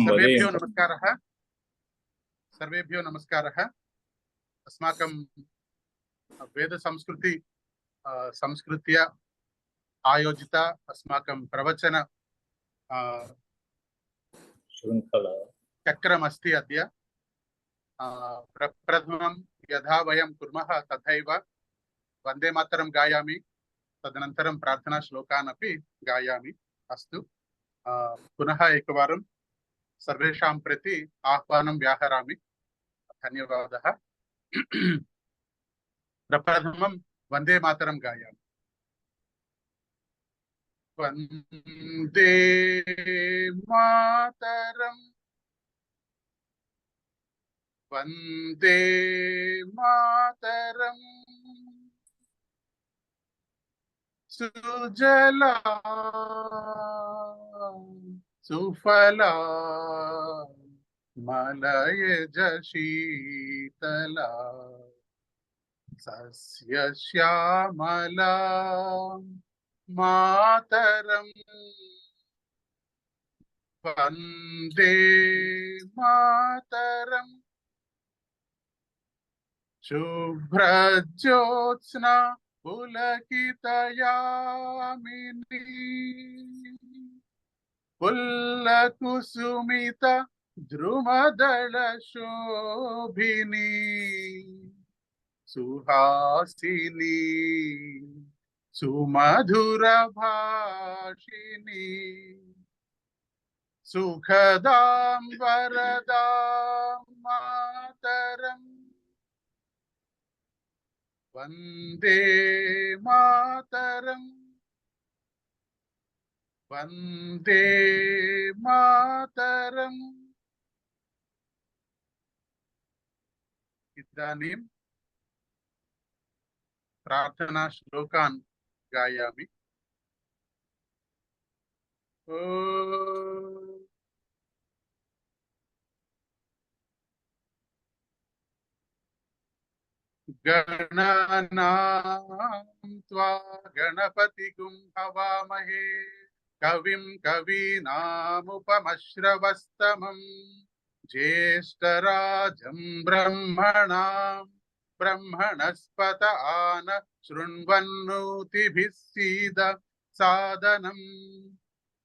सर्वेभ्यो नमस्कारः। सर्वेभ्यो नमस्कारः। अस्माकं वेद संस्कृति संस्कृत्या आयोजिता अस्माकं प्रवचन शृङ्खला चक्रमस्ति अद्य। प्रथमं यथा वयं कुर्मः तथैव वन्दे मातरं गायामि, तदनन्तरं प्रार्थना श्लोकान् अपि गायामि। अस्तु, पुनः एकवारं सर्वेषां प्रति आह्वानं व्याहरामि। धन्यवादः। प्रप्रथमं वन्दे मातरं गायामि। वन्दे मातरं, वन्दे मातरं, सुजला सुफला मलयज शीतला सस्य श्यामला मातरं, वन्दे मातरं, शुभ्रज्योत्स्ना पुलकितयामिनी पुल्लकुसुमित द्रुमदल शोभिनी सुहासिनी सुमधुर भाषिणी सुखदां वरदां मातरं, वन्दे मातरं, वन्दे मातरम्। इदानीं प्रार्थना श्लोकान् गायामि। गणानां त्वा गणपतिगुं हवामहे, कविं कवीनामुपमश्रवस्तमं, ज्येष्ठराजं ब्रह्मणां ब्रह्मणस्पत आन शृण्वन्नोतिभिः सीद सादनम्।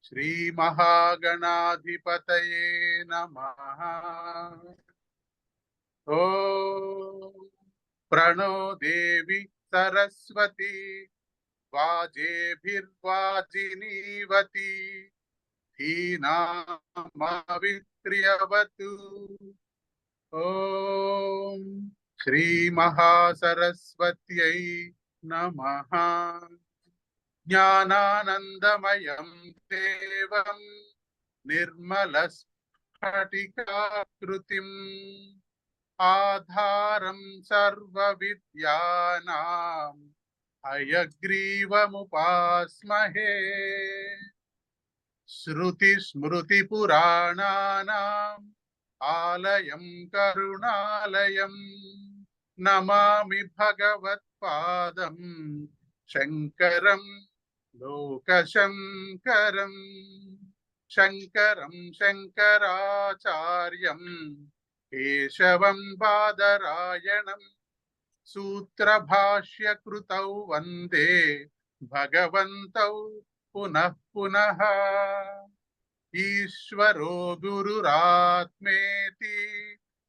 श्रीमहागणाधिपतये नमः। ॐ प्रणो देवी सरस्वती वाजेभिर्वाजिनीवती, धीनामवित्र्यवतु। ॐ श्रीमहासरस्वत्यै नमः। ज्ञानानन्दमयं देवं निर्मलस्फटिकाकृतिम्, आधारं सर्वविद्यानां हयग्रीवमुपास्महे। श्रुतिस्मृतिपुराणानाम् आलयं करुणालयं, नमामि भगवत्पादं शङ्करं लोकशङ्करं। शङ्करं शङ्कराचार्यं केशवं बादरायणं, सूत्रभाष्यकृतौ वन्दे भगवन्तौ पुनः पुनः। ईश्वरो गुरुरात्मेति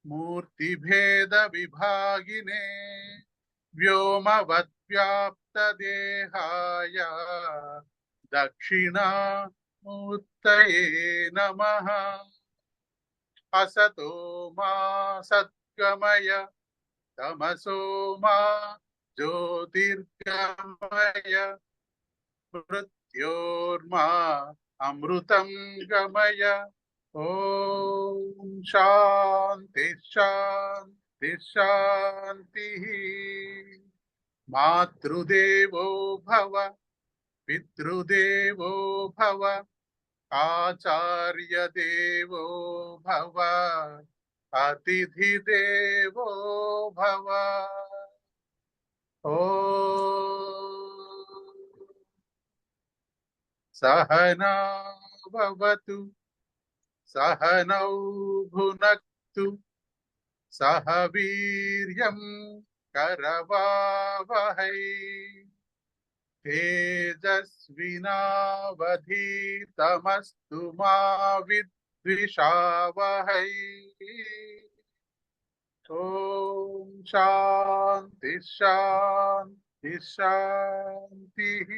मूर्तिभेद विभागिने, व्योमवद्व्याप्तदेहाय दक्षिणामूर्तये नमः। असतो मा सद्गमय, तमसो मा ज्योतिर्गमय, मृत्योर्मा अमृतं गमय। ॐ शान्ति शान्ति शान्तिः। मातृदेवो भव, पितृदेवो भव, आचार्यदेवो भव, अतिथिदेवो भव। ॐ सहना भवतु सहनौ भुनक्तु सह वीर्यं करवावहै तेजस्विनावधीतमस्तु मा विद्विषावहै। ओम शांति शांति शांतिः।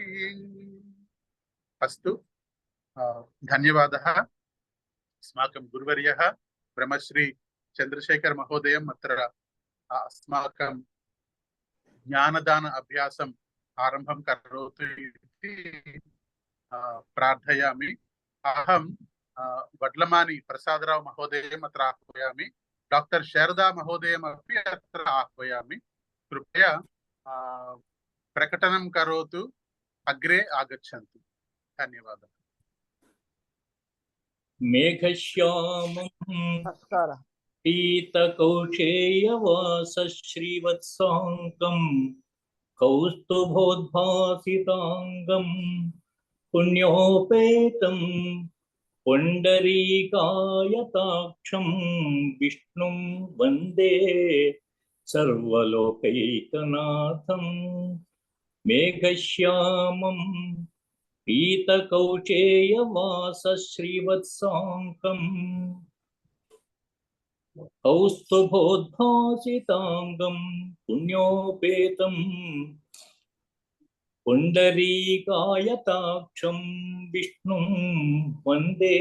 अस्तु। धन्यवादः। अस्माकं गुरुवर्यः ब्रह्मश्री चंद्रशेखर महोदयम् अत्र अस्माकं ज्ञानदान अभ्यासम् आरम्भं करोतु इति प्रार्थयामि। अहं वड्लमानि प्रसादराव महोदयम् अत्र आह्वयामि। डॉक्टर शारदा महोदयमपि अत्र आह्वयामि। कृपया प्रकटनं करोतु, अग्रे आगच्छन्तु। धन्यवादः। मेघश्यामं पीतकौशेयवासश्रीवत्साङ्गं कौस्तुभोद्भासिताङ्गं पुण्योपेतं पुण्डरीकायताक्षं विष्णुं वन्दे सर्वलोकैकनाथं। मेघश्यामं पीतकौशेयवासश्रीवत्साङ्गं कौस्तुभोद्भासिताङ्गं पुण्योपेतं पुण्डरीकायताक्षं विष्णुं वन्दे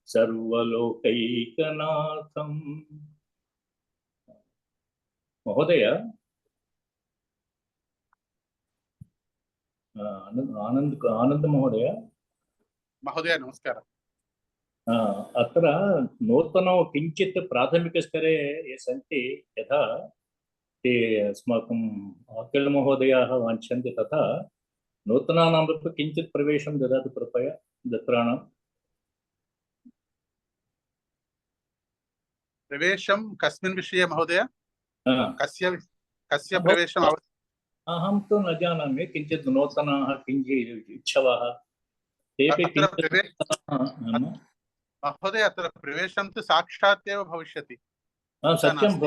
सर्वलोकैकनाथम्। महोदय, आनंद महोदय। महोदय नमस्कारः। अत्र नूतनो किञ्चित् प्राथमिकस्तरे ये सन्ति, यथा ते अस्माकम् अखिलमहोदयाः वाञ्छन्ति तथा नूतनानामपि किञ्चित् प्रवेशं ददातु कृपया दत्राणां। प्रवेशं कस्मिन् विषये महोदय? कस्य प्रवेशम् आवश्यकम्? अहं तु न जानामि, किञ्चित् नूतनाः किञ्चित् इच्छवः तेपि महोदय अत्र प्रवेशं तु साक्षात् एव भविष्यति। सत्यं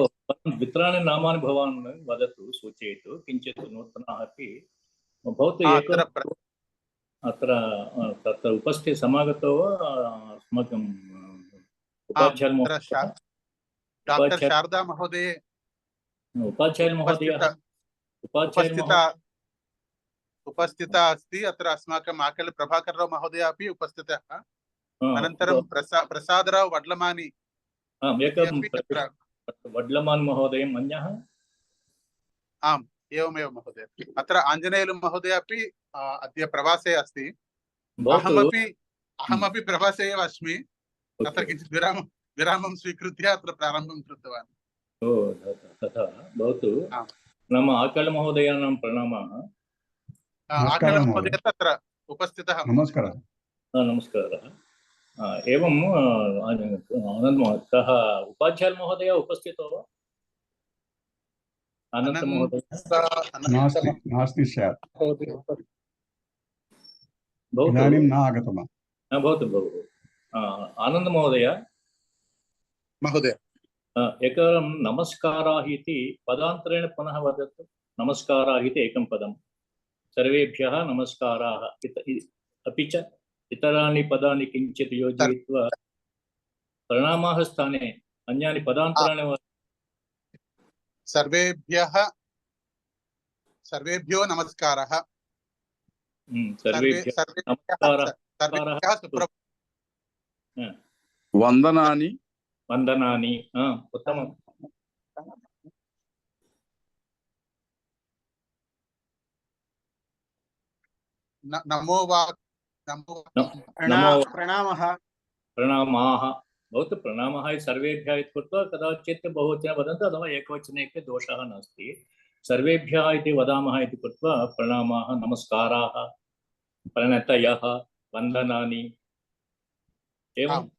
मित्राणि नामानि भवान् वदतु, सूचयतु। किञ्चित् नूतनाः अपि भवतु। अत्र तत्र उपस्थिते समागतो वा अस्माकम् उपाध्याय डॉक्टर शारदा महोदय उपस्थिता अस्ति। अत्र अस्माकम् आकल प्रभाकरराव महोदय अपि उपस्थितः। अनन्तरं प्रसादराव वड्लमानि वड्लमान् महोदयम् अन्यः। आम् एवमेव महोदय। अत्र आञ्जनेयलु महोदय अपि अद्य प्रवासे अस्ति। अहमपि प्रवासे एव अस्मि। तत्र किञ्चित् विरामं स्वीकृत्य अत्र प्रारम्भं कृतवान्। ओ तथा भवतु। नाम आकल महोदयानां प्रणामाः। आकल महोदय तत्र उपस्थितः। नमस्कारः। नमस्कारः। एवं आनन्दमहोदयः उपाध्याय महोदय उपस्थितो वा? अनंत महोदय नास्ति स्यात्। इदानीं न आगतवान्। भवतु। आनंद महोदय एकवारं नमस्काराः इति पदान्तरेण पुनः वदतु। नमस्काराः इति एकं पदं। सर्वेभ्यः नमस्काराः। अपि च इतराणि पदानि किञ्चित् योजयित्वा प्रणामाः स्थाने अन्यानि पदान्तराणि सर्वेभ्यो नमस्कारः। वन्दनानि। उत्तमम्। नमो प्रणामाः भवतु। प्रणामः सर्वेभ्यः इति कृत्वा कदाचित् बहुवचने वदन्तु अथवा एकवचने अपि दोषः नास्ति। सर्वेभ्यः इति वदामः इति कृत्वा प्रणामाः, नमस्काराः, प्रणतयः, वन्दनानि। एवं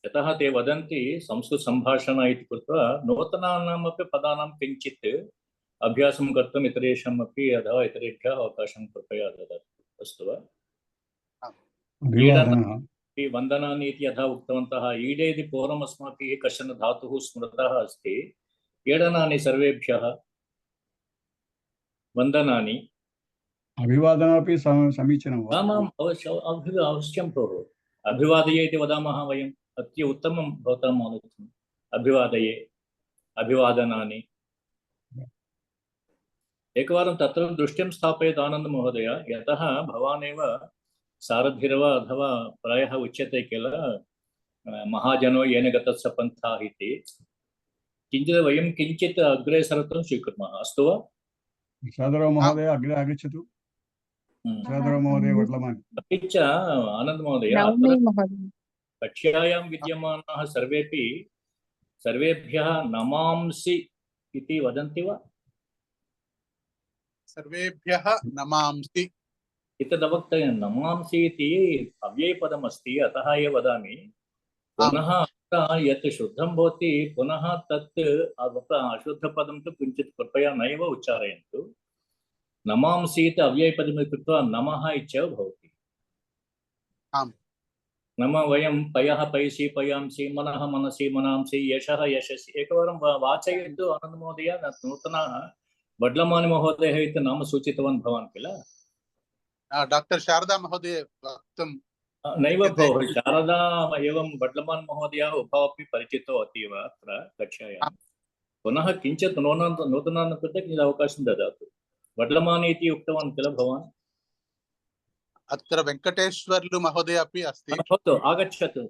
यतः ते वदन्ति संस्कृतसम्भाषण इति कृत्वा नूतनानामपि पदानां किञ्चित् अभ्यासं कर्तुम् इतरेषाम् अपि अथवा इतरेभ्यः अवकाशं कृपया ददातु। अस्तु वा? अभिवादनः। वन्दनानि इति यथा उक्तवन्तः, ईडे इति पूर्वम् अस्माभिः कश्चन धातुः स्मृतः अस्ति। ईडनानि सर्वेभ्यः वन्दनानि। अभिवादनमपि समीचीनं वा? आमाम् अवश्यं भोः। अभिवादये इति वदामः वयम्। अति उत्तमं भवताम् आलोचनम्। अभिवादये, अभिवादनानि। एकवारं तत्र दृष्टिं स्थापयेत् आनन्दमहोदय, यतः भवान् एव सारथिर्वा अथवा प्रायः उच्यते किल महाजनो येन गतः स पन्थः इति। किञ्चित् वयं किञ्चित् अग्रे सरतं स्वीकुर्मः। अस्तु वा? प्रसादराव महोदय अग्रे आगच्छतु। प्रसादराव महोदय वड्लमानि। अपि च आनन्दमहोदय, अत्र कक्ष्यायां विद्यमानाः सर्वेपि सर्वेभ्यः नमांसि इति वदन्ति वा? सर्वेभ्यः नमांसि। एतदवक्तव्यं। नमांसि इति अव्ययपदमस्ति, अतः एव वदामि। पुनः यत् शुद्धं भवति पुनः तत् अशुद्धपदं तु किञ्चित् कृपया नैव उच्चारयन्तु। नमांसि इति अव्ययपदं कृत्वा नमः इत्येव भवति। नम वयं पयः पयसि पयांसि मनः मनसि मनांसि यशः यशसि। एकवारं वाचयतु आनन्दमहोदय। नूतनः वड्लमानि महोदयः इति नाम सूचितवान् भवान् किल? डॉक्टर शारदा महोदय वक्तुं नैव भोः, शारदा एवं वड्लमान् महोदयः उभौ अपि परिचितौ अतीव अत्र कक्षायां। पुनः किञ्चित् नूतनान् कृते किञ्चित् अवकाशं ददातु। वड्लमानि इति उक्तवान् किल भवान्? अत्र वेङ्कटेश्वर्लु महोदय अपि अस्ति। भवतु, आगच्छतु।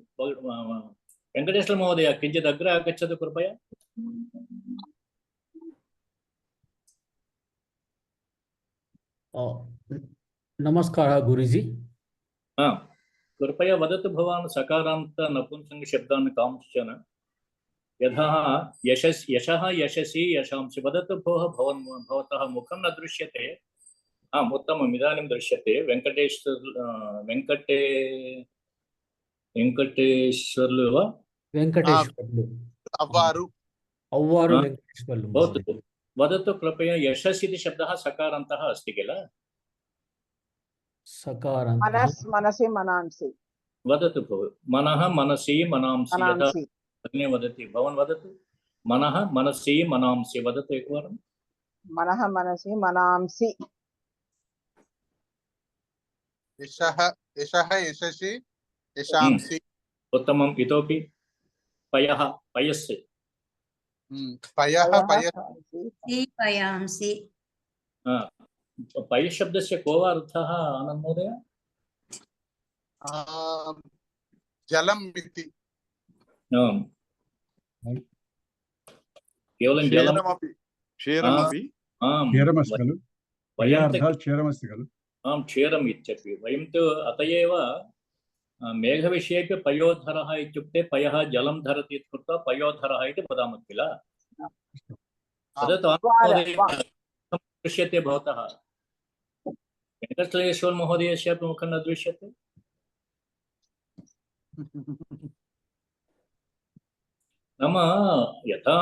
वेङ्कटेश्वर महोदय किञ्चित् अग्रे आगच्छतु कृपया। नमस्कारः गुरुजी। कृपया वदतु भवान् सकारान्त नपुंसकशब्दान् कांश्चन। यथा यशः यशसि यशांसि वदतु भोः। भवतः मुखं न दृश्यते। आम्, उत्तमम्, इदानीं दृश्यते। वेङ्कटेश्वर्लु वा? वेङ्कटेश्वर्लु। अव्वारु वेङ्कटेश्वर्लु। भवतु, वदतु कृपया। यशस् इति शब्दः सकारान्तः अस्ति किल? सकारान्तः। मनसि मनांसि। वदतु भोः। मनः मनसि मनांसि यथा अग्ने वदति। भवान् वदतु। मनः मनसि मनांसि वदतु एकवारं। मनः मनसि मनांसि। यशः यशसि यशांसि। उत्तमम्। इतोपि पयः पयस्। पयः पयांसि। पय शब्दस्य को वा अर्थः आनन्दमहोदय? जलम् इति। केवलं जलं? क्षीरमपि आम्, क्षीरमस्ति खलु? वयं क्षीरमस्ति खलु? आम्, क्षीरम् इत्यपि। वयं तु अत एव मेघविषयेपि पयोधरः इत्युक्ते पयः जलं धरति इति कृत्वा पयोधरः इति वदामः किल? तदत् दृश्यते भवतः। वेङ्कटेश्वर महोदयस्यापि मुखं न दृश्यते। नाम यथा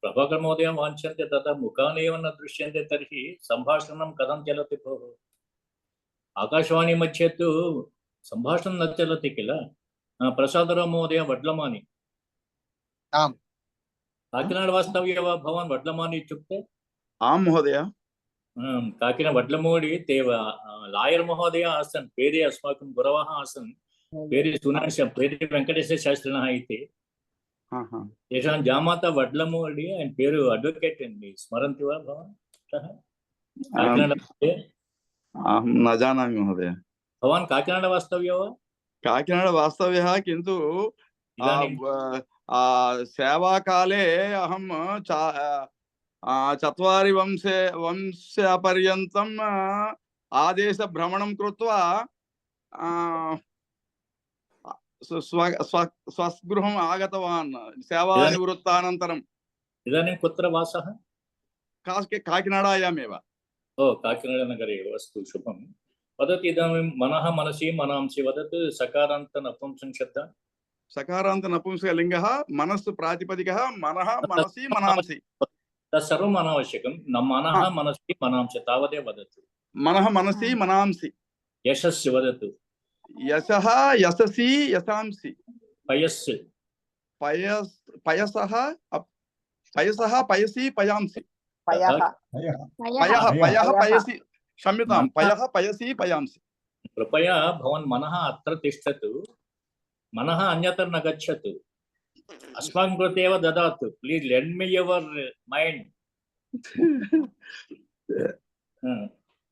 प्रभाकर महोदय वाञ्छन्ते तथा मुखानि एव न दृश्यन्ते, तर्हि सम्भाषणं कथं चलति भोः? आकाशवाणी मध्ये तु सम्भाषणं न चलति किल? प्रसादराव महोदय वड्लमानि। आम्। काकिनाड वास्तव्य वा भवान्? वड्लमानि इत्युक्ते? आं महोदय। काकिनाड वड्लमूडि ते लायर् महोदय आसन्। पेरे अस्माकं गुरवः आसन्। पेरे पेरे वेङ्कटेशशास्त्रिणः इति। तेषां जामाता वड्लमूडि ఆయన పేరు అడ్వకేట్ అండి. స్మరంతి వా భవాన్? अहं न जानामि महोदय। भवान् काकिनाड वास्तव्य वा? काकिनाड वास्तव्यः, किन्तु सेवाकाले अहं 4 वर्षपर्यन्तम् आदेशभ्रमणं कृत्वा स्वगृहम् आगतवान् सेवानिवृत्तानन्तरम्। इदानीं कुत्र वासः? काकिनाडायामेव। ओ, काकिनाडनगरे एव। अस्तु, शुभम्। वदतु इदानीं मनः मनसि मनांसि वदतु। सकारान्त नपुंसकशब्द। सकारान्त नपुंसकलिङ्गः मनस्सु प्रातिपदिकः मनः मनसि मनांसि। तत्सर्वम् अनावश्यकं न मनः मनसि मनांसि तावदेव वदतु మనః మనసి మనాంసి यशस्य वदतु యశః యశసి యశాంసి पयस् పయసః పయసః పయసి పయాంసి పయః పయః పయః పయసి क्षम्यतां पयः पयसि पयांसि कृपया भवान् मनः अत्र तिष्ठतु मनः अन्यत्र न गच्छतु अस्माकं कृते एव ददातु please lend me your mind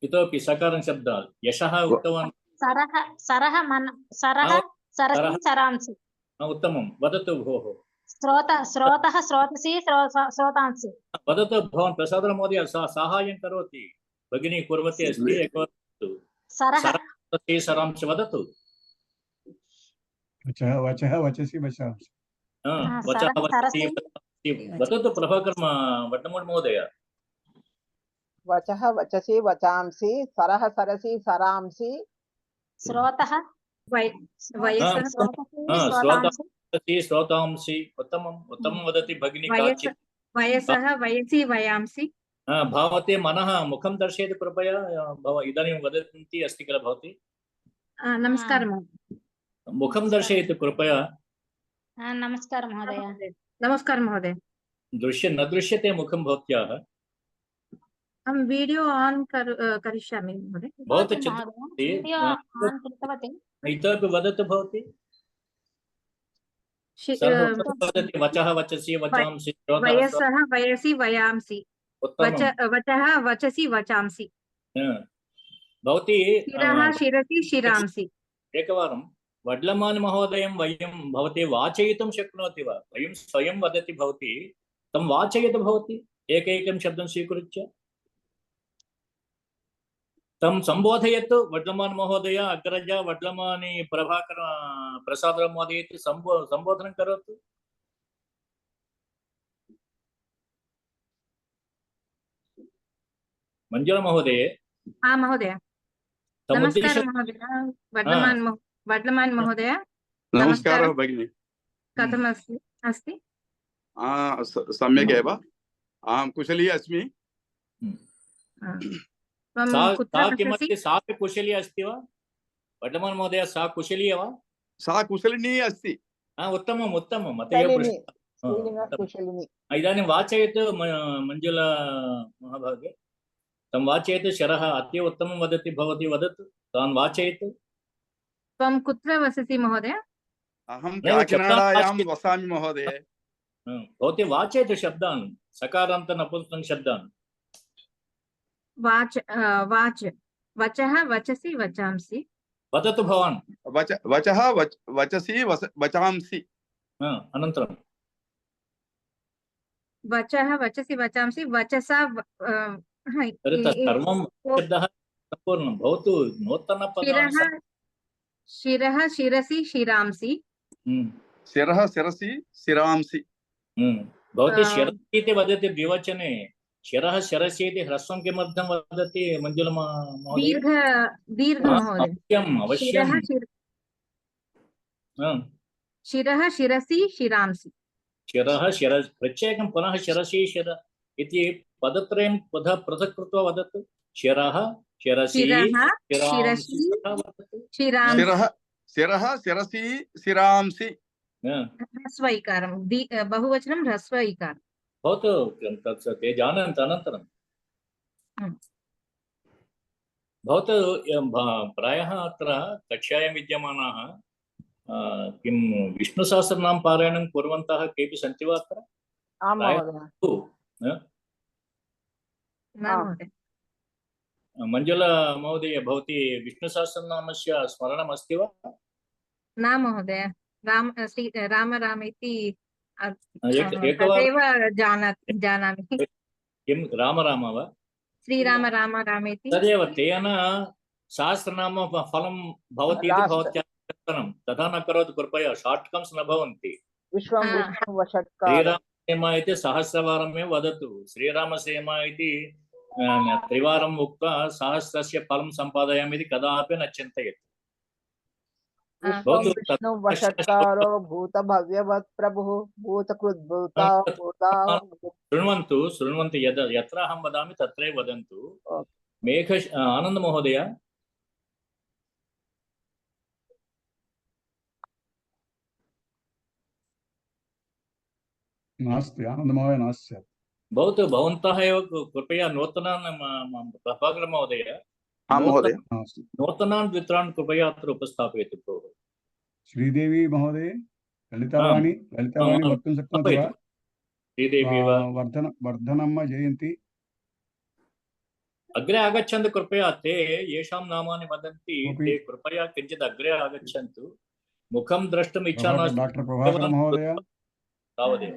इतोपि सकारं शब्दात् यशः उक्तवान् सरः सरः मन सरः सरसि सरांसि उत्तमं वदतु भोः स्रोतः स्रोतसि स्रोतांसि वदतु भवान् प्रसादः महोदय साहाय्यं करोति भगिनी कुर्वती अस्ति एकवदतु सरः सरस्वती सरांश वदतु वचः वचसि वचांसि वचः सरसि वदतु प्रभाकर वट्टमूड महोदय वचः वचसि वचांसि सरः सरसि सरांसि स्रोतः वयसः स्रोतांसि स्रोतांसि उत्तमम् उत्तमं वदति भगिनी काचित् वयसः वयसि वयांसि भवते मनः मुखं दर्शयतु कृपया इदानीं वदन्ती अस्ति किल भवती नमस्कारः मुखं दर्शयतु कृपया नमस्कारः महोदय नमस्कारः महोदय न दृश्यते मुखं भवत्याः अहं वीडियो आन् करिष्यामि महोदय भवती वीडियो आन् कृतवती इतोपि वदतु भवती वदति वचः वचसि वचांसि वयसः वयसि वयांसि वचः वचसि वचांसि भवती शिरः शिरसि शिरांसि एकवारं वड्लमान् महोदयं वयं भवती वाचयितुं शक्नोति वा वयं स्वयं वदति भवती तं वाचयतु भवती एकैकं शब्दं स्वीकृत्य तं सम्बोधयतु वड्लमान् महोदय अग्रज वड्लमानि प्रभाकर प्रसाद महोदय इति सम्बोधनं करोतु मंजुला महोदय महोदय नमस्कारः महोदय वड्लमान् महोदय नमस्कारः भगिनी कथम् अस्ति सम्यक् एव अहं कुशली अस्मि सा कुशली अस्ति वा वड्लमान् महोदय सा कुशली वा सा कुशलिनी अस्ति उत्तमम् उत्तमम् अतएव इदानीं वाचयतु मंजुला महाभागे तं वाचयतु शरः अतीव उत्तमं वदति भवती वदतु तान् वाचयतु त्वं कुत्र वसति महोदय अहं काकिनाडायां वसामि महोदय भवती वाचयतु शब्दान् सकारान्त नपुंसक शब्दान् वाच वाच वचः वचसि वचांसि वदतु भवान् वचः वचसि वचांसि अनन्तरं वचः वचसि वचांसि वचसा सर्वं शब्दः सम्पूर्णं भवतु नूतनपदानि शिरः शिरसि शिरांसि शिरः शिरसि शिरांसि भवती शिरसि इति वदति द्विवचने शिरः शिरसि इति ह्रस्वं किमर्थं वदति मंजुला महोदय दीर्घ महोदय अवश्यं शिरः शिरसि शिरांसि शिरः शिरसि प्रत्येकं पुनः शिरसि शिर इति पदत्रयं पृथक् कृत्वा वदतु शिरः शिरसि शिरः शिरसि शिरांसि ह्रस्व इकारं बहुवचनं ह्रस्व इकारं भवतु ते जानन्ति अनन्तरं भवतु प्रायः अत्र कक्षायां विद्यमानाः किं विष्णुसहस्रनाम पारायणं कुर्वन्तः केऽपि सन्ति वा अत्र आम् महोदय मंजुला महोदय भवती विष्णुसहस्रनामस्य स्मरणम् अस्ति वा न महोदय श्री राम राम इति एकवारं जानामि किं राम राम वा श्रीराम राम राम इति तदेव तेन सहस्रनाम फलं भवति इति भवत्याः चिन्तनं तथा न करोतु कृपया शार्ट्कम्स् न भवन्ति श्रीरामसेमा इति सहस्रवारमेव वदतु श्रीरामसेमा इति त्रिवारम् उक्त्वा सहस्रस्य फलं सम्पादयामि इति कदापि न चिन्तयतु भवतु विष्णु वषट्कारो भूत भव्यवत् प्रभुः भूतकृद्भूता भूता शृण्वन्तु शृण्वन्तु यत्र अहं वदामि तत्रैव वदन्तु। मेघ आनन्द महोदय नास्ति आनन्दमहोदय नास्ति भवतु भवन्तः एव कृपया नूतनान् प्रभाकर महोदय आं महोदय नूतनान् द्वित्रान् कृपया अत्र उपस्थापयतु भोः। श्रीदेवी महोदय ललितावाणी वक्तुं शक्नोति वा? श्रीदेवी वा वर्धनम्म जयन्ती अग्रे आगच्छन्तु कृपया। ते येषां नामानि वदन्ति ते कृपया किञ्चित् अग्रे आगच्छन्तु। मुखं द्रष्टुम् इच्छा नास्ति। डॉक्टर प्रभाकर महोदय तावदेव।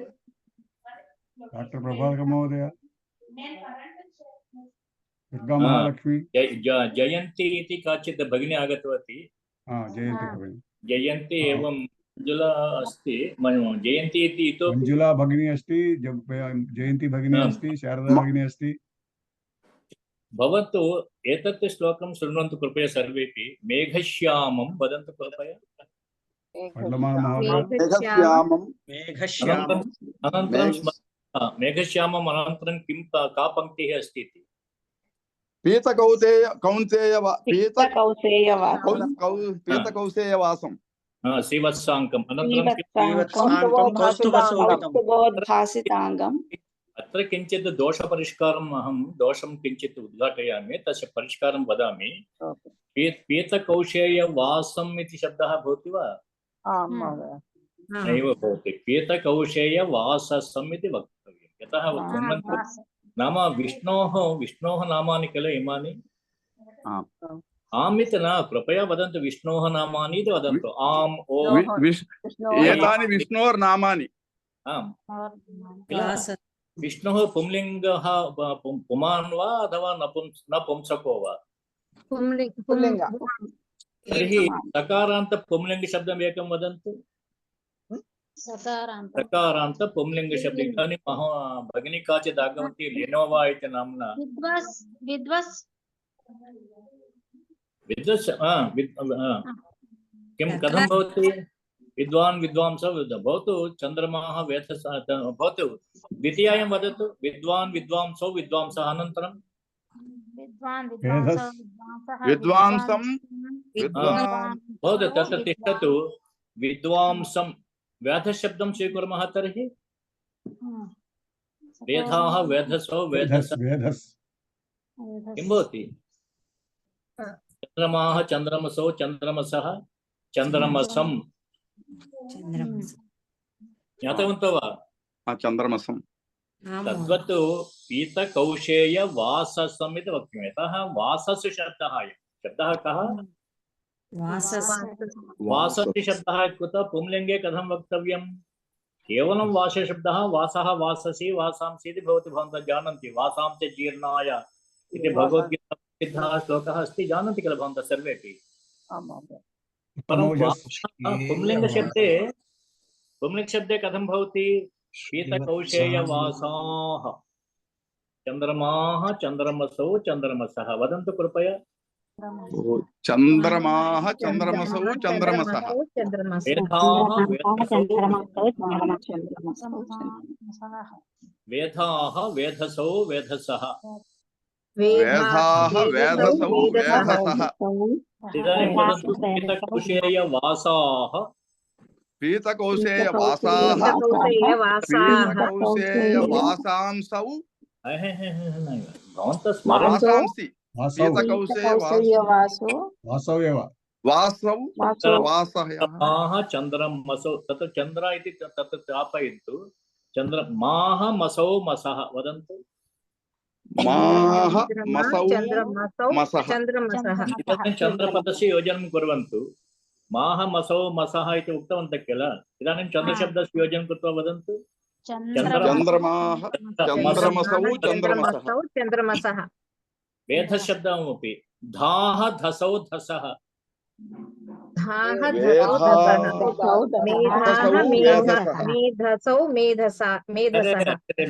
डॉक्टर प्रभाकर महोदय दुर्गा महालक्ष्मी जयन्ती इति काचित् भगिनी आगतवती। जयन्ती भगिनी जयन्ती एवं मंजुला अस्ति। जयन्ती इति इतोपि मंजुला भगिनी अस्ति जयन्ती भगिनी अस्ति शारदा भगिनी अस्ति। भवतु एतत् श्लोकं शृण्वन्तु कृपया सर्वेपि। मेघश्यामं वदन्तु कृपया। मेघश्यामम् अनन्तरं किं का पङ्क्तिः अस्ति इति? पीतकौसेयवासं श्रीवत्साङ्कम् अनन्तरं अत्र किञ्चित् दोषपरिष्कारम् अहं दोषं किञ्चित् उद्घाटयामि तस्य परिष्कारं वदामि। पीतकौशेयवासम् इति शब्दः भवति वा? नैव भवति। पीतकौशेयवाससम् इति वक्तव्यं। यतः नाम विष्णोः नामानि किल इमानि। आम् इति न कृपया वदन्तु। विष्णोः नामानि इति वदन्तु। आम् ओम् एतानि विष्णोर्नामानि। आम् विष्णुः पुंलिङ्गः पुमान् वा अथवा नपुंसको वा? तर्हि सकारान्त पुंलिङ्गशब्दम् एकं वदन्तु। सकारान्त पुंलिङ्गशब्दम्। इदानीं भगिनी काचित् आगतवती लेनोवा इति नाम्ना। विद्वस् किं कथं भवति? विद्वान् विद्वांसः भवतु। चन्द्रमाः वेधसः भवतु। द्वितीयां वदतु। विद्वान् विद्वांसौ विद्वांसः अनन्तरं विद्वांसं भवतु। तत्र तिष्ठतु। विद्वांसं वेधशब्दं स्वीकुर्मः तर्हि वेधाः वेधसौ वेधसः किं भवति? चन्द्रमाः चन्द्रमसौ चन्द्रमसः चन्द्रमसं ज्ञातवन्तो वा? चन्द्रमसं तद्वत् पीतकौशेयवाससम् इति वक्तव्यं। यतः वासस्य शब्दः कः? वासस्य शब्दः कुतः पुंलिङ्गे कथं वक्तव्यं? केवलं वासशब्दः वासः वाससि वासांसि इति भवति। भवन्तः जानन्ति। वासांसि जीर्णाय इति भगवद्गीता प्रसिद्धः श्लोकः अस्ति। जानन्ति किल भवन्तः सर्वेपि? पुंलिङ्गशब्दे कथं भवति? पीतकौशेयवासाः चन्द्रमाः चन्द्रमसौ चन्द्रमसः वदन्तु कृपया। चन्द्रमाः चन्द्रमसौ चन्द्रमसः वेधाः वेधसौ वेधसः वेधाः वेधसौ वेधसः इदानीं वदन्तु। पीतकौशेयवासाः पीतकौशेयवासाः पीतकौशेयवासांसौ वासांसि पीतकौशेयवासौ वासः चन्द्रमसौ। तत्र चन्द्र इति तत्र स्थापयन्तु। चन्द्रमाः मसौ मसः वदन्तु। माः मसौ मसः चन्द्रपदस्य योजनं कुर्वन्तु। माः मसौ मसः इति उक्तवन्तः किल। इदानीं चन्द्रशब्दस्य योजनं कृत्वा वदन्तु। चन्द्रमाः चन्द्रमसौ चन्द्रमसः वेधशब्दमपि धाः धसौ धसः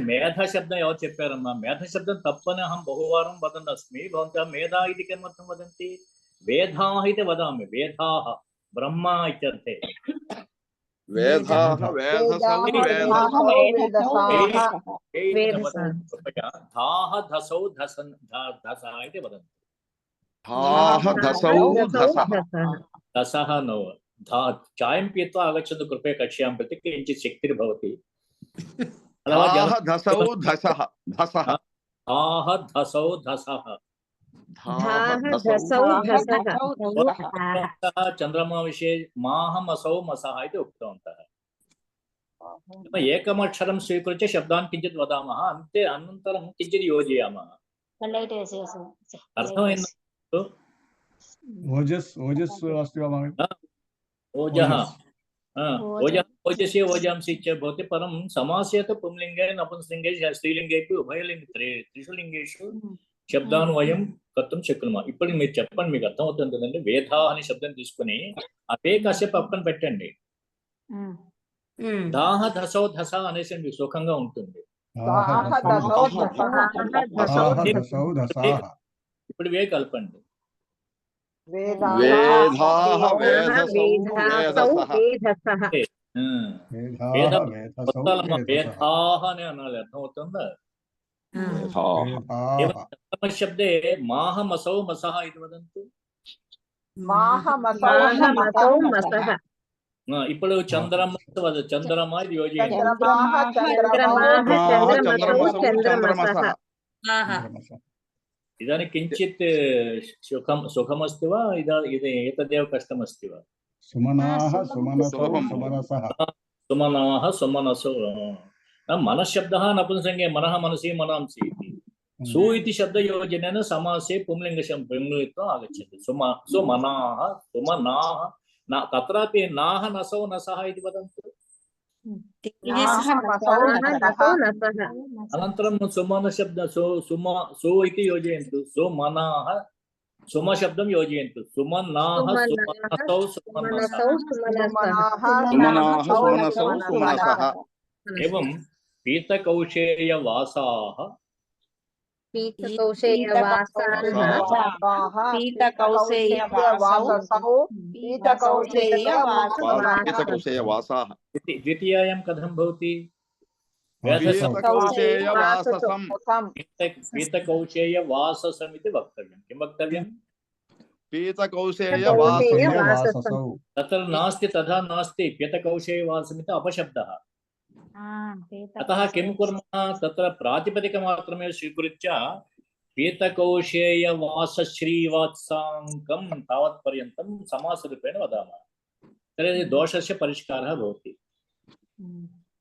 మేధ శబ్దం ఎవరు చెప్పారమ్మా? మేధ శబ్దం తప్పని అహం బహువారం వదన్ అస్మి. భవంతः మేధా ఇది కిమర్థం వదంతి? వేదాः इति वदामि। वेदाः ब्रह्म इत्यर्थे वेदाः वेधसौ वेधसः कृपया धाः धसौ धसन् धसः इति वदन्ति। धाः धसौ धसः दशः न चायं पीत्वा आगच्छन्तु कृपया कक्ष्यां प्रति किञ्चित् शक्तिर्भवति। धाः धसौ धसः धसः धाः धसौ धसः चन्द्रमा विषये माहमसौ मसः इति उक्तवन्तः। एकमक्षरं स्वीकृत्य शब्दान् किञ्चित् वदामः, अन्ते अनन्तरं किञ्चित् योजयामः। अर्थमैन्दु? ओजस् अस्ति वा महोदय? ओजः ओजस्य ओजांसि च भवति, परं समासे तु पुंलिङ्गे नपुंसलिङ्गे स्त्रीलिङ्गेपि उभयलिङ्गे त्रिषु लिङ्गेषु శబ్దాన్ని వయం కర్తం శక్నుమా. ఇప్పుడు మీరు చెప్పండి, మీకు అర్థమవుతుందండి. వేధా అనే శబ్దం తీసుకుని అదే కాసేపు పక్కన పెట్టండి. దాహ ధసౌ ధస అనేసి సుఖంగా ఉంటుంది. ఇప్పుడు వే కలపండి. అని అనాలి, అర్థమవుతుందా? శబ్దే మాహమసౌ మసః ఇది వదంతు. ఇప్పుడు చంద్రమా ఇది యోజయండి. ఇదాनीं किञ्चित् सुखमस्ति वा? एतदेव कष्टमस्ति वा? सुमनाः सुमनसौ मनःशब्दः नपुंसकलिङ्गे मनः मनसि मनांसि इति। सु इति शब्दयोजनेन समासे पुंलिङ्गं पुंलिङ्गत्वम् आगच्छति। सुमनाः सुमनाः तत्रापि नाः नसौ नसः इति वदन्तु। अनन्तरं सुमन शब्द सु इति योजयन्तु। सुमनाः सुम शब्दं योजयन्तु। सुमनाः सुमनसौ सुमनसः। एवं पीतकौशेयवासाः द्वितीयायां कथं भवति? पीतकौशेयवाससम् इति वक्तव्यं। किं वक्तव्यं? पीतकौशेयवाससौ। तत्र नास्ति, तथा नास्ति। पीतकौशेयवासम् इति अपशब्दः। अतः किं कुर्मः? तत्र प्रातिपदिकमात्रमेव स्वीकृत्य पीतकौशेयवासश्रीवात्साङ्कं तावत्पर्यन्तं समासरूपेण वदामः। तर्हि दोषस्य परिष्कारः भवति।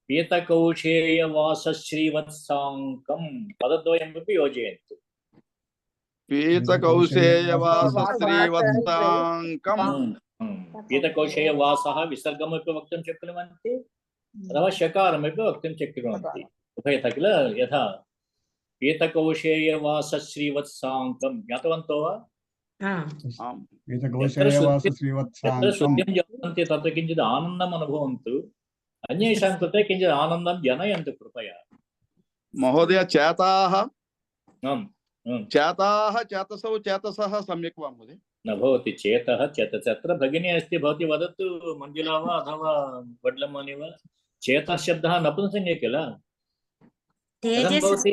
पीतकौशेयवासश्रीवत्साङ्कं पदद्वयमपि योजयन्तु। पीतकौशेयवासः विसर्गमपि वक्तुं शक्नुवन्ति अथवा शकारमपि वक्तुं शक्नुवन्ति, उभयतः किल। यथा पीतकौशेयवासश्रीवत्साङ्कं ज्ञातवन्तो वा? यत्र शुद्धिं जानन्ति तत्र किञ्चित् आनन्दम् अनुभवन्तु, अन्येषां कृते किञ्चित् आनन्दं जनयन्तु कृपया। महोदय चेताः चेतसौ चेतसः सम्यक् वा महोदय? न भवति। चेतः चेतस अत्र भगिनी अस्ति, भवती वदतु, मञ्जुला वा अथवा वड्लमानि वा। चेतः शब्दः नपुंसकलिङ्गे किल। चेतसी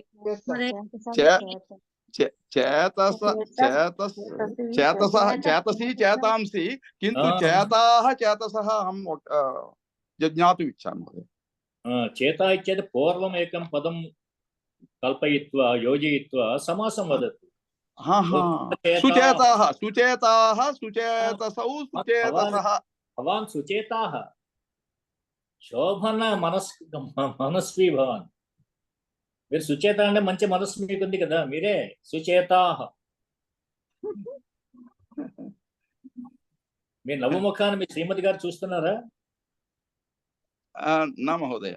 चेतांसि, किन्तु चेताः चेतसः अहं ज्ञातुम् इच्छामि। चेता इत्येतत् पूर्वम् एकं पदं कल्पयित्वा योजयित्वा समासं वदतु। सुचेताः सुचेताः सुचेतसौ सुचेतसः। भवान् सुचेताः, శోభన మనస్వి భవాన్. మీరు సుచేత అంటే మంచి మనస్సు మీకుంది కదా, మీరే సుచేతాః. మీ నవ్వుముఖాన్ని మీ శ్రీమతి గారు చూస్తున్నారా? నా మహోదయ.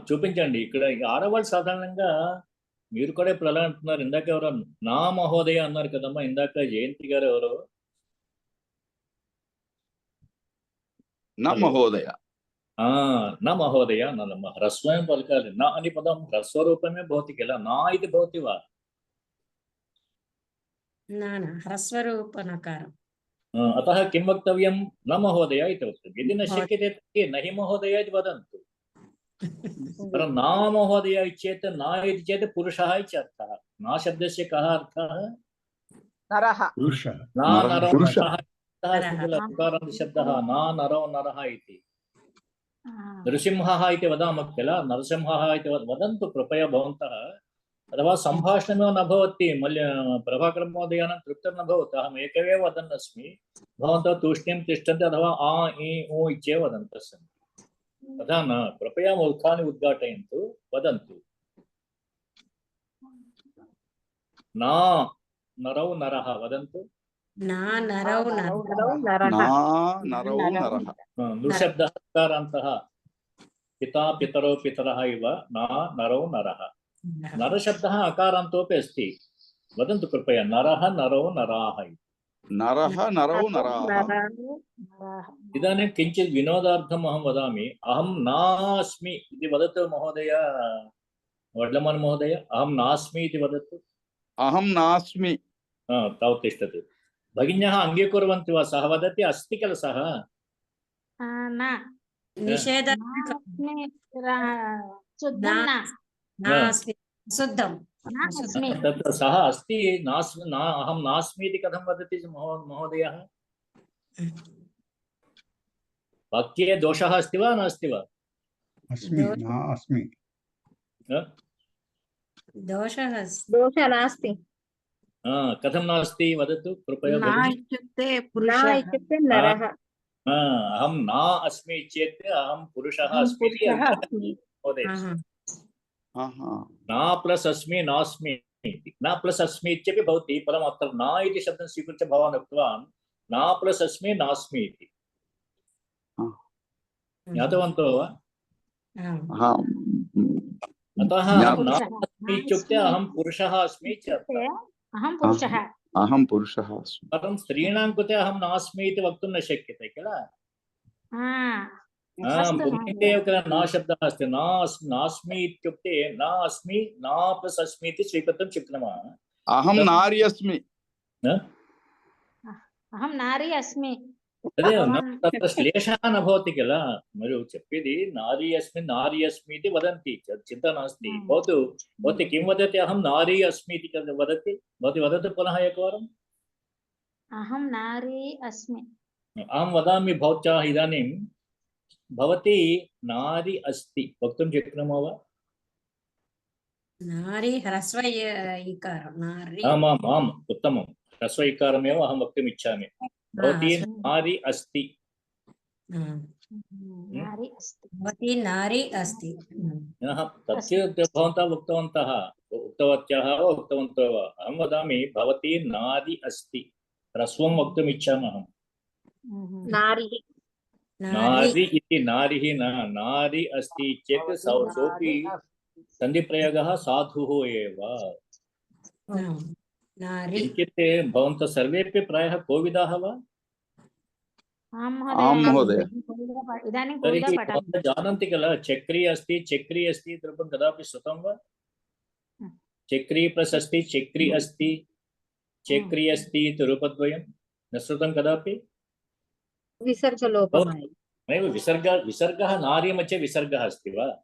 చూపించండి. ఇక్కడ ఆడవాళ్ళు సాధారణంగా, మీరు కూడా ఇప్పుడు ఎలా అంటున్నారు? ఇందాక ఎవరో నా మహోదయ అన్నారు కదమ్మా, ఇందాక జయంతి గారు ఎవరో నా మహోదయ. न महोदय न ह्रस्वं पलकाలి. न అని పదం హ్రస్వరూపమే భవతి కిల. నా ఇది భవతి వా? హ్రస్వరూప నకారం. अतः किं वक्तव्यं न महोदय इति वक्तव्यं यदि न शक्यते तर्हि न हि महोदय इति वदन्तु परं न महोदय चेत् न इति चेत् पुरुषः इति अर्थः न शब्दस्य कः अर्थः नरः न नरो नरः शब्दः न नरो नरः इति नृसिंहः इति वदामः किल नरसिंहः इति वदन्तु कृपया भवन्तः अथवा सम्भाषणमेव न भवति प्रभाकरमहोदयानां तृप्तिर्न भवति अहम् एकमेव वदन् अस्मि भवन्तः तूष्णीं तिष्ठन्ति अथवा आ इ उ इत्येव वदन्तः सन्ति तथा न कृपया मुखानि उद्घाटयन्तु वदन्तु न नरौ नरः वदन्तु नरौ नरः नृशब्दः हकारान्तः पिता पितरौ पितरः इव न नरौ नरः नरशब्दः अकारान्तोऽपि अस्ति वदन्तु कृपया नरः नरौ नराः नरः नरौ नराः इदानीं किञ्चित् विनोदार्थम् अहं वदामि अहं नास्मि इति वदतु महोदय वड्लमान् महोदय अहं नास्मि इति वदतु अहं नास्मि तावत् तिष्ठतु भगिन्यः अङ्गीकुर्वन्ति वा सः वदति अस्ति किल सः न निषेध अस्मि तत्र सः अस्ति नास्मि अहं नास्मि इति कथं वदति महोदयः वाक्ये दोषः अस्ति वा नास्ति वा अस्मि दोषः नास्ति कथं नास्ति वदतु कृपया इत्युक्ते नरः अहं न अस्मि चेत् अहं पुरुषः अस्मि न प्लस् अस्मि नास्मि न प्लस् अस्मि इत्यपि भवति परम् अत्र न इति शब्दं स्वीकृत्य भवान् उक्तवान् न प्लस् अस्मि नास्मि इति ज्ञातवन्तो वा अतः नास्मि इत्युक्ते अहं पुरुषः अस्मि अहं पुरुषः अस्मि परं स्त्रीणां कृते अहं नास्मि इति वक्तुं न शक्यते किल पुंलिङ्गे एव किल न शब्दः अस्ति नास्मि इत्युक्ते न अस्मि न प्लस् अस्मि इति स्वीकर्तुं शक्नुमः अहं नारी अस्मि अहं नारी अस्मि तदेव तत्र क्लेशः न भवति किल मरु चेप्पेदि नारी अस्मि इति वदन्ति चिन्ता नास्ति भवती किं वदति अहं नारी अस्मि इति वदति भवती वदतु पुनः एकवारम् अहं नारी अस्मि अहं वदामि भवत्याः इदानीं भवती नारी अस्ति वक्तुं शक्नुमः वा नारी ह्रस्व इकारं नारी आम् उत्तमं ह्रस्व इकारमेव अहं वक्तुम् इच्छामि भवती नारी अस्ति भवती नारी अस्ति तस्य भवन्तः उक्तवत्यः वा उक्तवन्तो वा अहं वदामि भवती नारी अस्ति ह्रस्वं वक्तुम् इच्छामः नारी इति नारिः न नारी अस्ति चेत् सोऽपि सन्धिप्रयोगः साधुः एव किञ्चित् भवन्तः सर्वेपि प्रायः कोविदाः वा आं महोदय तर्हि भवन्तः जानन्ति किल चक्री अस्ति इति रूपं कदापि श्रुतं वा चक्री प्लस् अस्ति चक्री अस्ति इति रूपद्वयं न श्रुतं कदापि विसर्गलोपः नैव विसर्गः नारी मध्ये विसर्गः अस्ति वा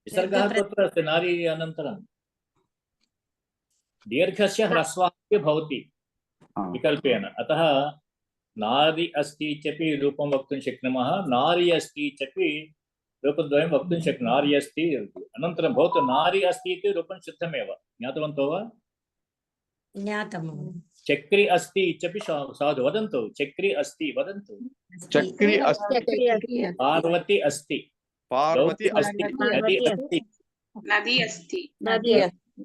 विसर्गः कुत्र अस्ति नारी अनन्तरं दीर्घस्य ह्रस्वः भवति विकल्पेन अतः नारी अस्ति इत्यपि रूपं वक्तुं शक्नुमः नारी अस्ति इत्यपि रूपद्वयं वक्तुं शक्नुमः नारी अस्ति अनन्तरं भवतु नारी अस्ति इति रूपं शुद्धमेव ज्ञातवन्तो वा ज्ञातं चक्री अस्ति इत्यपि साधु वदन्तु चक्री अस्ति वदन्तु चक्री अस्ति पार्वती अस्ति नदी अस्ति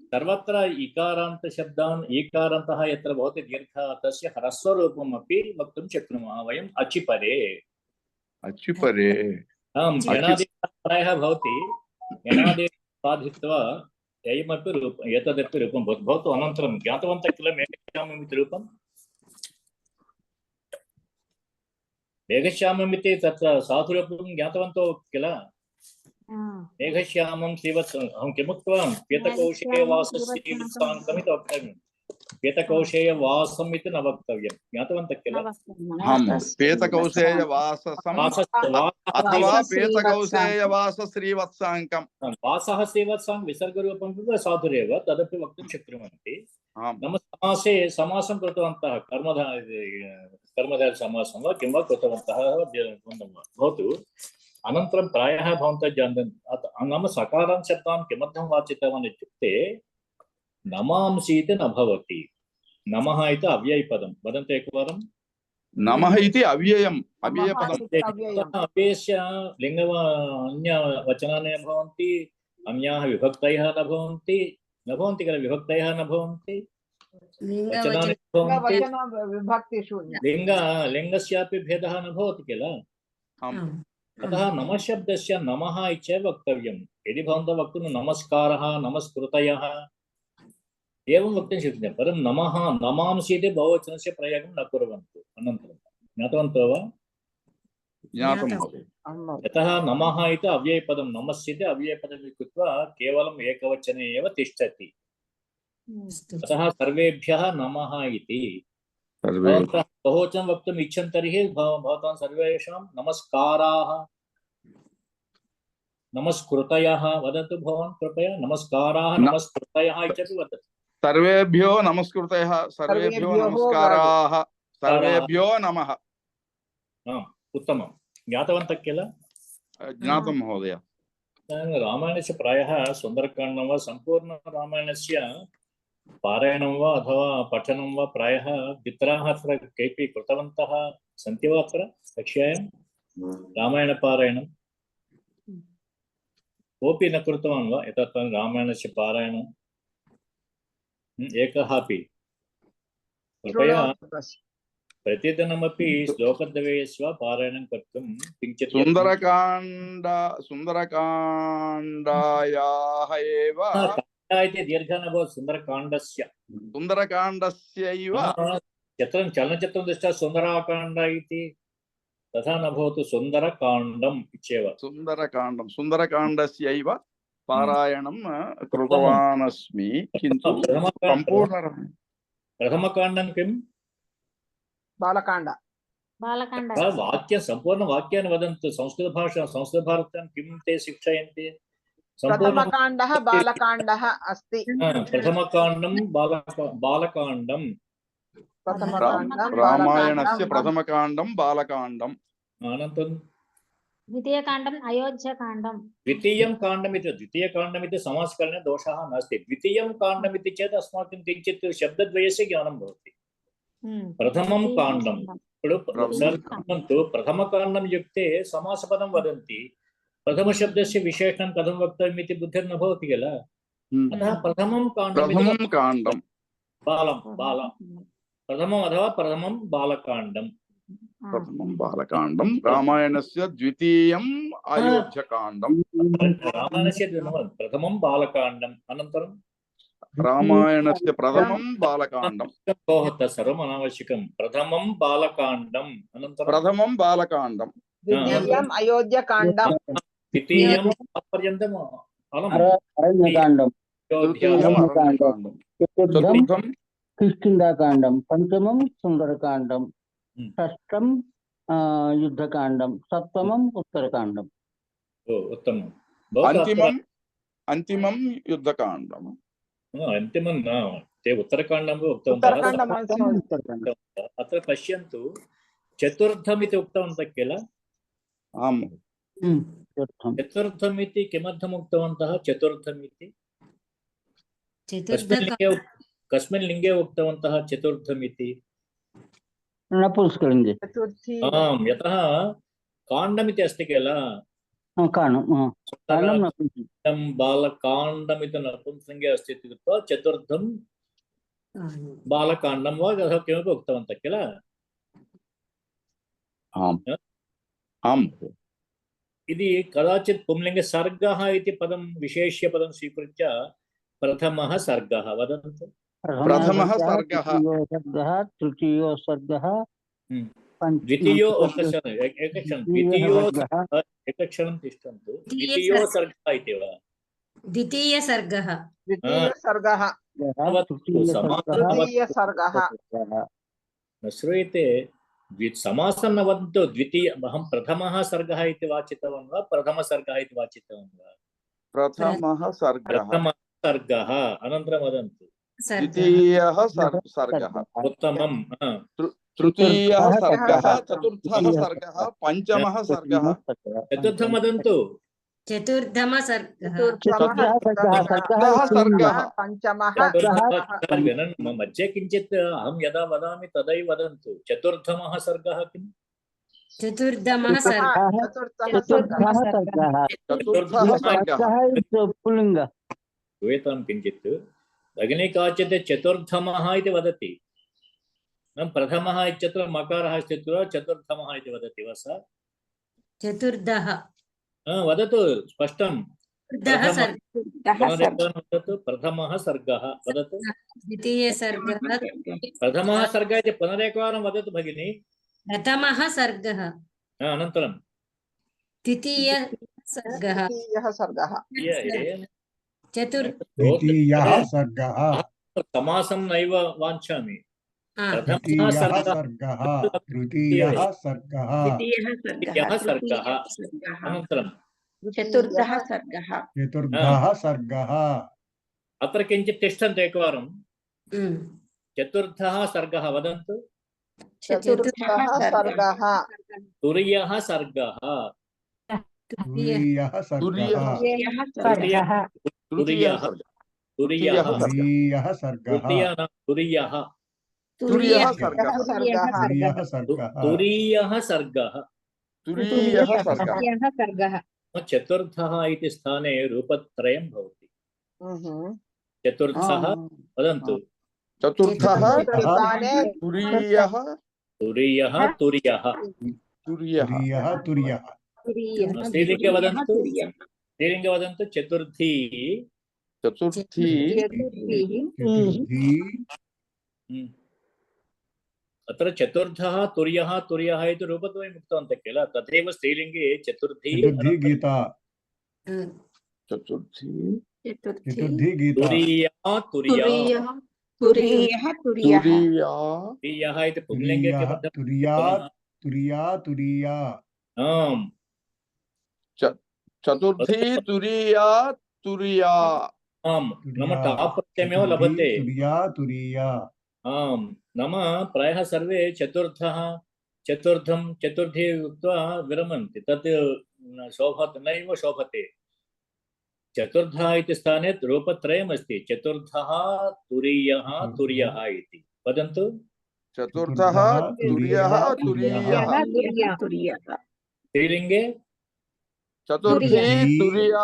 सर्वत्र इकारान्तशब्दान् ईकारान्तः यत्र भवति दीर्घः तस्य ह्रस्वरूपम् अपि वक्तुं शक्नुमः वयम् अचिपरे आम् यणादेशः प्रायः भवति यणादेशं बाधित्वा एतदपि रूपं भवति भवतु अनन्तरं ज्ञातवन्तः किल मेघश्यामम् इति रूपं मेघश्यामम् इति तत्र साधुरूपं ज्ञातवन्तो किल मेघश्यामं श्रीवत्स अहं किमुक्तवान् पीतकौशिके वासस्य वृत्तान्तम् इति वक्तव्यम् श्वेतकौशेयवासम् इति न वक्तव्यं ज्ञातवन्तः किल श्वेतकौशेयवाससं अथवा श्वेतकौशेयवास श्रीवत्साङ्कम् वासः श्रीवत्साङ् विसर्गरूपं तु साधुरेव तदपि वक्तुं शक्नुवन्ति आम् नाम समासं कृतवन्तः कर्मधारय समासं वा किं वा कृतवन्तः भवतु अनन्तरं प्रायः भवन्तः जानन्ति नाम सकारान् शब्दान् किमर्थं वाचितवान् इत्युक्ते नमांसि इति न भवति नमः इति अव्ययपदं वदन्तु एकवारं नमः इति अव्ययम् अव्ययपदम् अव्ययस्य लिङ्ग अन्यवचनानि न भवन्ति अन्याः विभक्तयः न भवन्ति किल विभक्तयः न भवन्ति वचनानि भवन्ति लिङ्गस्यापि भेदः न भवति किल अतः नमःशब्दस्य नमः इत्येव वक्तव्यं यदि भवन्तः वक्तुं नमस्कारः नमस्कृतयः एवं वक्तुं शक्यते परं नमः नमांसि इति बहुवचनस्य प्रयोगं न कुर्वन्तु अनन्तरं ज्ञातवन्तो वा ज्ञातं यतः नमः इति अव्ययपदं नमस्य इति अव्ययपदं कृत्वा केवलम् एकवचने एव तिष्ठति अतः सर्वेभ्यः नमः इति भवन्तः बहुवचनं वक्तुम् इच्छन्ति तर्हि भवतां सर्वेषां नमस्काराः नमस्कृतयः वदतु भवान् कृपया नमस्काराः नमस्कृतयः इत्यपि वदतु सर्वेभ्यो नमस्कृतयः सर्वेभ्यो नमस्काराः सर्वेभ्यो नमः उत्तमं ज्ञातवन्तः किल ज्ञातं महोदय रामायणस्य प्रायः सुन्दरकाण्डं वा सम्पूर्णरामायणस्य पारायणं वा अथवा पठनं वा प्रायः द्वित्राः अत्र केपि कृतवन्तः सन्ति वा अत्र कक्ष्यायां रामायणपारायणं कोऽपि न कृतवान् वा एतत् रामायणस्य पारायणम् एकः अपि कृपया प्रतिदिनमपि श्लोकद्वयस्य पारायणं कर्तुं किञ्चित् सुन्दरकाण्डायाः एव इति दीर्घः न भवति सुन्दरकाण्डस्यैव चलनचित्रं दृष्ट्वा सुन्दराकाण्ड इति तथा न भवतु सुन्दरकाण्डम् इत्येव सुन्दरकाण्डस्यैव पारायणं कृतवान् अस्मि किन्तु प्रथमकाण्डं किं बालकाण्ड वाक्य सम्पूर्णवाक्यानि वदन्तु संस्कृतभारत्यां किं ते शिक्षयन्ति प्रथमकाण्डः बालकाण्डः अस्ति प्रथमकाण्डं बालकाण्डं रामायणस्य प्रथमकाण्डं बालकाण्डम् अनन्तरं द्वितीयकाण्डम् अयोध्याकाण्डं द्वितीयकाण्डमिति समासकरणे दोषः नास्ति द्वितीयं काण्डमिति चेत् अस्माकं किञ्चित् शब्दद्वयस्य ज्ञानं भवति प्रथमं काण्डं प्रथमकाण्डं युक्ते समासपदं वदन्ति प्रथमशब्दस्य विशेषणं कथं वक्तव्यम् इति बुद्धिर्न भवति किल अतः प्रथमं काण्डं प्रथमम् अथवा प्रथमं बालकाण्डं रामायणस्य द्वितीयम् अयोध्याकाण्डं रामायणस्य प्रथमं बालकाण्डम् अनन्तरं रामायणस्य प्रथमं बालकाण्डं सर्वम् अनावश्यकं प्रथमं बालकाण्डम् अनन्तरं प्रथमं बालकाण्डं द्वितीयम् अयोध्याकाण्डं द्वितीयं पर्यन्तम् अरण्यकाण्डं चतुर्थं किष्किन्धाकाण्डं पंचमं सुन्दरकाण्डं षष्ठं युद्धकाण्डं सप्तमम् उत्तरकाण्डम् उत्तमम् अन्तिमं युद्धकाण्डम् अन्तिमं न ते उत्तरकाण्डम् उक्तवन्तः अत्र पश्यन्तु चतुर्थम् इति उक्तवन्तः किल आम् चतुर्थम् इति किमर्थम् उक्तवन्तः चतुर्थम् इति कस्मिन् लिङ्गे उक्तवन्तः चतुर्थम् इति नपुंसकलिङ्गे आम् यतः काण्डमिति अस्ति किल बालकाण्डमिति नपुंसकलिङ्गे अस्ति इति कृत्वा चतुर्थं बालकाण्डं वा किमपि उक्तवन्तः किल इति कदाचित् पुंलिङ्गे सर्गः इति पदं विशेष्य पदं स्वीकृत्य प्रथमः सर्गः वदन्तु प्रथमः सर्गः तृतीयो सर्गः द्वितीयो एकक्षणं तिष्ठन्तु द्वितीयो सर्गः इति वा द्वितीयसर्गः तृतीयसर्गः न श्रूयते समासं न वदन्तु द्वितीय अहं प्रथमः सर्गः इति वाचितवान् वा प्रथमसर्गः इति वाचितवान् वा प्रथमः सर्गः प्रथमः सर्गः अनन्तरं वदन्तु द्वितीयः सर्गः उत्तमं तृतीयः सर्गः चतुर्थः सर्गः पञ्चमः सर्गः चतुर्थं वदन्तु चतुर्थम सर्गः सर्गः पञ्चमः मध्ये किञ्चित् अहं यदा वदामि तदैव वदन्तु चतुर्थमः सर्गः किम् चतुर्दमः सर्गः पुल्लिङ्ग श्रूयतां किञ्चित् भगिनी काचित् चतुर्थमः इति वदति न प्रथमः इत्यत्र मकारः अस्ति वा चतुर्थमः इति वदति वा सा चतुर्दः वदतु स्पष्टं वदतु प्रथमः सर्गः वदतु द्वितीयसर्गः प्रथमः सर्गः इति पुनरेकवारं वदतु भगिनी प्रथमः सर्गः अनन्तरं द्वितीयसर्गः द्वितीयः सर्गः समासं नैव वाञ्छामि द्वितीयः सर्गः तृतीयः सर्गः सर्गः अनन्तरं चतुर्थः सर्गः चतुर्थः सर्गः अत्र किञ्चित् तिष्ठन्तु एकवारं चतुर्थः सर्गः वदन्तु चतुर्थः सर्गः तुरीयः सर्गः तुरीयः सर्गः तुरीयः तुरीयः सर्गः तुरीयः तुरीयः सर्गः तुरीयः सर्गः तुरीयः सर्गः तुरीयः सर्गः चतुर्थः इति स्थाने रूपत्रयं भवति चतुर्थः वदन्तु चतुर्थः तुरीयः तुरीयः तुर्यः तुरीयः तुरीयः स्त्रीलिङ्गे वदन्तु स्त्रीलिङ्गे वदन्तु चतुर्थी चतुर्थी अत्र चतुर्थः तुर्यः तुर्यः इति रूपद्वयम् उक्तवन्तः किल तथैव स्त्रीलिङ्गे चतुर्थी गीता चतुर्थी गीता तुर्यः इति पुंलिङ्गे तुरीया आम् चतुर्थी तुरीया तुरीया आम् नाम टाप्रत्ययमेव लभते तुरीया आम् नाम प्रायः सर्वे चतुर्थः चतुर्थं चतुर्थी उक्त्वा विरमन्ति तत् नैव शोभते चतुर्थः इति स्थाने रूपत्रयमस्ति चतुर्थः तुरीयः तुर्यः इति वदन्तु चतुर्थः तुर्यः तुरीयः स्त्रीलिङ्गे चतुर्थी तुर्या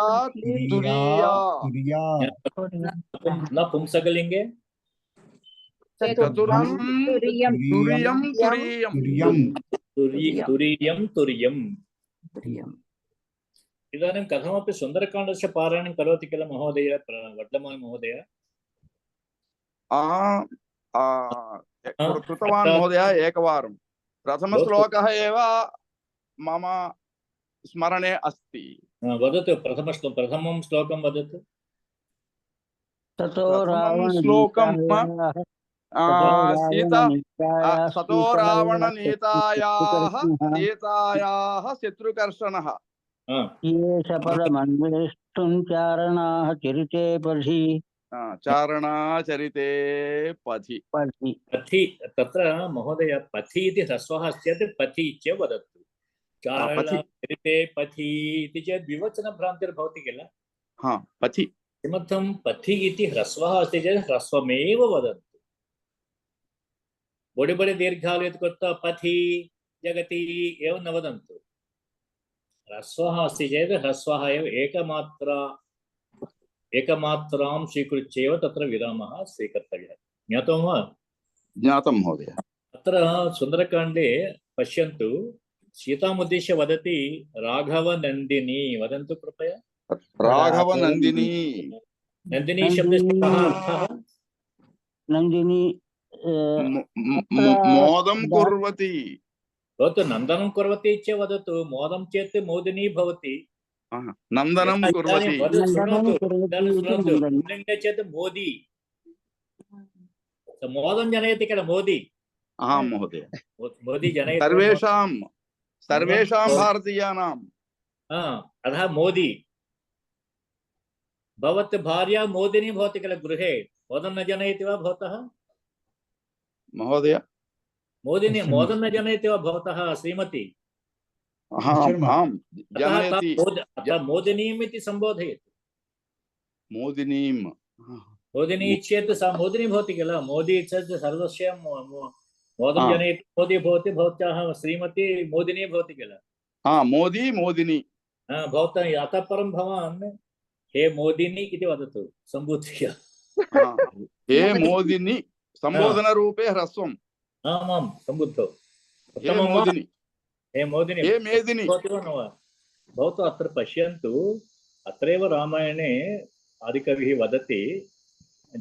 तुरीया न पुंसकलिङ्गे चतुर्थं तुर्यं तुरीयं तुर्यम् इदानीं कथमपि सुन्दरकाण्डस्य पारायणं करोति किल महोदय वड्लमानि महोदय कृतवान् महोदय एकवारं प्रथमश्लोकः एव मम स्मरणे अस्ति वदतु प्रथमं श्लोकं वदतु ततो श्लोकं सतो रावणनीतायाः शत्रुकर्षणः येष पदमन्वेष्टुं चारणाः चरिते पथि चारणाचरिते पथि पथि तत्र महोदय पथि इति ह्रस्वः चेत् पथि च वदतु चारणचरिते पथि इति चेत् विवचनभ्रान्तिर्भवति किल पथि किमर्थं पथि इति ह्रस्वः अस्ति चेत् ह्रस्वमेव वदन्तु बडे दीर्घालु इति कृत्वा पथि जगति एवं न वदन्तु ह्रस्वः अस्ति चेत् ह्रस्वः एव एकमात्रां स्वीकृत्य एव तत्र विरामः स्वीकर्तव्यः ज्ञातं वा ज्ञातं महोदय अत्र सुन्दरकाण्डे पश्यन्तु सीतामुद्दिश्य वदति राघवनन्दिनी वदन्तु कृपया राघवनन्दिनी नन्दिनी शब्दस्य कः अर्थः नन्दिनी मोदं कुर्वती भवतु नन्दनं कुर्वती च वदतु मोदं चेत् मोदिनी भवति नन्दनं कुर्वती शृणोतु पुल्लिङ्गे चेत् मोदी मोदं जनयति किल मोदी आं महोदय मोदी जनयति सर्वेषां भारतीयानां अतः मोदी भवत् भार्या मोदिनी भवति किल गृहे मोदं न जनयति वा भवतः महोदय मोदिनी मोदं न जनयति वा भवतः श्रीमती जनयति मोदिनीम् इति सम्बोधयति मोदिनीं मोदिनी चेत् सा मोदिनी भवति किल मोदी चेत् सर्वस्य मोदं जनयति मोदी भवति भवत्याः श्रीमती मोदिनी भवति किल मोदी मोदिनी भवतः अतः परं भवान् हे मोदिनी इति वदतु सम्बोध्य हे मोदिनी सम्बोधनरूपे ह्रस्वम् आमां सम्बुद्धौ हे मोदिनी हे मोदिनी हे मेदिनी भवति वा न वा भवतु अत्र पश्यन्तु अत्रैव रामायणे आदिकविः वदति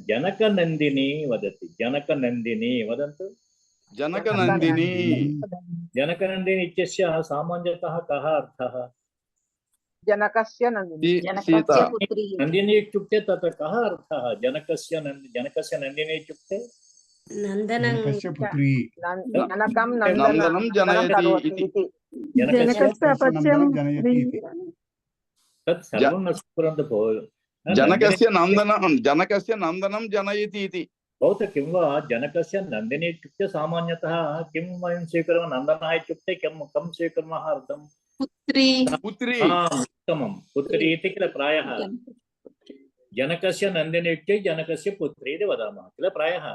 जनकनन्दिनी वदति जनकनन्दिनी वदन्तु जनकनन्दिनी जनकनन्दिनी इत्यस्य सामान्यतः कः अर्थः जनकस्य नन्दिनी सीता नन्दिनी इत्युक्ते तत्र कः अर्थः जनकस्य नन्दिनी इत्युक्ते जनकस्य पुत्री जनकं नन्दनं जनयति इति जनकस्य नन्दनं जनयति इति तत् सर्वं न स्फुरन्तु भो जनकस्य नन्दनं जनयति इति भवतु किं वा जनकस्य नन्दिनी इत्युक्ते सामान्यतः किं वयं स्वीकुर्मः नन्दनः इत्युक्ते कं स्वीकुर्मः अर्थं पुत्री उत्तमं पुत्री इति किल प्रायः जनकस्य नन्दिनी इत्युक्ते जनकस्य पुत्री इति वदामः किल प्रायः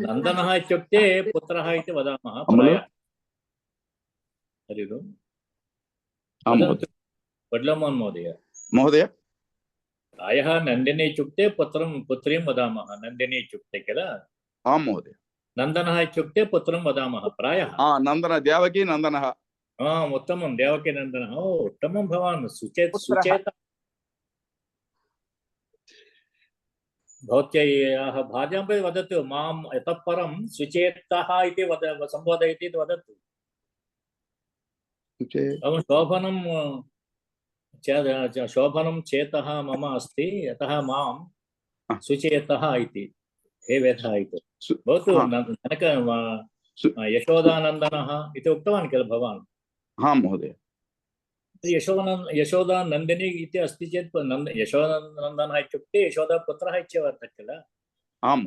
नन्दनः इत्युक्ते पुत्रः इति वदामः प्रायः हरि ओम् वड्लमोहन् महोदय प्रायः नन्दिनी इत्युक्ते पुत्रीं वदामः नन्दिनी इत्युक्ते किल आं महोदय नन्दनः इत्युक्ते पुत्रं वदामः प्रायः नन्दन देवकी नन्दनः उत्तमं देवकी नन्दनः उत्तमं भवान् सुचेत भवत्याः भार्यां वदतु मां इतः परं सुचेतः इति सम्बोधयति इति वदतु शोभनं चेतः मम अस्ति अतः मां सुचेतः इति हे वेदः इति भवतु जनक यशोदानन्दनः इति उक्तवान् किल भवान् महोदय यशोदानन्दिनी इति अस्ति चेत् यशोदानन्दनः इत्युक्ते यशोदापुत्रः इत्यर्थः किल आम्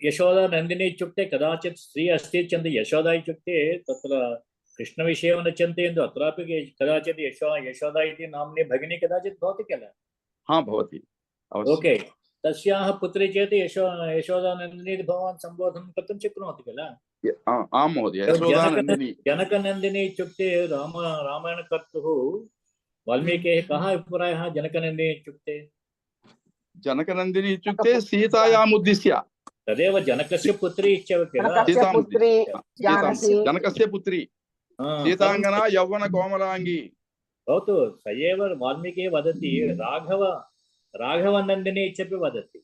यशोदानन्दिनी इत्युक्ते कदाचित् स्त्री अस्ति चेत् यशोदा इत्युक्ते तत्र कृष्णविषये न चिन्तयन्तु अत्रापि कदाचित् यशोदा इति नाम्नी भगिनी कदाचित् भवति किल भवति ओके तस्याः पुत्री चेत् यशोदानन्दिनी भवान् सम्बोधनं कर्तुं शक्नोति किल आं महोदय जनकनन्दिनी इत्युक्ते रामायणकर्तुः वाल्मीकेः कः अभिप्रायः जनकनन्दिनी इत्युक्ते सीतायाम् उद्दिश्य तदेव जनकस्य पुत्री इत्येव जनकस्य पुत्री सीताङ्गना यौवन कोमलाङ्गी भवतु स एव वाल्मीकिः वदति राघवनन्दिनी इत्यपि वदति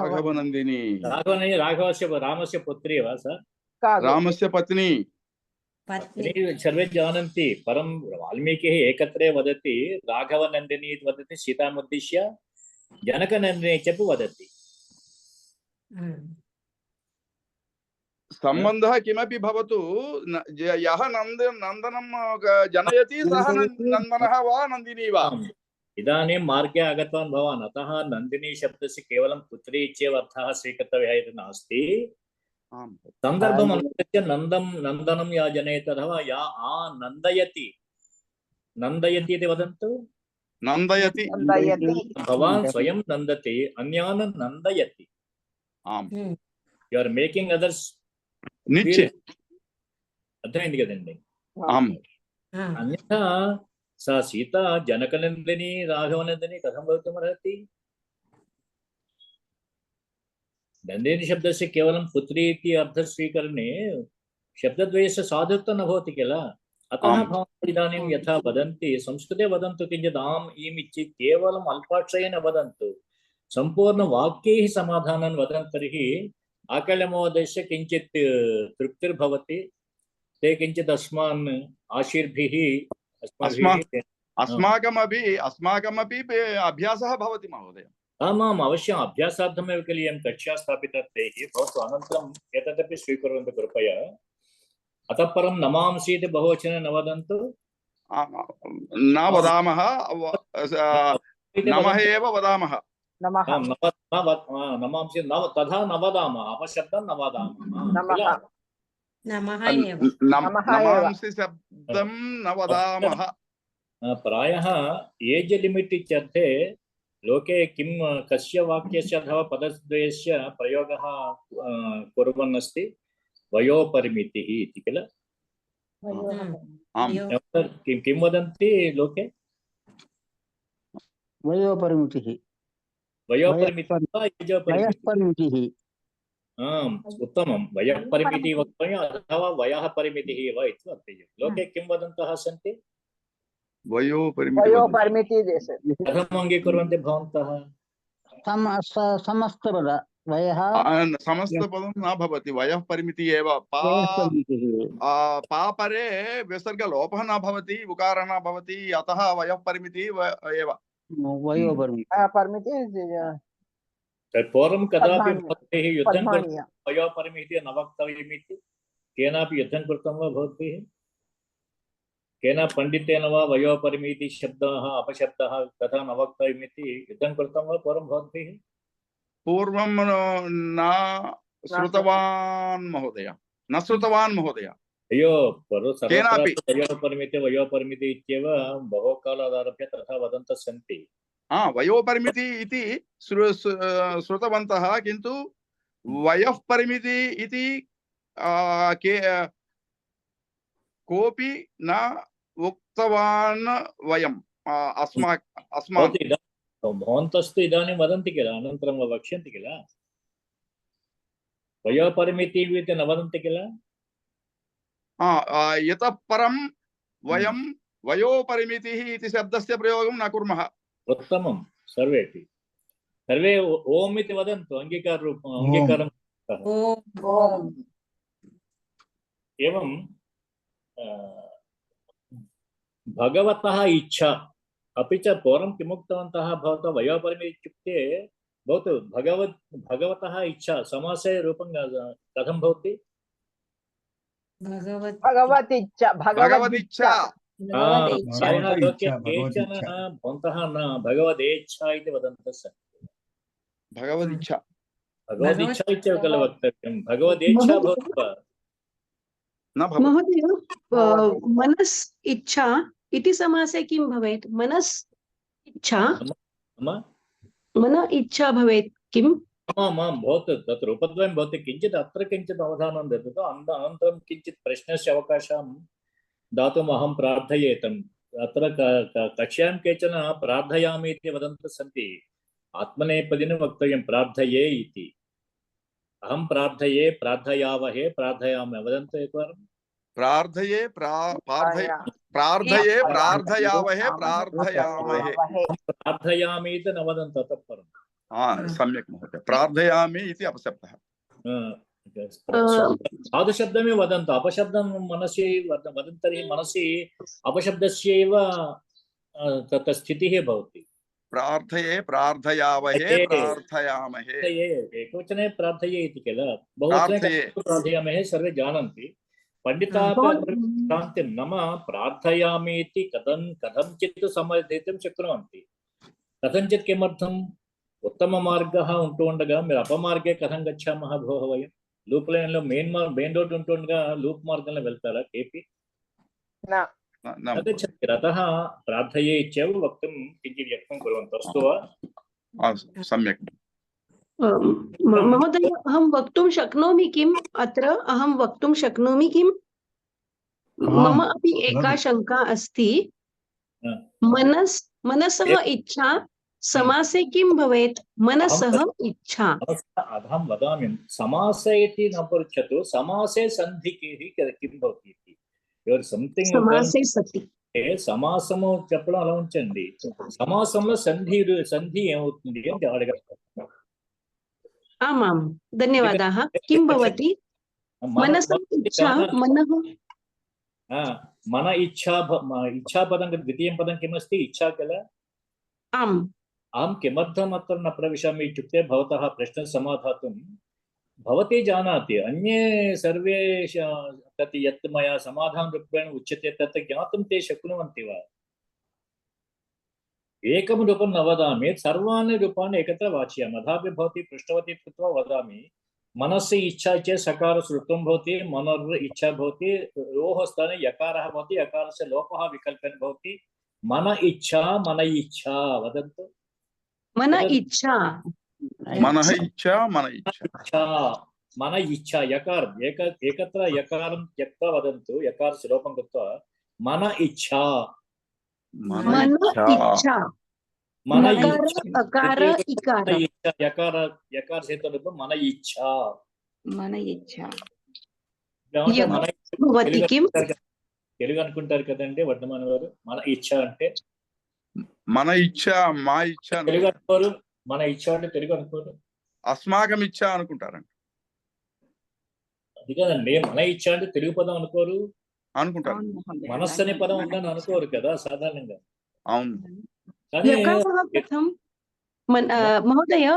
राघवनन्दिनी राघवस्य रामस्य पुत्री वा सा रामस्य पत्नी सर्वे जानन्ति परं वाल्मीकिः एकत्रे वदति राघवनन्दिनी इति वदति सीतामुद्दिश्य जनकनन्दिनी इत्यपि वदति सम्बन्धः किमपि भवतु यः नन्दनं जनयति सः नन्दनः वा नन्दिनी वा इदानीं मार्गे आगतवान् भवान् अतः नन्दिनी शब्दस्य केवलं पुत्री इत्येव अर्थः स्वीकर्तव्यः इति नास्ति सन्दर्भम् अनुसृत्य नन्दनं या जनयति अथवा या नन्दयति इति वदन्तु नन्दयति भवान् स्वयं नन्दति अन्यान् नन्दयति यु आर् मेकिंग अदर्स अर्थమైంది కదండి अन्यथा सा सीता जनकनन्दिनी राघवनन्दिनी कथं भवितुमर्हति नन्दिनी शब्दस्य केवलं पुत्री इति अर्थस्वीकरणे शब्दद्वयस्य साधुत्वं न भवति किल अतः भवान् इदानीं यथा वदन्ति संस्कृते वदन्तु किञ्चित् आम् ईम् इति केवलम् अल्पाक्षरेण वदन्तु सम्पूर्णवाक्यैः समाधानं वदन्ति तर्हि आकल्यमहोदयस्य किञ्चित् तृप्तिर्भवति ते किञ्चित् अस्मान् आशीर्भिः अस्माकमपि अभ्यासः भवति महोदय आमाम् अवश्यम् अभ्यासार्थमेव खलु इयं कक्षा स्थापिता तैः भवतु अनन्तरम् एतदपि स्वीकुर्वन्तु कृपया अतः परं नमांसि इति बहुवचने न वदन्तु न वदामः नमः एव वदामः नमः नमांसि तथा न वदामः अपशब्दं न वदामः किल नमः एव नमांसि शब्दं न वदामः प्रायः एज् लिमिट् इत्यर्थे लोके किं कस्य वाक्यस्य अथवा पदद्वयस्य प्रयोगः कुर्वन् अस्ति वयोपरिमितिः इति किल किं वदन्ति लोके वयोपरिमितिः वयोपरिमितिः वा वयःपरिमितिः आम् उत्तमं वयःपरिमितिः वक्तव्यम् अथवा वयः परिमितिः वा इति वक्तव्यं लोके किं वदन्तः सन्ति वयोपरिमितिः कथम् अङ्गीकुर्वन्ति भवन्तः समस्तपद वयः समस्तपदं न भवति वयः परिमितिः एव पापरे विसर्गलोपः न भवति उकारः न भवति अतः वयः परिमितिः एव परिमितिः पूर्वं कदापि भवद्भिः युद्धं कृतं वयोपरिमितिः न वक्तव्यमिति केनापि युद्धं कृतं वा भवद्भिः केन पण्डितेन वा वयोपरिमिति शब्दः अपशब्दः तथा न वक्तव्यमिति युद्धं कृतं वा पूर्वं भवद्भिः पूर्वं न श्रुतवान् महोदय न श्रुतवान् महोदय अयो सर्वत्र वयोपरिमिति इत्येव बहुकालादारभ्य तथा वदन्तः सन्ति वयोपरिमिति इति श्रुतवन्तः किन्तु वयः परिमिति इति कोऽपि न उक्तवान् वयम् अस्माकं भवन्तस्तु इदानीं वदन्ति किल अनन्तरं वक्ष्यन्ति किल वयोपरिमितिः इति न वदन्ति किल यतः परं वयं वयोपरिमितिः इति शब्दस्य प्रयोगं न कुर्मः उत्तमं सर्वेपि सर्वे ओम् इति वदन्तु अङ्गीकारं एवं भगवतः इच्छा अपि च पूर्वं किमुक्तवन्तः भवतः वयोपरिमितिः इत्युक्ते भवतु भगवतः इच्छा समासे रूपं कथं भवति भगवदिच्छा केचन भवन्तः न भगवदेच्छा इति वदन्तः सन्ति भगवदिच्छा इत्येव खलु वक्तव्यं भगवदेच्छा भवति महोदय मनस् इच्छा इति समासे किं भवेत् मनस् इच्छा मन इच्छा भवेत् किम् आमां भवतु तत्र रूपद्वयं भवति किञ्चित् अत्र किञ्चित् अवधानं ददातु अनन्तरं किञ्चित् प्रश्नस्य अवकाशं दातुम् अहं प्रार्थयेतम् अत्र कक्ष्यां केचन प्रार्थयामि इति वदन्तः सन्ति आत्मनेपदिनं वक्तव्यं प्रार्थये इति अहं प्रार्थये प्रार्थयावहे प्रार्थयामि वदन्तु एकवारं प्रार्थये प्रार्थयावहे प्रार्थयामहे प्रार्थयामि इति न वदन्तु ततः परं सम्यक् महोदय प्रार्थयामि इति अपशब्दः साधुशब्दमेव वदन्तु अपशब्दं मनसि वदन्ति तर्हि मनसि अपशब्दस्यैव तत्र स्थितिः भवति प्रार्थये प्रार्थयावहे प्रार्थयामहे एकवचने प्रार्थये इति किल बहुवचने प्रार्थयामहे सर्वे जानन्ति पंडितापि नाम प्रार्थयामि इति कथञ्चित् समर्थितुं शक्नुवन्ति कथञ्चित् किमर्थम् उत्तममार्गः ఉంటూ ఉండగా మీరు అపమార్గే కథం గచ్చామः భోः వయం లూప్ లైన్ లో మెయిన్ రోడ్ ఉంటూ ఉండగా లూప్ మార్గంలో వెళ్తారా కేపీ गच्छति अतः प्रार्थये इत्येव वक्तुं किञ्चित् यत्नं कुर्वन्तु अस्तु वा सम्यक् महोदय अहं वक्तुं शक्नोमि किम् अत्र अहं वक्तुं शक्नोमि किम् मम अपि एका शङ्का अस्ति मनसः इच्छा समासे किं भवेत् मनसः इच्छा अहं वदामि समासे इति न पृच्छतु समासे सन्धिः किं भवति इति समासे सति సమాసము చెప్పడం అలా ఉంచండి సమాసంలో సంధి ఏమవుతుంది అని అడగండి आमां धन्यवादाः किं भवति मनसः इच्छा मनः मन इच्छा इच्छापदं द्वितीयं पदं किमस्ति इच्छा किल आम् अहं किमर्थम् अत्र न प्रविशामि इत्युक्ते भवतः प्रश्नं समाधातुं भवती जानाति अन्ये सर्वे तत् यत् मया समाधानरूपेण उच्यते तत् ज्ञातुं ते शक्नुवन्ति वा? एकं रूपं न वदामि, सर्वाणि रूपाणि एकत्र वाचयामि। अथापि भवती पृष्टवती कृत्वा वदामि। मनसि इच्छा चेत् सकारस्रुतं भवति, मनोर् इच्छा भवति, रोः स्थाने यकारः भवति, यकारस्य लोपः विकल्पेन भवति। मन इच्छा वदन्तु। मन इच्छा मनः इच्छा मन इच्छा इच्छा मन इच्छा यकार एकत्र यकारं त्यक्त्वा वदन्तु, यकारस्य लोपं कृत्वा मन इच्छा मन इच्छा मन नकार इच्छा अकार इकार यकार यकार सेतरूपं मन इच्छा मन इच्छा మన భవతి కిం తెలుగు అనుకుంటారు కదండి వర్ధమాన వారు. మన ఇచ్చ అంటే మన ఇచ్చ మా ఇచ్చ తెలుగు అనుకోరు. మన ఇచ్చ అంటే తెలుగు అనుకోరు, అస్మాకం ఇచ్చ అనుకుంటారండి. అది కదండి, మన ఇచ్చ అంటే తెలుగు పదం అనుకోరు, అనుకుంటారు. మనస్సు అనే పదం ఉందని అనుకోరు కదా సాధారణంగా. అవును. కానీ महोदय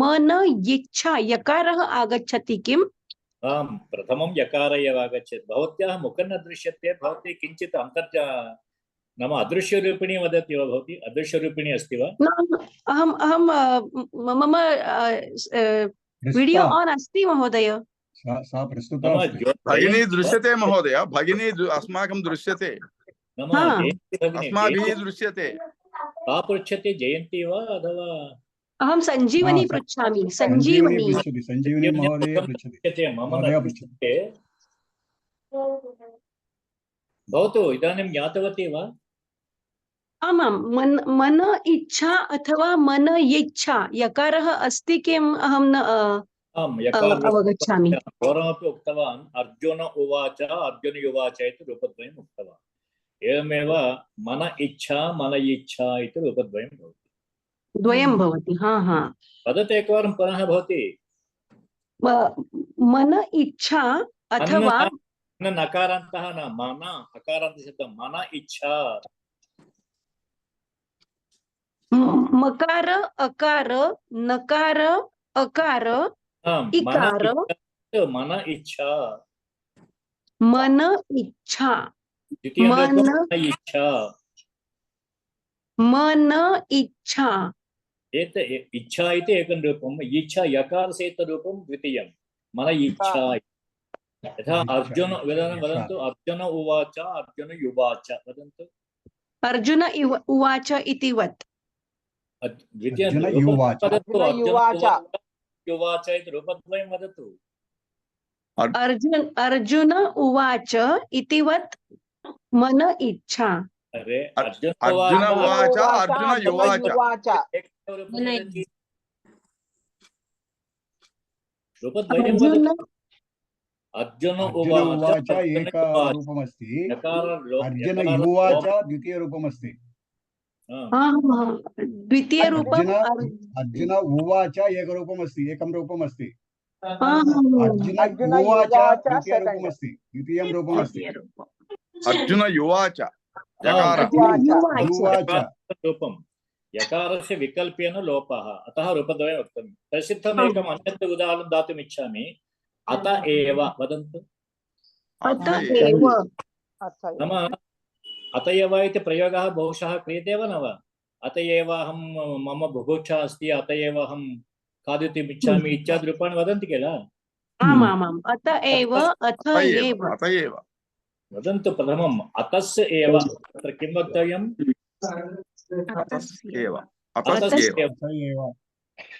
मन इच्छा यकारः आगच्छति किम्? आम्, प्रथमं यकार एव आगच्छति। भवत्याः मुखं न दृश्यते, भवती किञ्चित् नाम अदृश्यरूपिणी वदति वा? भवती अदृश्यरूपिणी अस्ति वा? अहं मम वीडियो ऑन अस्ति महोदय। सा प्रस्तुता अस्ति। भगिनी दृश्यते महोदय, भगिनी अस्माकं दृश्यते, अस्माभिः दृश्यते। का पृच्छते, जयन्ती वा अथवा? अहं सञ्जीवनी पृच्छामि। सञ्जीवनी सञ्जीवनी महोदय पृच्छति। मम न पृच्छते। भवतु इदानीं ज्ञातवती वा? आमां मन इच्छा अथवा मन इच्छा यकारः अस्ति किम् अहं न अवगच्छामि। पूर्वमपि उक्तवान् अर्जुन उवाच अर्जुन युवाच इति रूपद्वयम् उक्तवान्। एवमेव मन इच्छा इति रूपद्वयं भवति, द्वयं भवति। हा हा वदतु एकवारं पुनः भवति। मन इच्छा अथवा नकारान्तः न, मन अकारान्तशब्दं मन इच्छा। मकार अकार नकार अकार इकार मन इच्छा मन इच्छा मन इच्छा इच्छा इति एकं रूपम्, इच्छा यकारसेतरूपं द्वितीयं मन इच्छा। यथा अर्जुन वदन्तु, अर्जुन उवाच अर्जुन युवाच वदन्तु। अर्जुन उवाच इति वत् द्वितीयं युवाच इति रूपद्वयं वदतु। अर्जुन उवाच इति वत् मन इच्छा। अरे अर्जुन उवाच अर्जुन युवाच रूपद्वयं वदतु। अर्जुन उवाच एकरूपमस्ति, अर्जुन युवाच द्वितीयरूपमस्ति। द्वितीयरूपम् अर्जुन उवाच एकरूपमस्ति, एकं रूपमस्ति। अर्जुन उवाच द्वितीयरूपमस्ति, द्वितीयं रूपमस्ति। अर्जुन युवाच रूपं यकारस्य विकल्पेन लोपः, अतः रूपद्वयम् उक्तं। प्रसिद्धम् एकम् अन्यत् उदाहरणं दातुम् इच्छामि। अत एव वदन्तु। नाम अत एव इति प्रयोगः बहुशः क्रियते वा न वा? अत एव अहं मम बुभुक्षा अस्ति, अत एव अहं खादितुम् इच्छामि इत्यादि रूपाणि वदन्ति किल? आमामाम् अत एव अथ एव वदन्तु। प्रथमम् अतस्य एव, तत्र किं वक्तव्यम्?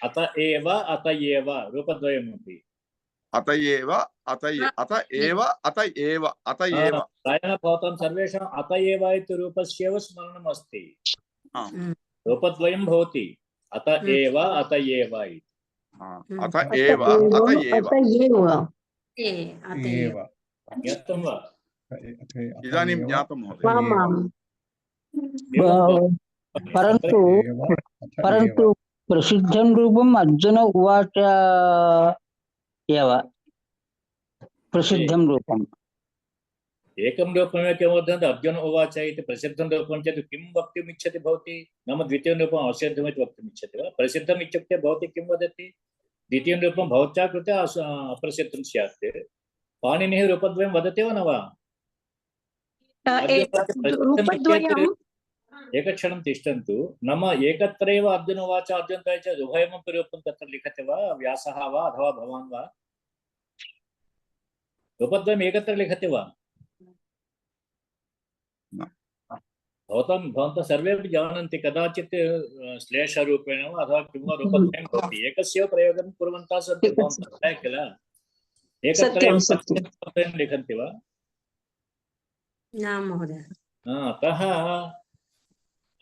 अत एव अत एव रूपद्वयमपि। अत एव प्रायः भवतां सर्वेषाम् अत एव इति रूपस्यैव स्मरणम् अस्ति। रूपद्वयं भवति, अत एव अत एव इति। ज्ञातं वा? इदानीं ज्ञातं महोदय। परन्तु प्रसिद्धं रूपम् अर्जुन उवाच एव प्रसिद्धं रूपम्। एकं रूपमेव किमर्थं अर्जुन उवाच इति प्रसिद्धं रूपं चेत् किं वक्तुमिच्छति भवती? नाम द्वितीयं रूपम् असिद्धमिति वक्तुमिच्छति वा? प्रसिद्धम् इत्युक्ते भवती किं वदति? द्वितीयं रूपं भवत्याः कृते अप्रसिद्धं स्यात्। पाणिनिः रूपद्वयं वदति वा न वा? रूपद्वयम् एकक्षणं तिष्ठन्तु। नाम एकत्रैव अर्जुन उवाच अर्जुन च उभयमपि रूपं तत्र लिखति वा व्यासः वा अथवा भवान् वा? रूपद्वयम् एकत्र लिखति वा? भवन्तः सर्वेपि जानन्ति कदाचित् श्लेषरूपेण वा अथवा किं वा रूपद्वयं भवति। एकस्य प्रयोगं कुर्वन्तः सन्ति भवन्तः किल? एकत्रैव रूपद्वयं लिखन्ति वा? न महोदय। अतः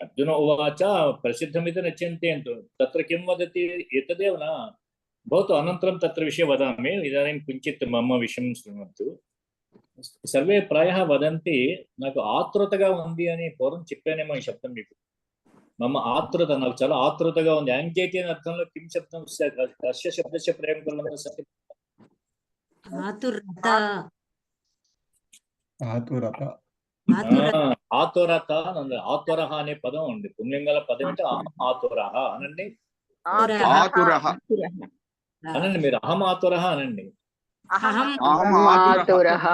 अर्जुन उवाच प्रसिद्धमिति न चिन्तयन्तु। तत्र किं वदति एतदेव न। भवतु अनन्तरं तत्र विषये वदामि। इदानीं किञ्चित् मम विषयं शृण्वन्तु। सर्वे प्रायः वदन्ति నాకు ఆతృతగా ఉంది అని పూర్వం చెప్పానేమో ఈ శబ్దం మీకు. మమ ఆతృత నాకు చాలా ఆతృతగా ఉంది. యాంగ్జైటీ అనే అర్థంలో కిం శబ్దం కస్య శబ్దస్య ప్రయోగం కుర్మः సతి? ఆతురత. ఆతురత. ఆతురత ఆతురః అనే పదం ఉంది. పుంలింగాల పదం అంటే ఆతురః అనండి. ఆతురః అనండి మీరు. అహం ఆతురః అనండి. ఆతురః.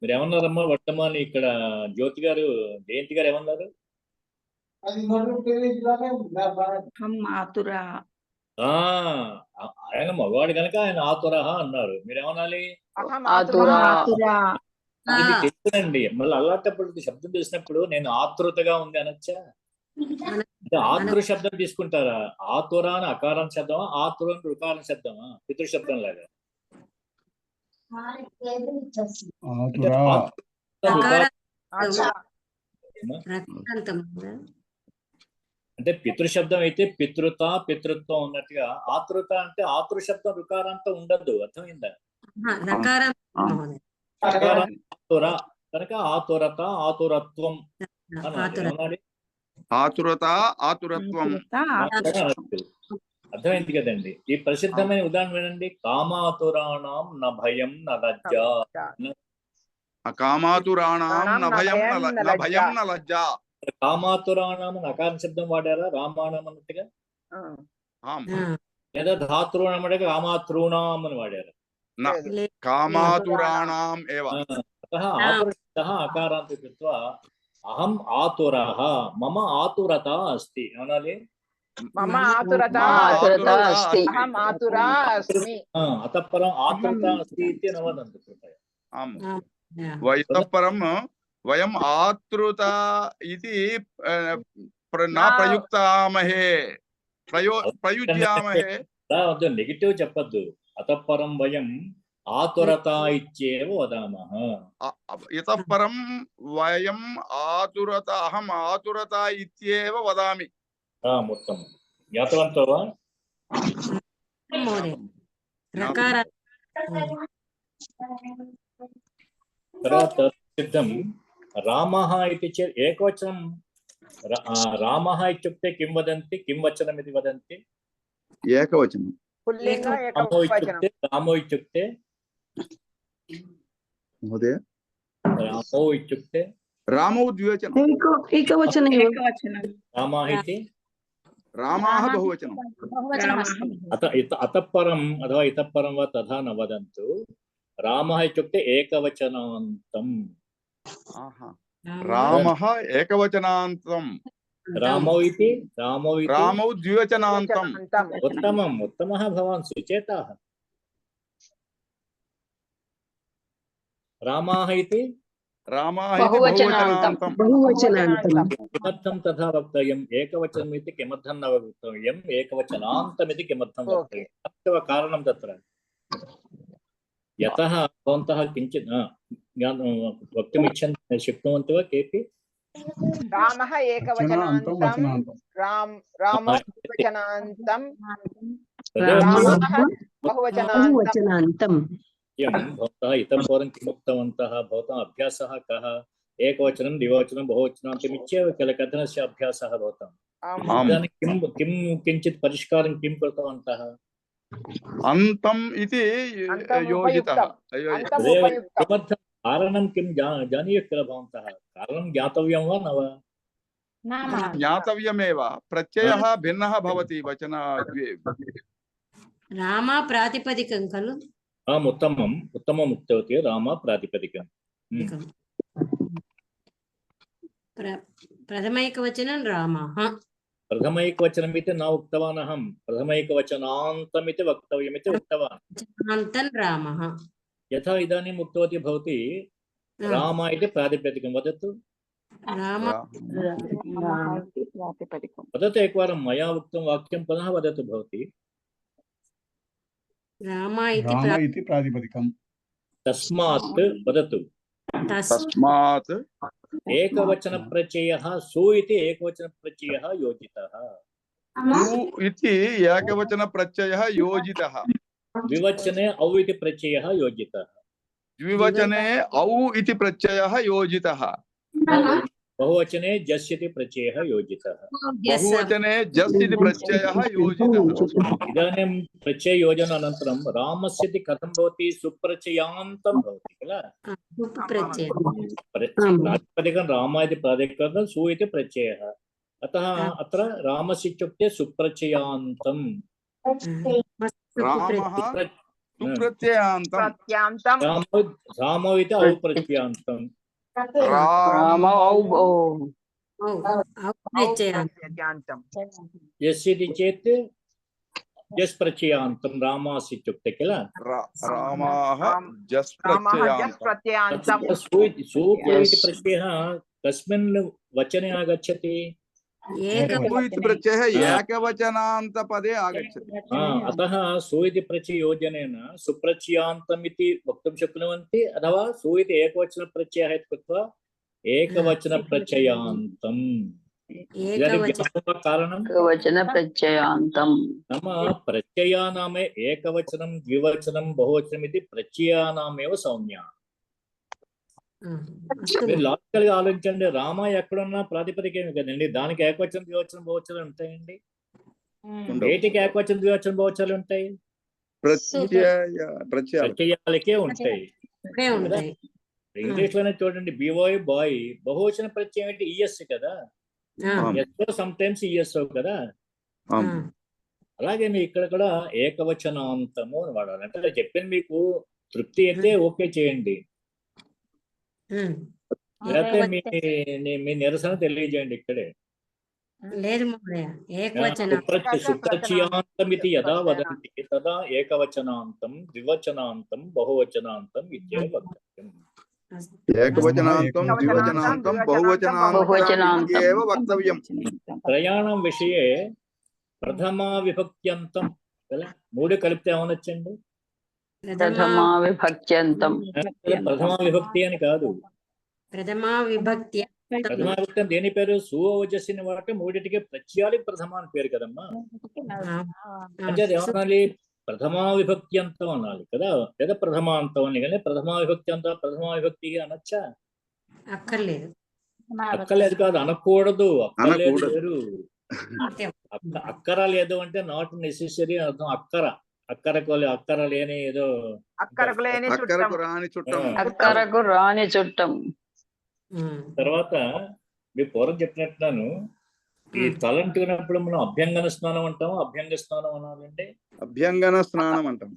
మీరు ఏమన్నారమ్మా వర్తమాని? ఇక్కడ జ్యోతి గారు జయంతి గారు ఏమన్నారు? ఆయన మగవాడు కనుక ఆయన ఆతురః అన్నారు. మీరేమనాలి? ఇది తెలుసునండి. మళ్ళీ అలాంటప్పుడు శబ్దం చూసినప్పుడు నేను ఆతృతగా ఉంది అనొచ్చా? అంటే ఆతృ శబ్దం తీసుకుంటారా? ఆతుర అని అకారం శబ్దమా, ఆతుర అని రుకారం శబ్దమా? పితృ శబ్దం లాగా. అంటే పితృశబ్దం అయితే పితృత పితృత్వం ఉన్నట్టుగా, ఆతృత అంటే ఆతృ శబ్దం రుకారంతో ఉండదు. అర్థమైందా? ఆతుర కనుక ఆతురత ఆతురత్వం అనాలి. ఆతురత ఆతురత్వం అర్థమైంది కదండి. ఈ ప్రసిద్ధమైన ఉదాహరణ వినండి. కామాతురాణం న భయం న లజ్జ. కామాతురాణం న భయం న లజ్జ. కామాతురాణం నకారం శబ్దం వాడారా రామాణం అన్నట్టుగా? లేదా ధాతృణం అంటే కామాతృణాం అని వాడారు? కామాతురాణం ఏవ. అతః ఆతురః అకారాంత కృత్వా అహం ఆతురః మమ ఆతురత అస్తి అనాలి. మమ ఆతురత అస్తి. అహం ఆతురా అస్మి. అతః పరం ఆతురత అస్తి ఇతి న వదంతు కృపయా. ఇతః పరం వయం ఆతృత ఇతి న ప్రయుక్తామహే ప్రయుజ్యామహే. నెగిటివ్ చెప్పద్దు. అతః పరం వయం ఆతురత ఇత్యేవ వదామః. ఇతః పరం వయం ఆతురత అహం ఆతురత ఇత్యేవ వదామి. మొత్తం జ్ఞాతవంతో వా? తర్వాత సిద్ధం రామః ఇతి చేత్ ఏకవచనం. రామః ఇత్యుక్తే కిం వదంతి? కిం వచనం ఇది వదంతి? ఏకవచనం. రామో ఇత్యుక్తే మహోదయ రామో ఇత్యుక్తే రామౌ ద్వివచనం. ఏకవచనం. రామः इति రామాः బహువచనం. अतः परम् अथवा इतः परं वा तथा न वदन्तु. रामः इत्युक्ते एकवचनान्तम्. रामः एकवचनान्तं. रामौ इति रामौ द्विवचनान्तम्. उत्तमम्. उत्तमः भवान् सुचेताः. रामाः इति बहुवचनान्तं. किमर्थं तथा वक्तव्यम्? एकवचनम् इति किमर्थं न वक्तव्यम्? एकवचनान्तम् इति किमर्थं वक्तव्यम्? कारणं तत्र यतः भवन्तः किञ्चित् वक्तुमिच्छन्ति शक्नुवन्ति वा केपि? रामः एकवचनान्तं, रामो द्विवचनान्तं, रामः बहुवचनान्तं. भवन्तः इतः पूर्वं किम् उक्तवन्तः? भवताम् अभ्यासः कः? एकवचनं द्विवचनं बहुवचनान्तम् इत्येव किल कथनस्य अभ्यासः भवताम्. इदानीं किं किञ्चित् परिष्कारं किं कृतवन्तः? अन्तम् इति योजितः. कारणं किं जानीयुः किल भवन्तः कारणं ज्ञातव्यं वा न वा ज्ञातव्यमेव प्रत्ययः भिन्नः भवति वचन राम प्रातिपदिकं खलु आम् उत्तमम् उत्तमम् उक्तवती राम प्रातिपदिकं प्रथमैकवचनं रामः प्रथमैकवचनमिति न उक्तवान् अहं प्रथमैकवचनान्तमिति वक्तव्यमिति उक्तवान् अन्तन् रामः यथा इदानीम् उक्तवती भवती राम इति प्रातिपदिकं वदतु राम वदतु एकवारं मया उक्तं वाक्यं पुनः वदतु भवती राम इति प्रातिपदिकं तस्मात् वदतु तस्मात् एकवचनप्रत्ययः सु इति एकवचनप्रत्ययः योजितः सु इति एकवचनप्रत्ययः योजितः द्विवचने औ इति प्रत्ययः योजितः द्विवचने औ इति प्रत्ययः योजितः बहुवचने जस् इति प्रत्ययः योजितः बहुवचने जस् इति प्रत्ययः योजितः इदानीं प्रत्यययोजनानन्तरं रामस्य इति कथं भवति सुप्रत्ययान्तं भवति किल प्रातिपदिकं राम इति प्रातिपदिकं सु इति प्रत्ययः अतः अत्र रामस्य इत्युक्ते सुप्रत्ययान्तं रामः सुप्रत्ययान्तं रामो इति औप्रत्ययान्तं यस् इति चेत् जस् प्रत्ययान्तं रामास् इत्युक्ते किल रामाः जस् प्रत्ययान्तं सु इति प्रत्ययः कस्मिन् वचने आगच्छति प्रत्ययः एकवचनान्तपदे आगच्छति अतः सु इति प्रत्यययोजनेन सुप्रत्ययान्तम् इति वक्तुं शक्नुवन्ति अथवा सु इति एकवचनप्रत्ययः इति कृत्वा एकवचनप्रत्ययान्तम् कारणं वचनप्रत्ययान्तं नाम प्रत्ययानाम एकवचनं द्विवचनं बहुवचनम् इति प्रत्ययानामेव संज्ञा లాజికల్ గా ఆలోచించండి రామ ఎక్కడున్నా ప్రాతిపదికేమి కదండి దానికి ఏకవచనం ద్వివచనం బహువచనాలు ఉంటాయండి వేటికి ఏకవచనం ద్వివచనం బహువచనాలు ఉంటాయి ప్రత్యయాలకే ఉంటాయి ఇంగ్లీష్ లోనే చూడండి బివాయ్ బాయ్ బహువచన ప్రత్యయం అంటే ఈఎస్ కదా సమ్ టైమ్స్ ఈఎస్ కదా అలాగే మీ ఇక్కడ కూడా ఏకవచనాంతము అని వాడాలి అంటే చెప్పింది మీకు తృప్తి అయితే ఓకే చేయండి లేకపోతే మీ నిరసన తెలియజేయండి ఇక్కడే సుప్రత్యయాంతమితి యదా వదంతి తదా ఏకవచనాంతం ద్వివచనాంతం బహువచనాంతం ఇత్యేవ వక్తవ్యం ఏకవచనాంతం ద్వివచనాంతం బహువచనాంతం ఏవ వక్తవ్యం ప్రయాణం విషయే ప్రథమా విభక్త్యంతం మూడు కలిపితే ఏమనొచ్చండి ప్రథమా విభక్త్యంతం ప్రథమా విభక్తి అని కాదు ప్రథమా విభక్తి ప్రథమా విభక్తి దేని పేరు సువజస్సుని వాటి మూడింటికి ప్రత్యయాలకి ప్రథమ అని పేరు కదమ్మా అంటే ఏమనాలి ప్రథమా విభక్తి అంతం అనాలి కదా లేదా ప్రథమాంతం అని కానీ ప్రథమా విభక్తి అంతా ప్రథమా విభక్తి అనొచ్చా అక్కర్లేదు కాదు అనకూడదు అక్కర్లేదు అక్కర లేదు అంటే నాట్ నెసెసరీ అర్థం అక్కర లేని ఏదో అక్కరకు రాని చుట్టం తర్వాత మీ పూర్వం చెప్పినట్టున్నాను ఈ తలంటుకున్నప్పుడు మనం అభ్యంగన స్నానం అంటాము అభ్యంగ స్నానం అనాలంటే అభ్యంగన స్నానం అంటాం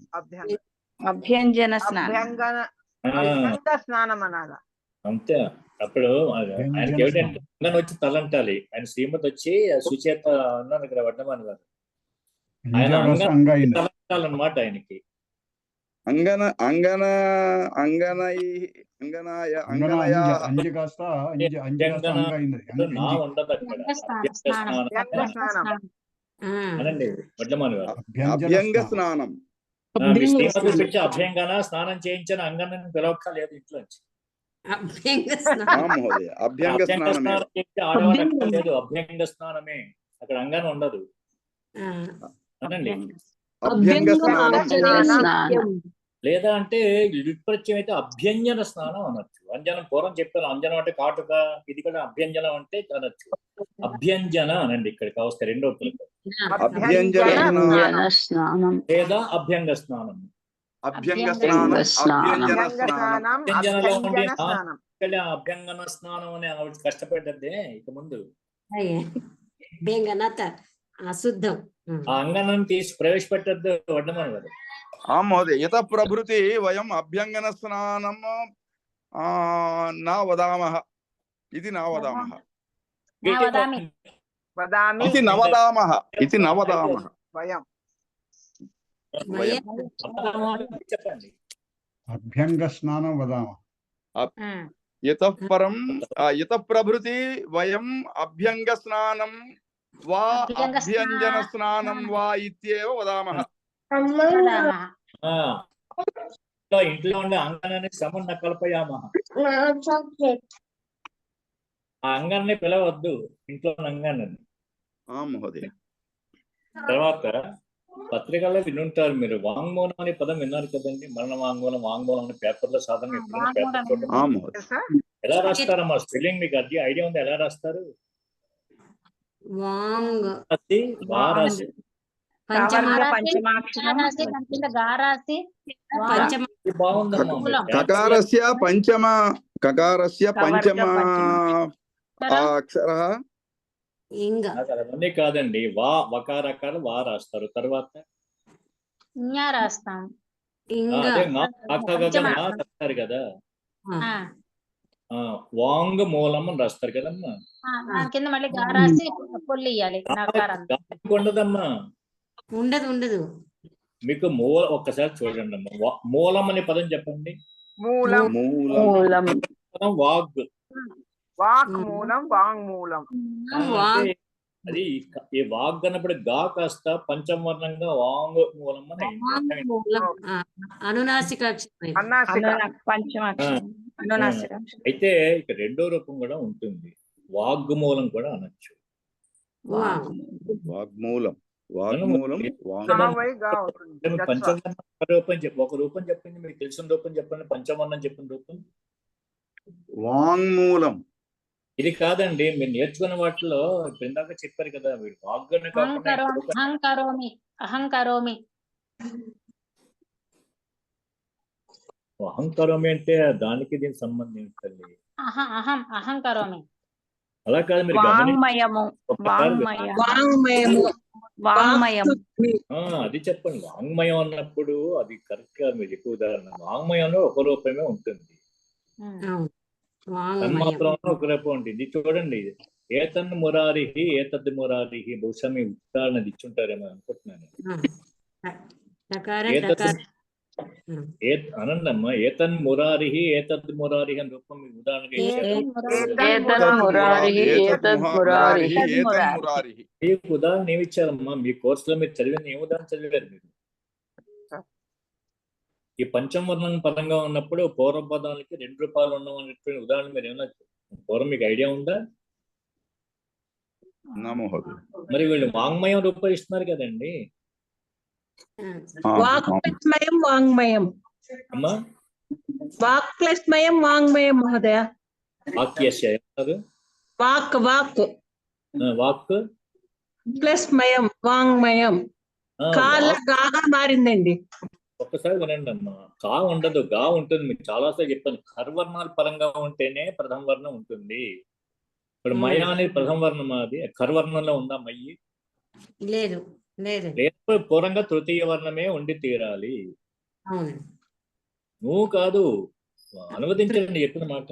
అభ్యంజన స్నానం అనాల అంతే అప్పుడు ఆయనకి ఏమిటంటే అంగన వచ్చి తలంటాలి ఆయన శ్రీమతి వచ్చి సుచేత అన్నాను ఇక్కడ వడ్డమాని గారు ఆయన తలంటాలన్నమాట ఆయనకి ఉండదు అనండి వడ్డమాని గారు అభ్యంగ స్నానం శ్రీమతి వచ్చి అభ్యంగన స్నానం చేయించిన అంగన పిలవక్కలేదు ఇంట్లోంచి అభ్యంగ స్నానం లేదు అభ్యంగ స్నానమే అక్కడ అంగన ఉండదు అనండి లేదా అంటే విప్రత్యం అయితే అభ్యంజన స్నానం అనొచ్చు అంజనం పూర్వం చెప్పాను అంజనం అంటే కాటుక ఇది కూడా అభ్యంజనం అంటే అనొచ్చు అభ్యంజన అనండి ఇక్కడికి అవస్థ రెండో పిల్లలు లేదా అభ్యంగ స్నానం అభ్యంగ స్నానం అభ్యంజన స్నానం అభ్యంజనలో ఉండి అభ్యంజన స్నానం. ఇక్కడ అభ్యంగన స్నానం అని ఆవిడ కష్టపడ్డదే ఇక ముందు అభ్యంగనత అశుద్ధం. ఆ అంగనం తీసి ప్రవేశపెట్టద్దు వడ్డమని కదా. మహోదయ యత ప్రభృతి వయం అభ్యంగన స్నానం నా వదామః ఇది నా వదామః వదామి ఇది నవదామః ఇది నవదామః వయం. చెప్పండి. అభ్యంగ స్నానం వదామः. యతః పరం యతః ప్రభృతి వయం అభ్యంగ స్నానం వా అభ్యంజన స్నానం వా ఇత్యేవ వదామః. ఇంట్లో ఉండే అంగనాన్ని సమన్న కల్పయామః. ఆ అంగాన్ని పిలవద్దు ఇంట్లో అంగాన్ని. మహోదయ తర్వాత పత్రికల్లో వినుంటారు మీరు, వాంగ్మూలం అనే పదం విన్నారు కదండి. మరణ వాంగ్మూలం వాంగ్మూలం అనే పేపర్లో సాధారణ ఎలా రాస్తారమ్మా స్పెల్లింగ్? మీకు అది ఐడియా ఉంది ఎలా రాస్తారు? వారాసి బాగుందమ్మా. కకారస్య పంచమ అక్షరః అవన్నీ కాదండి. వకారకాలు వా రాస్తారు. తర్వాత రాస్తాం రాస్తారు కదా. వాంగ్ మూలం అని రాస్తారు కదమ్మా. కింద మళ్ళీ రాసి పొల్లు ఇయ్యాలి. ఉండదమ్మా, ఉండదు. మీకు ఒక్కసారి చూడండి అమ్మా. మూలం అనే పదం చెప్పండి. మూలం పదం వాగ్. వాక్ మూలం వాంగ్ మూలం. అది ఈ వాగ్ అన్నప్పుడు గా కాస్త పంచవర్ణంగా వాంగ్ మూలం అని అనునాసిక అయితే ఇక రెండో రూపం కూడా ఉంటుంది. వాగ్ మూలం కూడా అనొచ్చు. వాగ్మూలం పంచవర్ణం రూపం ఒక రూపం చెప్పండి. మీకు తెలిసిన రూపం చెప్పండి. పంచవర్ణం చెప్పిన రూపం వాంగ్మూలం. ఇది కాదండి మీరు నేర్చుకున్న వాటిలో ఇందాక చెప్పారు కదా. వీడు వాగ్గనే కాకుండా అహంకరోమి అహంకరోమి అంటే దానికి దీనికి సంబంధం ఏంటండి? అహంకరోమి అలా కాదు. మీరు అది చెప్పండి. వాంగ్మయం అన్నప్పుడు అది కరెక్ట్ గా మీరు ఎక్కువ ఉదాహరణ. వాంగ్మయంలో ఒక రూపమే ఉంటుంది, తన్మాత్రంలో ఒక రూపం ఉంటుంది. చూడండి, ఏతన్ మురారిహి ఏతద్ మురారిహి. బహుశా మీ ఉదాహరణ ఇచ్చుంటారేమో అనుకుంటున్నాను. అనందమ్మా ఏతన్ మురారిహి ఏతద్ మురారిహి అని రూపం మీ ఉదాహరణగా మీకు ఉదాహరణ ఏమి ఇచ్చారమ్మా? మీ కోర్సులో మీరు చదివిన ఏ ఉదాహరణ చదివారు మీరు? ఈ పంచవర్ణం పదంగా ఉన్నప్పుడు పూర్వపదానికి 2 రూపాయలు ఉన్నటువంటి ఉదాహరణ మీరు ఏమన్నా పూర్వం మీకు ఐడియా ఉందా? మరి వీళ్ళు వాంగ్మయం రూపొందిస్తున్నారు కదండి. వాంగ్మయం అమ్మా వాక్ ప్లస్ మయం వాంగ్మయం మహోదయ. వాక్యస్య కాదు, వాక్ వాక్ ప్లస్ మయం వాంగ్మయం. కాగా మారిందండి. ఒక్కసారి వినండి అమ్మా. కా ఉండదు, గా ఉంటుంది. మీకు చాలాసార్లు చెప్పాను. కర్వర్ణాల పరంగా ఉంటేనే ప్రథమ వర్ణం ఉంటుంది. ఇప్పుడు మయ అనేది ప్రథమ వర్ణం. అది కర్వర్ణంలో ఉందా మయ్యి? లేదు. పూర్వంగా తృతీయ వర్ణమే ఉండి తీరాలి. నువ్వు కాదు, అనువదించండి చెప్పిన మాట.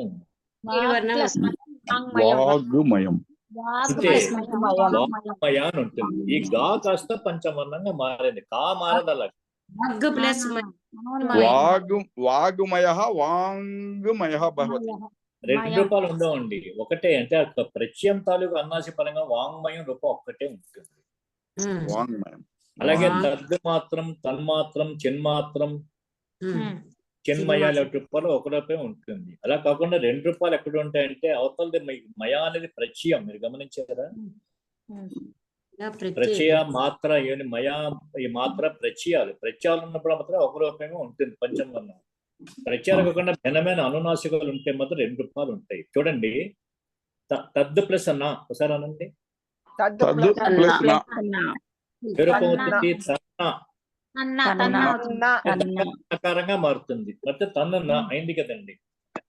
వాగ్మయం వాగ్మయ అని ఉంటుంది. ఈ గా కాస్త పంచవర్ణంగా మారింది. కా మారదు. అలా వాగ్మయః వాంగ్మయః భవతి. 2 రూపాయలు ఉండవండి, ఒకటే. అంటే ప్రత్యయం తాలూకు అన్నాసి పరంగా వాంగ్మయం రూపం ఒక్కటే ఉంటుంది. అలాగే తద్ మాత్రం, తన్మాత్రం, చిన్మాత్రం, చిన్మయ రూపాయలు ఒక రూపాయి ఉంటుంది. అలా కాకుండా 2 రూపాయలు ఎక్కడ ఉంటాయంటే అవతలది మయా అనేది ప్రత్యయం. మీరు గమనించారా? ప్రత్యయ మాత్ర మయా ఈ మాత్ర ప్రత్యయాలు ఉన్నప్పుడు మాత్రం ఒక రూపాయమే ఉంటుంది పంచవర్ణం. ప్రత్యయాలు కాకుండా భిన్నమైన అనునాసికలు ఉంటే మాత్రం 2 రూపాయలు ఉంటాయి. చూడండి, తద్దు ప్లస్ అన్న ఒకసారి అనండి. అన్న తన్న. తన్న అవుతుంది. తన్న నకారంగా మారుతుంది. ಮತ್ತೆ తన్న అయింది కదండి.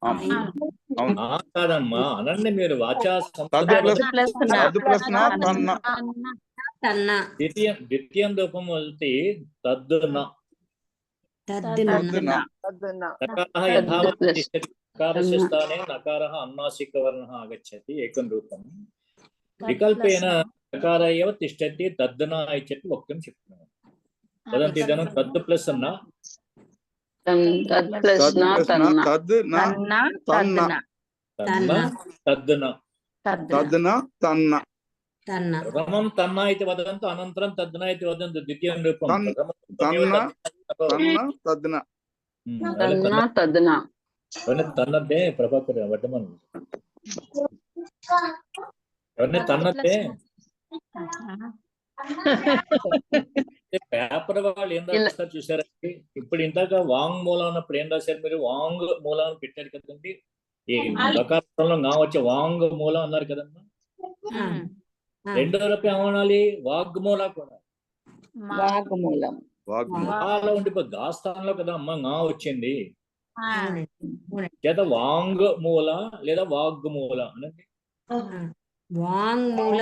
అవును. ఆ కాదమ్మా అనండి మీరు వాచా తద్దు ప్లస్ ప్లస్ నా. తద్దు ప్లస్ నా తన్న. అన్న తన్న ద్వితీయం రూపం వల్తి తద్దున తద్దిన తద్దున. తద్దున నకారः तद् यथावत् प्लस तिष्ठति नकारस्य तन्न. स्थाने नकारः अनुनासिकवर्णः आगच्छति एकं रूपं विकल्पेन नकार एव तिष्ठति तद्दन इत्यपि वक्तुं शक्नुमः वदन्ति इदानीं तद् प्लस् न तद् प्लस तद् ना प्लस् ना तन्न. तद् न तन्न तन्न. तन्न तद्दन तद् न तन्न. తన్న प्रथमं तन्न इति वदन्तु अनन्तरं तद्दन इति वदन्तु द्वितीयं रूपं तन्न प्रथमं तन्न तद् न. तन्न तद्न. तन्नद्दे प्रभाकर वर्धमान తన్నదే పేపర్ వాళ్ళు ఏం రాస్తారు చూసారండి. ఇప్పుడు ఇందాక వాంగ్ మూలం అన్నప్పుడు ఏం రాశారు మీరు? వాంగ్ మూలం పెట్టారు కదండి. ఈ ప్రకారంలో నా వచ్చే వాంగ్ మూలం అన్నారు కదమ్మా. రెండో రూపం ఏమనాలి? వాగ్మూల కూడా వాగ్మూలం. వాగ్మూల ఉండిపో గా స్థానంలో కదా అమ్మ నా వచ్చింది. లేదా వాంగ్ మూల లేదా వాగ్మూల అనండి. వాంగ్మూల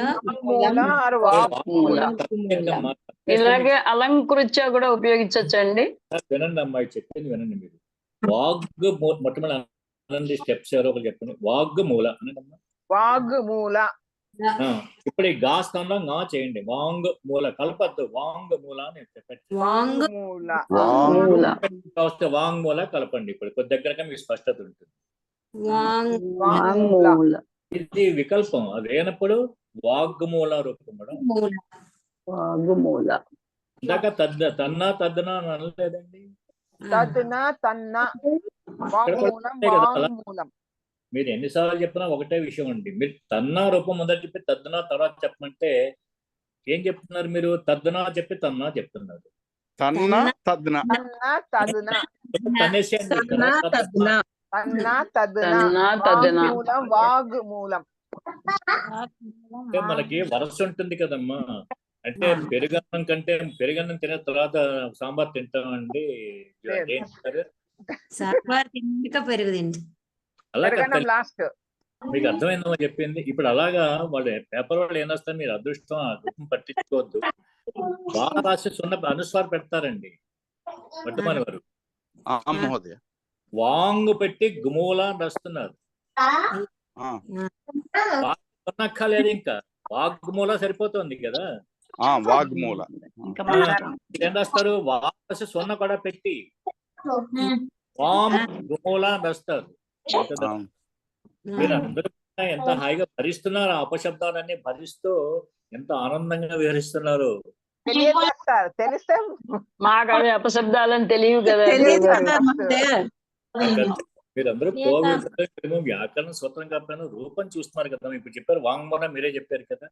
ఇలాగే అలంకృత్య కూడా ఉపయోగించవచ్చండి. వినండి అమ్మాయి చెప్పింది వినండి మీరు. వాగ్ మొట్టమొదటి అనండి స్టెప్స్ ఎవరో ఒకరు చెప్పండి. వాగ్ మూల అనండి అమ్మా. వాగ్ మూల. ఇప్పుడు ఈ గా స్థానంలో నా చేయండి. వాంగ్ మూల కలపద్దు. వాంగ్ మూల అని చెప్పండి. వాంగ్ మూల వస్తే వాంగ్ మూల కలపండి. ఇప్పుడు కొద్ది దగ్గరగా మీకు స్పష్టత ఉంటుంది. వాంగ్మూల. ఇది వికల్పం. అది లేనప్పుడు వాగ్మూల రూపం కూడా. వాగ్మూల. ఇందాక తన్న తద్దన అని అనలేదండి. తద్దున తన్న వాంగ్మూలం వాంగ్మూలం. మీరు ఎన్నిసార్లు చెప్పినా ఒకటే విషయం అండి. మీరు తన్న రూపం మొదటి చెప్పి తద్దన తర్వాత చెప్పమంటే ఏం చెప్తున్నారు మీరు? తద్దన చెప్పి తన్న చెప్తున్నారు. తన్న తద్న. తద్దున తన్నేసేయండి. తన్న తద్దున వాగ్మూలం వాగ్మూలం. అంటే మనకి వరస ఉంటుంది కదమ్మా. అంటే పెరుగన్నం కంటే పెరుగన్నం తిన్న తర్వాత సాంబార్ తింటామండి. సాంబార్ తిన్నాక పెరుగు తిండి. అలా లాస్ట్ మీకు అర్థమైందో చెప్పింది. ఇప్పుడు అలాగా వాళ్ళు పేపర్ వాళ్ళు ఏం రాస్తారు? మీరు అదృష్టం ఆ రూపం పట్టించుకోవద్దు. బాగా రాసి సున్న అనుస్వార్ పెడతారండి పట్టుమని వారు. మహోదయ వాంగ్ పెట్టి గుమూల అని రాస్తున్నారు. కొనక్కర్లేదు ఇంకా. వాగ్మూల సరిపోతుంది కదా. వాగ్మూల. ఏం రాస్తారు? వాసి సున్న కూడా పెట్టి వామ్ గుమూల అని రాస్తారు. మీరు అందరూ ఎంత హాయిగా భరిస్తున్నారు. ఆ అపశబ్దాలన్నీ భరిస్తూ ఎంత ఆనందంగా వివరిస్తున్నారు. తెలిస్తే మాకు అవి అపశబ్దాలని తెలియవు కదా. మీరందరూ కోవిడ్ వ్యాకరణ సూత్రం కాకపోయినా రూపం చూస్తున్నారు కదా. ఇప్పుడు చెప్పారు వాంగ్మూలం, మీరే చెప్పారు కదా.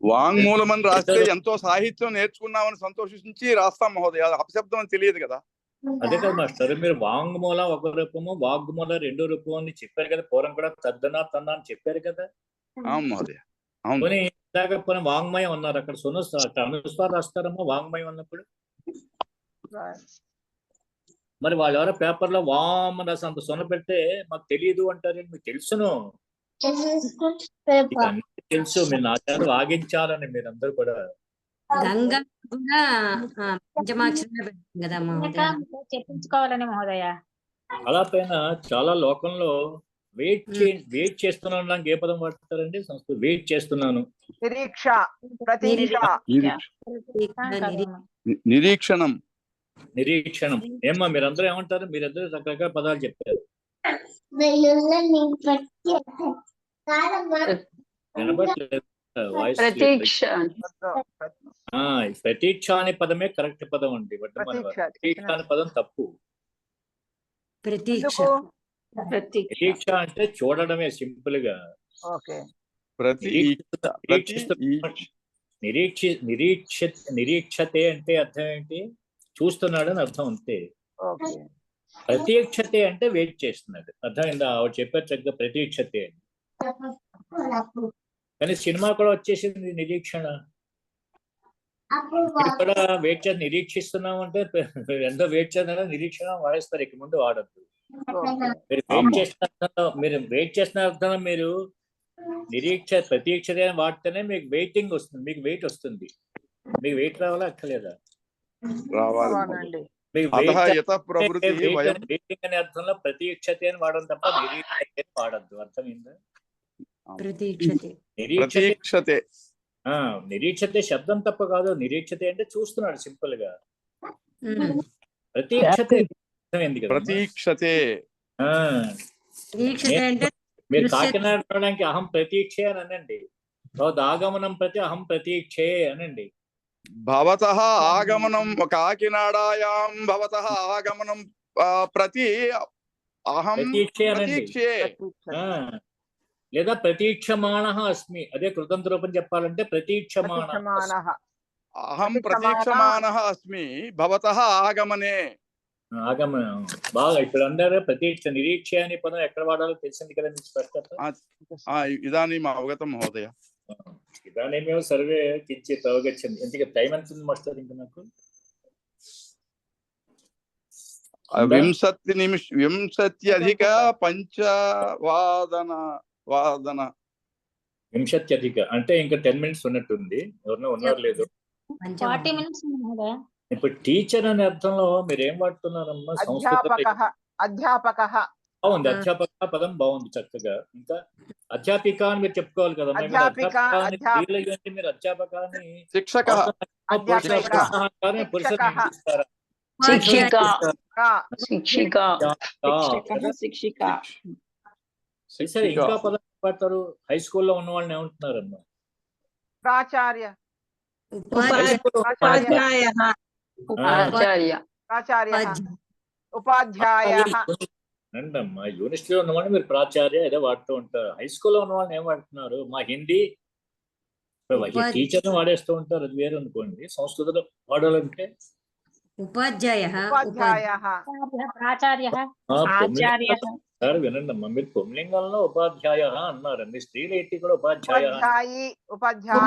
వాంగ్మూలం అని రాస్తే ఎంతో సాహిత్యం నేర్చుకున్నామని సంతోషించి రాస్తాం మహోదయ. అపశబ్దం అని తెలియదు కదా. అదే కదా మాస్టర్, మీరు వాంగ్మూల ఒక రూపము వాగ్మూల రెండో రూపం అని చెప్పారు కదా. పూర్వం కూడా తద్దన తన్న అని చెప్పారు కదా. అవును మహోదయ. పోనీ ఇందాక పోనీ వాంగ్మయం అన్నారు. అక్కడ సున్న అనుస్వార్ రాస్తారమ్మా వాంగ్మయం అన్నప్పుడు. మరి వాళ్ళు ఎవరో పేపర్ లో వామ్ రాసి అంత సొన్న పెడితే మాకు తెలియదు అంటారు. మీకు తెలుసును, తెలుసు. మీరు నా చేత వాగించాలని మీరందరూ కూడా. గంగా కూడా పంచమాక్షరంగా పెట్టింది కదా చెప్పించుకోవాలని మహోదయ. అలా పైన చాలా లోకంలో వెయిట్ చేస్తున్నాను నాకు ఏ పదం వాడతారండి? సంస్కృతి వెయిట్ చేస్తున్నాను. నిరీక్ష ప్రతీక్ష నిరీక్షణం. నిరీక్షణం. ఏమ్మా మీరందరూ ఏమంటారు? మీరందరూ రకరకాల పదాలు చెప్పారు. వినబడలేదు వాయిస్. ప్రతీక్ష. ప్రతీక్ష అనే పదమే కరెక్ట్ పదం అండి. ప్రతీక్ష అనే పదం తప్పు. ప్రతీక్ష ప్రతీక్ష అంటే చూడడమే సింపుల్ గా. నిరీక్షతే అంటే అర్థం ఏంటి? చూస్తున్నాడు అని అర్థం అంతే. ప్రతీక్షతే అంటే వెయిట్ చేస్తున్నాడు. అర్థమైందా? ఆవిడ చెప్పారు చక్కగా ప్రతీక్షతే అని. కానీ సినిమా కూడా వచ్చేసింది నిరీక్షణ. మీరు కూడా వెయిట్ చేసి నిరీక్షిస్తున్నాం అంటే ఎంతో వెయిట్ చేస్తున్నారో నిరీక్షణ వాడేస్తారు, ఇక ముందు వాడద్దు. మీరు వెయిట్ చేసిన అర్థంలో మీరు ప్రతీక్ష వాడితేనే మీకు వెయిటింగ్ వస్తుంది, మీకు వెయిట్ వస్తుంది. మీకు వెయిట్ రావాలా అక్కర్లేదా? రావాలి. మీకు అతః యతః ప్రవృత్తి వయం వెయిటింగ్ అనే అర్థంలో ప్రతీక్షతే అని వాడడం తప్ప నిరీక్షతే అని వాడద్దు. అర్థమైందా? ప్రతీక్షతే. నిరీక్షతే శబ్దం తప్ప కాదు. నిరీక్షతే అంటే చూస్తున్నాడు సింపుల్ గా. ప్రతీక్షతే అర్థమైంది కదా. ప్రతీక్షతే. మీరు కాకినాడ రావడానికి అహం ప్రతీక్షే అని అనండి. ఆగమనం ప్రతి అహం ప్రతీక్షే అనండి. భవతః ఆగమనం కాకినాడాయాం భవతః ఆగమనం ప్రతి అహం ప్రతీక్షే. లేదా ప్రతీక్షమాణః అస్మి, అదే కృతంత రూపం చెప్పాలంటే ప్రతీక్షమాణః. అహం ప్రతీక్షమాణః అస్మి భవతః ఆగమనే. ఆగమనం బాగా ఇప్పుడు అందరూ ప్రతీక్ష నిరీక్ష అనే పదం ఎక్కడ వాడాలో తెలిసింది కదా మీకు స్పష్టత. ఇదానీం అవగతం మహోదయ. ఇదానీమేవ సర్వే కించిత్ అవగచ్చండి. ఎందుకంటే టైం ఎంత వస్తుంది ఇంకా నాకు? 20:05 20 అంటే ఇంకా 10 minutes ఉన్నట్టుంది. ఎవరన్నా ఉన్నారు లేదు? 40 minutes ఇప్పుడు టీచర్ అనే అర్థంలో మీరు ఏం వాడుతున్నారమ్మా? అధ్యాపక బాగుంది, అధ్యాపక పదం బాగుంది చక్కగా. ఇంకా అధ్యాపిక అని మీరు చెప్పుకోవాలి కదా. మీరు అధ్యాపకాన్ని శిక్షక సరే ఇంకా పదం వాడతారు. హై స్కూల్లో ఉన్న వాళ్ళని ఏమంటున్నారమ్మా? ప్రాచార్య ఉపాధ్యాయ అంటమ్మా. యూనివర్సిటీలో ఉన్న వాళ్ళని మీరు ప్రాచార్య ఏదో వాడుతూ ఉంటారు. హై స్కూల్లో ఉన్న వాళ్ళని ఏం వాడుతున్నారు? మా హిందీ టీచర్ వాడేస్తూ ఉంటారు, అది వేరు అనుకోండి. సంస్కృతంలో వాడాలంటే సార్ వినండి అమ్మా, మీరు పుంలింగంలో ఉపాధ్యాయ అన్నారండి, స్త్రీలు ఎట్టి కూడా ఉపాధ్యాయ. తల్లి ఉపాధ్యాయ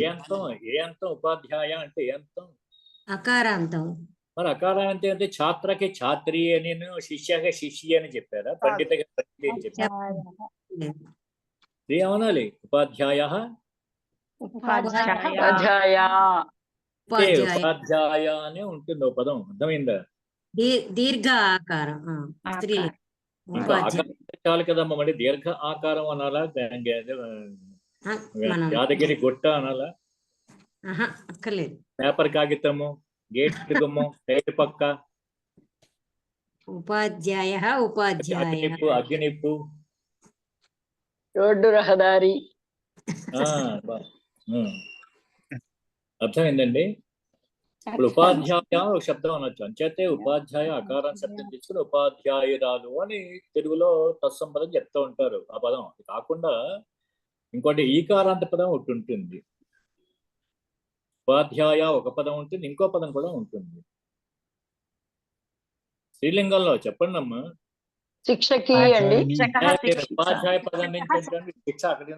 ఏ అంతం? ఏ అంతం? ఉపాధ్యాయ అంటే ఏ అంతం? అకారాంతం. మరి అకారాంతం అంటే ఛాత్రకి ఛాత్రి అని, శిష్యకి శిష్య అని చెప్పారా? పండితకి పండిత అని చెప్పారా? ఏమనాలి? ఉపాధ్యాయ ఉపాధ్యాయ అనే ఉంటుంది ఓ పదం. అర్థమైందా? దీర్ఘ ఆకారం చాలు కదమ్మా. మళ్ళీ దీర్ఘ ఆకారం అనాలా? యాదగిరి గుట్ట అనాలా? అక్కర్లేదు. పేపర్ కాగితము, గేట్ గుమ్మం, టైర్ పక్క, ఉపాధ్యాయ అగ్నిప్పు, రోడ్డు రహదారి. అర్థమైందండి? ఇప్పుడు ఉపాధ్యాయ ఒక శబ్దం అనొచ్చు. అంచేతే ఉపాధ్యాయ అకారం శబ్దం తీసుకుని ఉపాధ్యాయురాలు అని తెలుగులో తత్సంపదం చెప్తూ ఉంటారు. ఆ పదం అది కాకుండా ఇంకోటి ఈకారాంత పదం ఒకటి ఉంటుంది. ఉపాధ్యాయ ఒక పదం ఉంటుంది, ఇంకో పదం కూడా ఉంటుంది. స్త్రీలింగంలో చెప్పండి అమ్మా. శిక్షకి అండి. ఉపాధ్యాయ పదం నుంచి శిక్ష అక్కడి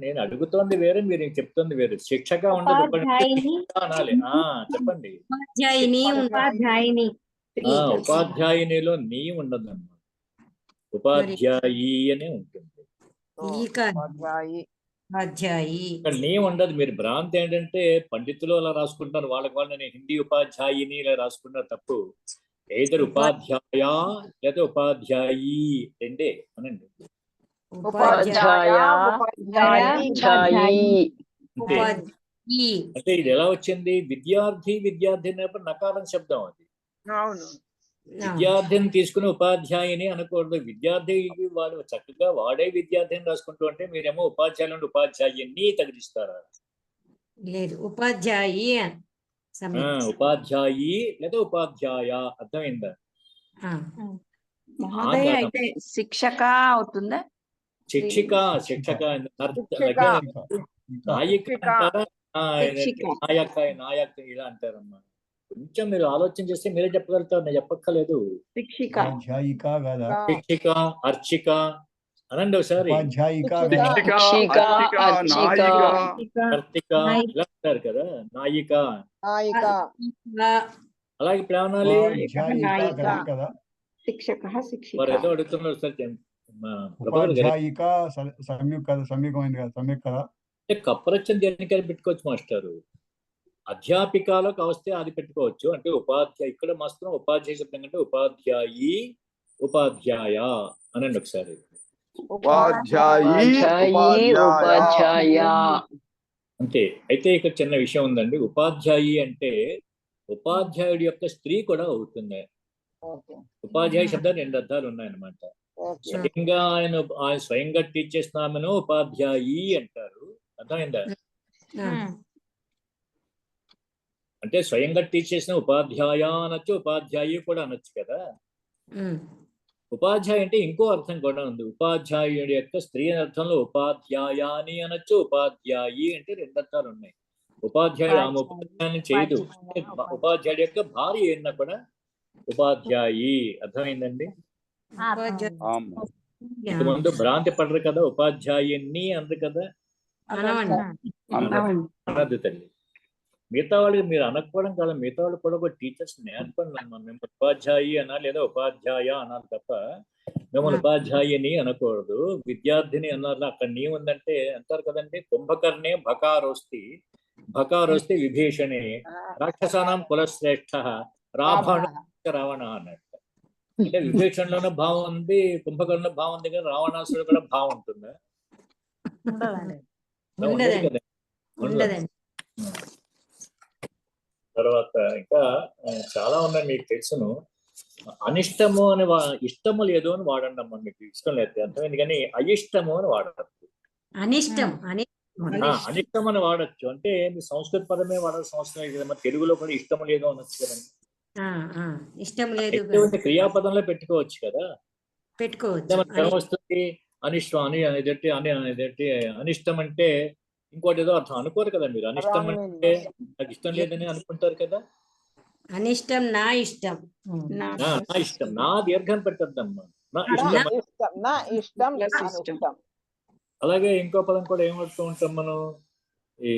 నేను అడుగుతోంది వేరే, మీరు చెప్తుంది వేరే. శిక్షక ఉండదు అనాలి. చెప్పండి. ఉపాధ్యాయునిలో నీ ఉండదు అన్నమాట, ఉపాధ్యాయి అనే ఉంటుంది. నీ ఉండదు. మీరు భ్రాంతి ఏంటంటే పండితులు అలా రాసుకుంటారు, వాళ్ళకి వాళ్ళని హిందీ ఉపాధ్యాయుని ఇలా రాసుకుంటారు. తప్పు. ఏదరు ఉపాధ్యాయ లేదా ఉపాధ్యాయి రెండే అనండి. అంటే ఇది ఎలా వచ్చింది? విద్యార్థి అనేప్పుడు నకారం శబ్దం అది. విద్యార్థిని తీసుకుని ఉపాధ్యాయుని అనకూడదు. విద్యార్థి వాడు చక్కగా వాడే విద్యార్థిని రాసుకుంటూ ఉంటే మీరేమో ఉపాధ్యాయులు ఉపాధ్యాయుని తగిలిస్తారా? లేదు, ఉపాధ్యాయి ఉపాధ్యాయి లేదా ఉపాధ్యాయ. అర్థమైందా? అయితే శిక్షక అవుతుందా? శిక్షిక నాయక ఇలా అంటారమ్మా. కొంచెం మీరు ఆలోచన చేస్తే మీరే చెప్పగలుగుతారు, నేను చెప్పక్కర్లేదు. శిక్షిక ఉపాధ్యాయిక కదా, శిక్షిక, అర్చిక అనండి ఒకసారి. ఉపాధ్యాయిక కదా, శిక్షిక, శిక్షిక, అర్చిక, అర్చిక, నాయిక, కార్తిక ఇలా అంటారు కదా, నాయిక. నాయిక అలాగే ఇప్పుడు ఏమనాలి? ఉపాధ్యాయిక కదా, శిక్షక, వారు శిక్షిక, ఏదో అడుగుతున్నారు సార్, ప్రభాకర్ గారు. ఉపాధ్యాయిక సంయుక్తమైంది కదా, సమ్యక్ కదా. అంటే కప్పరచ్చని దేనికైనా పెట్టుకోవచ్చు మాస్టారు. అధ్యాపికలోకి వస్తే అది పెట్టుకోవచ్చు. అంటే ఉపాధ్యాయ, ఇక్కడ మాత్రం ఉపాధ్యాయ శబ్దం కంటే ఉపాధ్యాయి, ఉపాధ్యాయ అనండి ఒకసారి. ఉపాధ్యాయి, ఉపాధ్యాయ, అంతే. అయితే ఇక్కడ చిన్న విషయం ఉందండి. ఉపాధ్యాయి అంటే ఉపాధ్యాయుడి యొక్క స్త్రీ కూడా అవుతుంది. ఉపాధ్యాయ శబ్దాలు 2 అర్థాలు ఉన్నాయన్నమాట. స్వయంగా ఆయన స్వయంగా టీచ్ చేసిన ఆమెను ఉపాధ్యాయి అంటారు. అర్థమైందా? అంటే స్వయంగా టీచ్ చేసిన ఉపాధ్యాయ అనొచ్చు, ఉపాధ్యాయి కూడా అనొచ్చు కదా. ఉపాధ్యాయ అంటే ఇంకో అర్థం కూడా ఉంది. ఉపాధ్యాయుడి యొక్క స్త్రీ అనే అర్థంలో ఉపాధ్యాయాని అనొచ్చు, ఉపాధ్యాయి అంటే 2 అర్థాలు ఉన్నాయి. ఉపాధ్యాయుడు ఆమె ఉపాధ్యాయాన్ని చేయదు, ఉపాధ్యాయుడి యొక్క భార్య అయినా కూడా ఉపాధ్యాయి. అర్థమైందండి? ముందు భ్రాంతి పడరు కదా, ఉపాధ్యాయుని అనరు కదా, అనద్దు తల్లి. మిగతా వాళ్ళకి మీరు అనకపోవడం కాదు, మిగతా వాళ్ళు కూడా ఒక టీచర్స్ నేర్పండి. మేము ఉపాధ్యాయి అనాలి లేదా ఉపాధ్యాయ అనాలి తప్ప మిమ్మల్ని ఉపాధ్యాయుని అనకూడదు. విద్యార్థిని అన్నారు. అక్కడ నీ ఉందంటే అంటారు కదండి, కుంభకర్ణే భకారోస్తి, భకారోస్తి విభీషణే, రాక్షసానాం కులశ్రేష్ఠ, రావణ అన్నట్టు. అంటే విభీషణలోనే భావం ఉంది, కుంభకర్ణ భావం ఉంది, కానీ రావణాసుడు కూడా భావం ఉంటుందా? తర్వాత ఇంకా చాలా ఉన్నాయి, మీకు తెలుసును. అనిష్టము అని ఇష్టము లేదు అని వాడండి అమ్మ. మీకు ఇష్టం లేదు అర్థమైంది, కానీ అయిష్టము అని వాడచ్చు. అనిష్టం అనిష్టం అని వాడచ్చు. అంటే మీ సంస్కృత పదమే వాడాల్సిన అవసరం లేదు కదా, తెలుగులో కూడా ఇష్టం లేదు అనొచ్చు కదండి. ఇష్టం లేదు క్రియాపదంలో పెట్టుకోవచ్చు కదా, పెట్టుకోవచ్చు. వస్తుంది అనిష్టం అని అనేదట్టి అనిష్టం అంటే ఇంకోటి ఏదో అర్థం అనుకోరు కదా మీరు. అనిష్టం అంటే నాకు ఇష్టం లేదని అనుకుంటారు కదా. అనిష్టం నా ఇష్టం, నా ఇష్టం, నా దీర్ఘం పెట్టద్దమ్మా, నా ఇష్టం. అలాగే ఇంకో పదం కూడా ఏమడుతూ ఉంటాం మనం, ఈ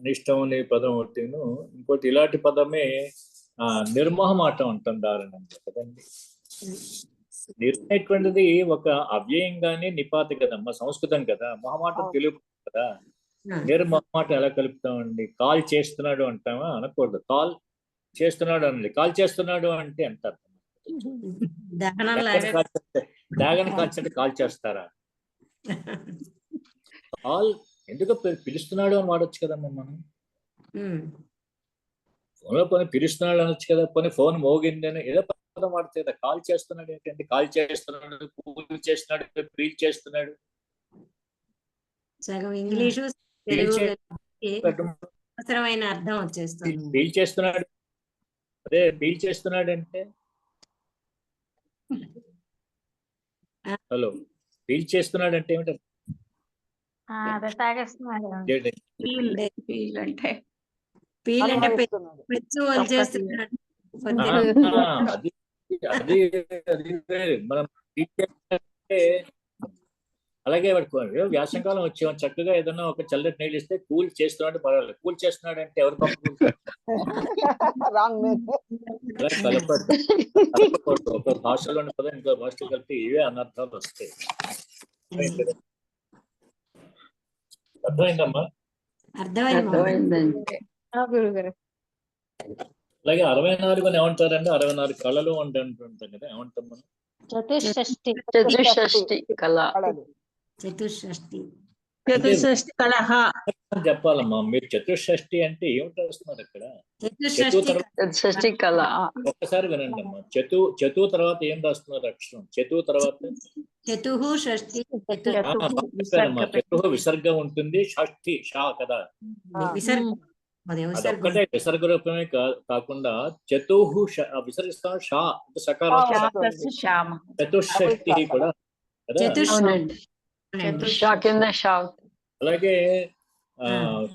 అనిష్టం అనే పదం ఒకటిను, ఇంకోటి ఇలాంటి పదమే నిర్మోహమాటం అంటాం దారుణంగా కదండి. నిర్మేటువంటిది ఒక అవ్యయంగానే నిపాతి కదమ్మా, సంస్కృతం కదా. మొహమాటం తెలుగు కదా. నిర్మోహమాటం ఎలా కలుపుతామండి? కాల్ చేస్తున్నాడు అంటామా? అనకూడదు. కాల్ చేస్తున్నాడు అనండి. కాల్ చేస్తున్నాడు అంటే ఎంత అర్థం? డాగన్ కాల్చంటే కాల్ చేస్తారా? కాల్ ఎందుకు పిలుస్తున్నాడు అని వాడొచ్చు కదమ్మా మనం. ఫోన్లో పోనీ పిలుస్తున్నాడు అనొచ్చు కదా, పోనీ ఫోన్ మోగింది అని ఏదో పదం వాడితే కదా. కాల్ చేస్తున్నాడు ఏంటంటే కాల్ చేస్తున్నాడు, పూజ చేస్తున్నాడు, ప్రీచ్ చేస్తున్నాడు. సగం ఇంగ్లీషు అవసరమైన అర్థం వచ్చేస్తుంది. పీల్ చేస్తున్నాడు, అదే పీల్ చేస్తున్నాడు అంటే హలో, పీల్ చేస్తున్నాడు అంటే ఏమిటి? మనం అలాగే వ్యాసంకాలం వచ్చాం, చక్కగా ఏదన్నా ఒక చల్లటి నీళ్ళు ఇస్తే కూల్ చేస్తున్నాడు పర్వాలేదు. కూల్ చేస్తున్నాడు అంటే ఎవరు కలపడు. ఒక భాషలోని పదం ఇంకో భాషలో కలిపి ఇవే అనర్థాలు వస్తాయి. అర్థమైందమ్మా? అలాగే 64 అని ఏమంటారంటే 64 కళలు అంటే అంటుంటాం కదా, ఏమంటాం మనం? చతుషష్ఠి కళ, చతుషష్ఠి చెప్పాలమ్మా. మీరు చతుషష్ఠి అంటే ఏమిటి వస్తున్నారు ఇక్కడ? చతుషష్ఠి కళ. ఒక్కసారి వినండి అమ్మా. చతు తర్వాత ఏం రాస్తున్నారు అక్షరం? చతు తర్వాత చతు విసర్గ ఉంటుంది, షష్ఠి షా కదా. అదొక్కటే విసర్గ రూపమే కాకుండా చతుహు విసర్గిస్తాం, షా అంటే సకారం, చతుషష్ఠి కూడా కదా. అలాగే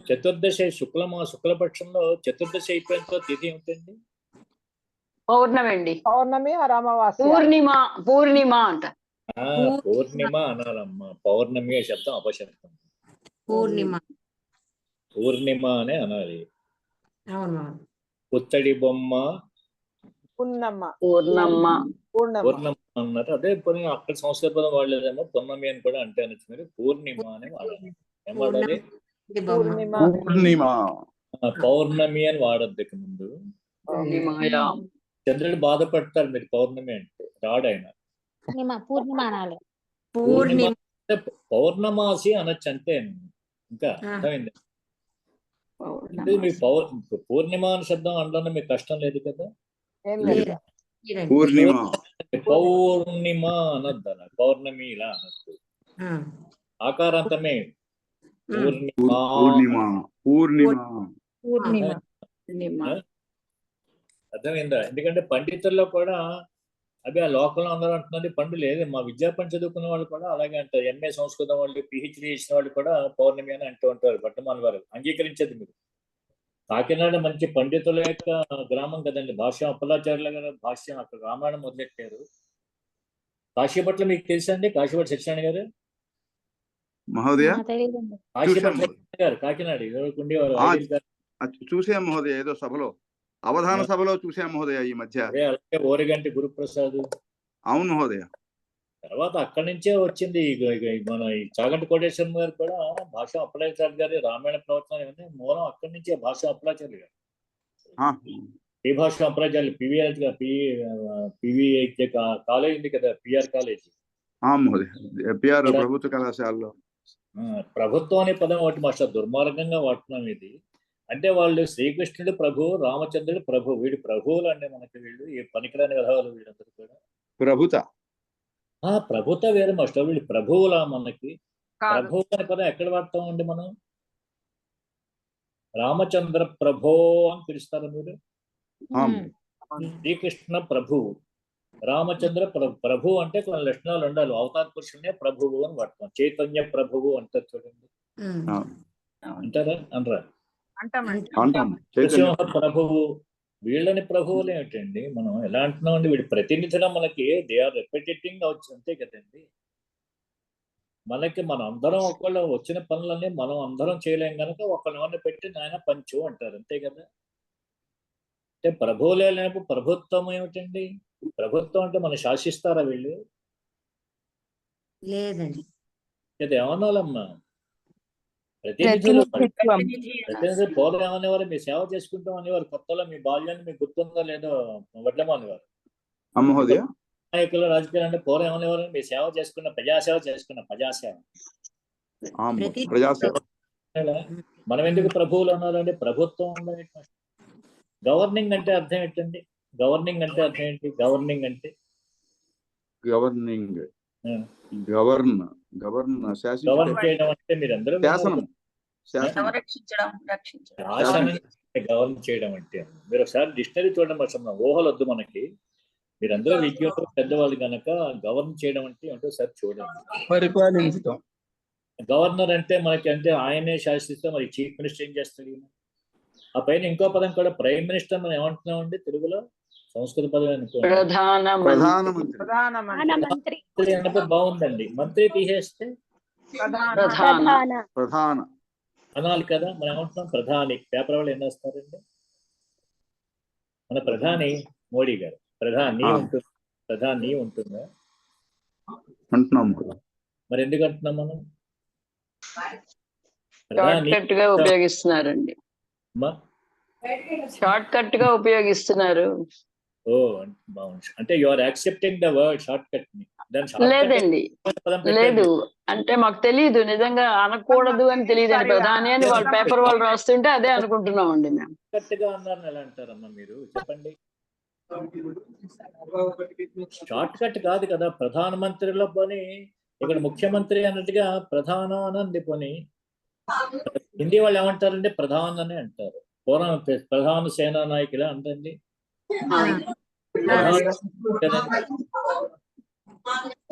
చతుర్దశి శుక్లపక్షంలో చతుర్దశి అయిపోయిన తిథి ఏమిటండి? పౌర్ణమి అండి. పౌర్ణమి ఆర్ అమావాస్య. పూర్ణిమ అంట. పూర్ణిమ అనాలమ్మా, పౌర్ణమి శబ్దం అపశబ్దం. పూర్ణిమ అనే అనాలి. పుత్తడి బొమ్మ పూర్ణమ్మ అన్నారు. అదే పోనీ అక్కడ సంస్కృత పదం వాడలేదేమో, పూర్ణమి అని కూడా అంటే అనొచ్చు. పూర్ణిమ అని వాడాలి. ఏం వాడాలి? పౌర్ణమి అని వాడద్దు ఇక ముందు. చంద్రుడు బాధపడతాడు మీరు పౌర్ణమి అంటే, రాడు ఆయన. పౌర్ణమాసి అనొచ్చు అంతే. ఇంకా అర్థమైంది? అంటే మీ పూర్ణిమ అని శబ్దం అనడంలో మీకు కష్టం లేదు కదా. పౌర్ణిమ అనొద్దు, పౌర్ణమి ఇలా అనొద్దు. ఆకారాంతమే అర్థమైందా? ఎందుకంటే పండితుల్లో కూడా అవి ఆ లోకంలో అందరూ అంటున్నది పండు లేదు. మా విద్యాపండి చదువుకున్న వాళ్ళు కూడా అలాగే అంటారు. ఎంఏ సంస్కృతం వాళ్ళు, పిహెచ్డి చేసిన వాళ్ళు కూడా పౌర్ణమి అని అంటూ ఉంటారు. భట్టమాల వారు అంగీకరించేది మీరు. కాకినాడ మంచి పండితుల యొక్క గ్రామం కదండి. భాష్యం అప్పలాచార్యుల గారు భాష్యం అక్కడ రామాయణం మొదలెట్టారు. కాశీపట్ల మీకు తెలుసా అండి? కాశీపట్ల సత్యనారాయణ గారు మహోదయ గారు కాకినాడ ఉండేవారు. చూసాం మహోదయ, ఏదో సభలో అవధాన సభలో చూసాం మహోదయ ఈ మధ్య. అలాగే ఓరిగంటి గురుప్రసాద్. అవును మహోదయ. తర్వాత అక్కడి నుంచే వచ్చింది మన ఈ చాగంటి కోటేశ్వరం గారు కూడా భాష అప్పలాచార్య గారి రామాయణ ప్రవచనం ఇవన్నీ మూలం అక్కడి నుంచే. భాష అప్పలాచార్య గారు ఈ భాష అప్పలాచార్యులు పివి కాలేజ్ ఉంది కదా, పిఆర్ కాలేజ్. ప్రభుత్వ కళాశాలలో ప్రభుత్వం అనే పదం ఒకటి మాస్టర్ దుర్మార్గంగా వాడుతున్నాం. ఇది అంటే వాళ్ళు శ్రీకృష్ణుడు ప్రభు, రామచంద్రుడు ప్రభు, వీడు ప్రభువులు అండి మనకి. వీళ్ళు ఏ పనికిరాని కథలు వీళ్ళందరూ కూడా. ప్రభుత్వ వేరే మాస్టర్, వీళ్ళు ప్రభువులా మనకి. ప్రభు అనే పదం ఎక్కడ వాడతామండి మనం? రామచంద్ర ప్రభో అని పిలుస్తారు మీరు. శ్రీకృష్ణ ప్రభువు, రామచంద్ర ప్రభు అంటే కొన్ని లక్షణాలు ఉండాలి. అవతార పురుషునే ప్రభువు అని వాడతాం. చైతన్య ప్రభువు అంటారు చూడండి, అంటారా? అనరా? నరసింహ ప్రభువు, వీళ్ళని ప్రభువులు ఏమిటండి? మనం ఎలా అంటున్నాం అండి? వీడి ప్రతినిధిగా మనకి దే ఆర్ రిపిటేటింగ్ అవచ్చు అంతే కదండి. మనకి మనం అందరం ఒకళ్ళు వచ్చిన పనులన్నీ మనం అందరం చేయలేం కనుక ఒకళ్ళని పెట్టి నాయన పంచు అంటారు అంతే కదా. అంటే ప్రభువులే లేనప్పుడు ప్రభుత్వం ఏమిటండి? ప్రభుత్వం అంటే మనం శాసిస్తారా వీళ్ళు? లేదండి. ఇది ఏమనాలమ్మా? ప్రతినిధులు. ప్రతినిధులు పూర్వం ఏమనేవారు? మీ సేవ చేసుకుంటాం అనేవారు. కొత్తలో మీ బాల్యాన్ని మీకు గుర్తుందో లేదో వడ్లమనేవారు. నాయకులు రాజకీయాలు అంటే పూర్వం ఏమనేవారు? మీ సేవ చేసుకున్న ప్రజాసేవ ప్రజాసేవ. మనం ఎందుకు ప్రభువులు అన్నారంటే ప్రభుత్వం ఉన్నది. గవర్నింగ్ అంటే అర్థం ఏంటండి? గవర్నింగ్ అంటే అర్థం ఏంటి? గవర్నింగ్ అంటే గవర్న్ చేయడం అంటే మీరందరూ గవర్న్ చేయడం అంటే మీరు ఒకసారి డిక్షనరీ చూడడం అవసరం. ఊహలొద్దు మనకి. మీరందరూ విజ్ఞులు పెద్దవాళ్ళు కనుక గవర్న్ చేయడం అంటే ఏంటో సార్ చూడండి. పరిపాలించడం. గవర్నర్ అంటే మనకి అంటే ఆయనే శాసిస్తే మరి చీఫ్ మినిస్టర్ ఏం చేస్తాడు? ఆ పైన ఇంకో పదం కూడా ప్రైమ్ మినిస్టర్ మనం ఏమంటున్నామండి తెలుగులో? సంస్కృత పదం అనుకో ప్రధానమంత్రి అంటే బాగుందండి. మంత్రి తీసేస్తే ప్రధాన అనాలి కదా. మనం ఏమంటున్నాం? ప్రధాని. పేపర్ వాళ్ళు ఏం వేస్తారండి? మన ప్రధాని మోడీ గారు. ప్రధాని ఉంటుంది, ప్రధాని ఉంటుందా? అంటున్నాం. మరి ఎందుకు అంటున్నాం మనం? షార్ట్ గా ఉపయోగిస్తున్నారండి. షార్ట్ కట్ గా ఉపయోగిస్తున్నారు. ఓ బాగుంది. అంటే you are accepting the word shortcut ని. లేదండి, లేదు. అంటే మాకు తెలియదు, నిజంగా అనకూడదు అని తెలియదు. ప్రధాని అని వాళ్ళ పేపర్ వాళ్ళు రాస్తుంటే అదే అనుకుంటున్నాం అండి మేము. కరెక్ట్ గా అన్నారని ఎలా అంటారమ్మా మీరు? చెప్పండి. షార్ట్ కట్ కాదు కదా. ప్రధానమంత్రిలో పోనీ ఇక్కడ ముఖ్యమంత్రి అన్నట్టుగా ప్రధాన అనంది. పోనీ హిందీ వాళ్ళు ఏమంటారంటే ప్రధాన్ అని అంటారు. పూర్వం ప్రధాన సేనా నాయకులే అంటండి.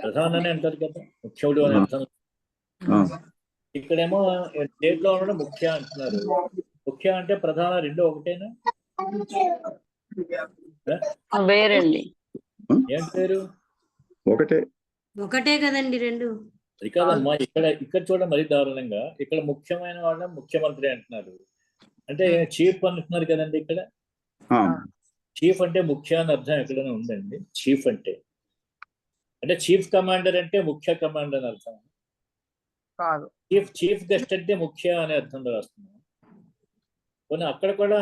ప్రధాన అని అంటారు కదా, ముఖ్యుడు అని అర్థం. ఇక్కడేమో స్టేట్ లో ఉండడం ముఖ్య అంటున్నారు. ముఖ్య అంటే ప్రధాన రెండు ఒకటేనా? వేరండి. ఏం పేరు? ఒకటే కదండి రెండు. అది కాదమ్మా, ఇక్కడ చూడ మరి దారుణంగా ఇక్కడ ముఖ్యమైన వాళ్ళ ముఖ్యమంత్రి అంటున్నారు, అంటే చీఫ్ అంటున్నారు కదండి. ఇక్కడ చీఫ్ అంటే ముఖ్య అని అర్థం ఎక్కడైనా ఉందండి? చీఫ్ అంటే చీఫ్ కమాండర్ అంటే ముఖ్య కమాండర్ అని అర్థం కాదు. చీఫ్ గెస్ట్ అంటే ముఖ్య అనే అర్థంలో రాస్తున్నాం. కొన్ని అక్కడ కూడా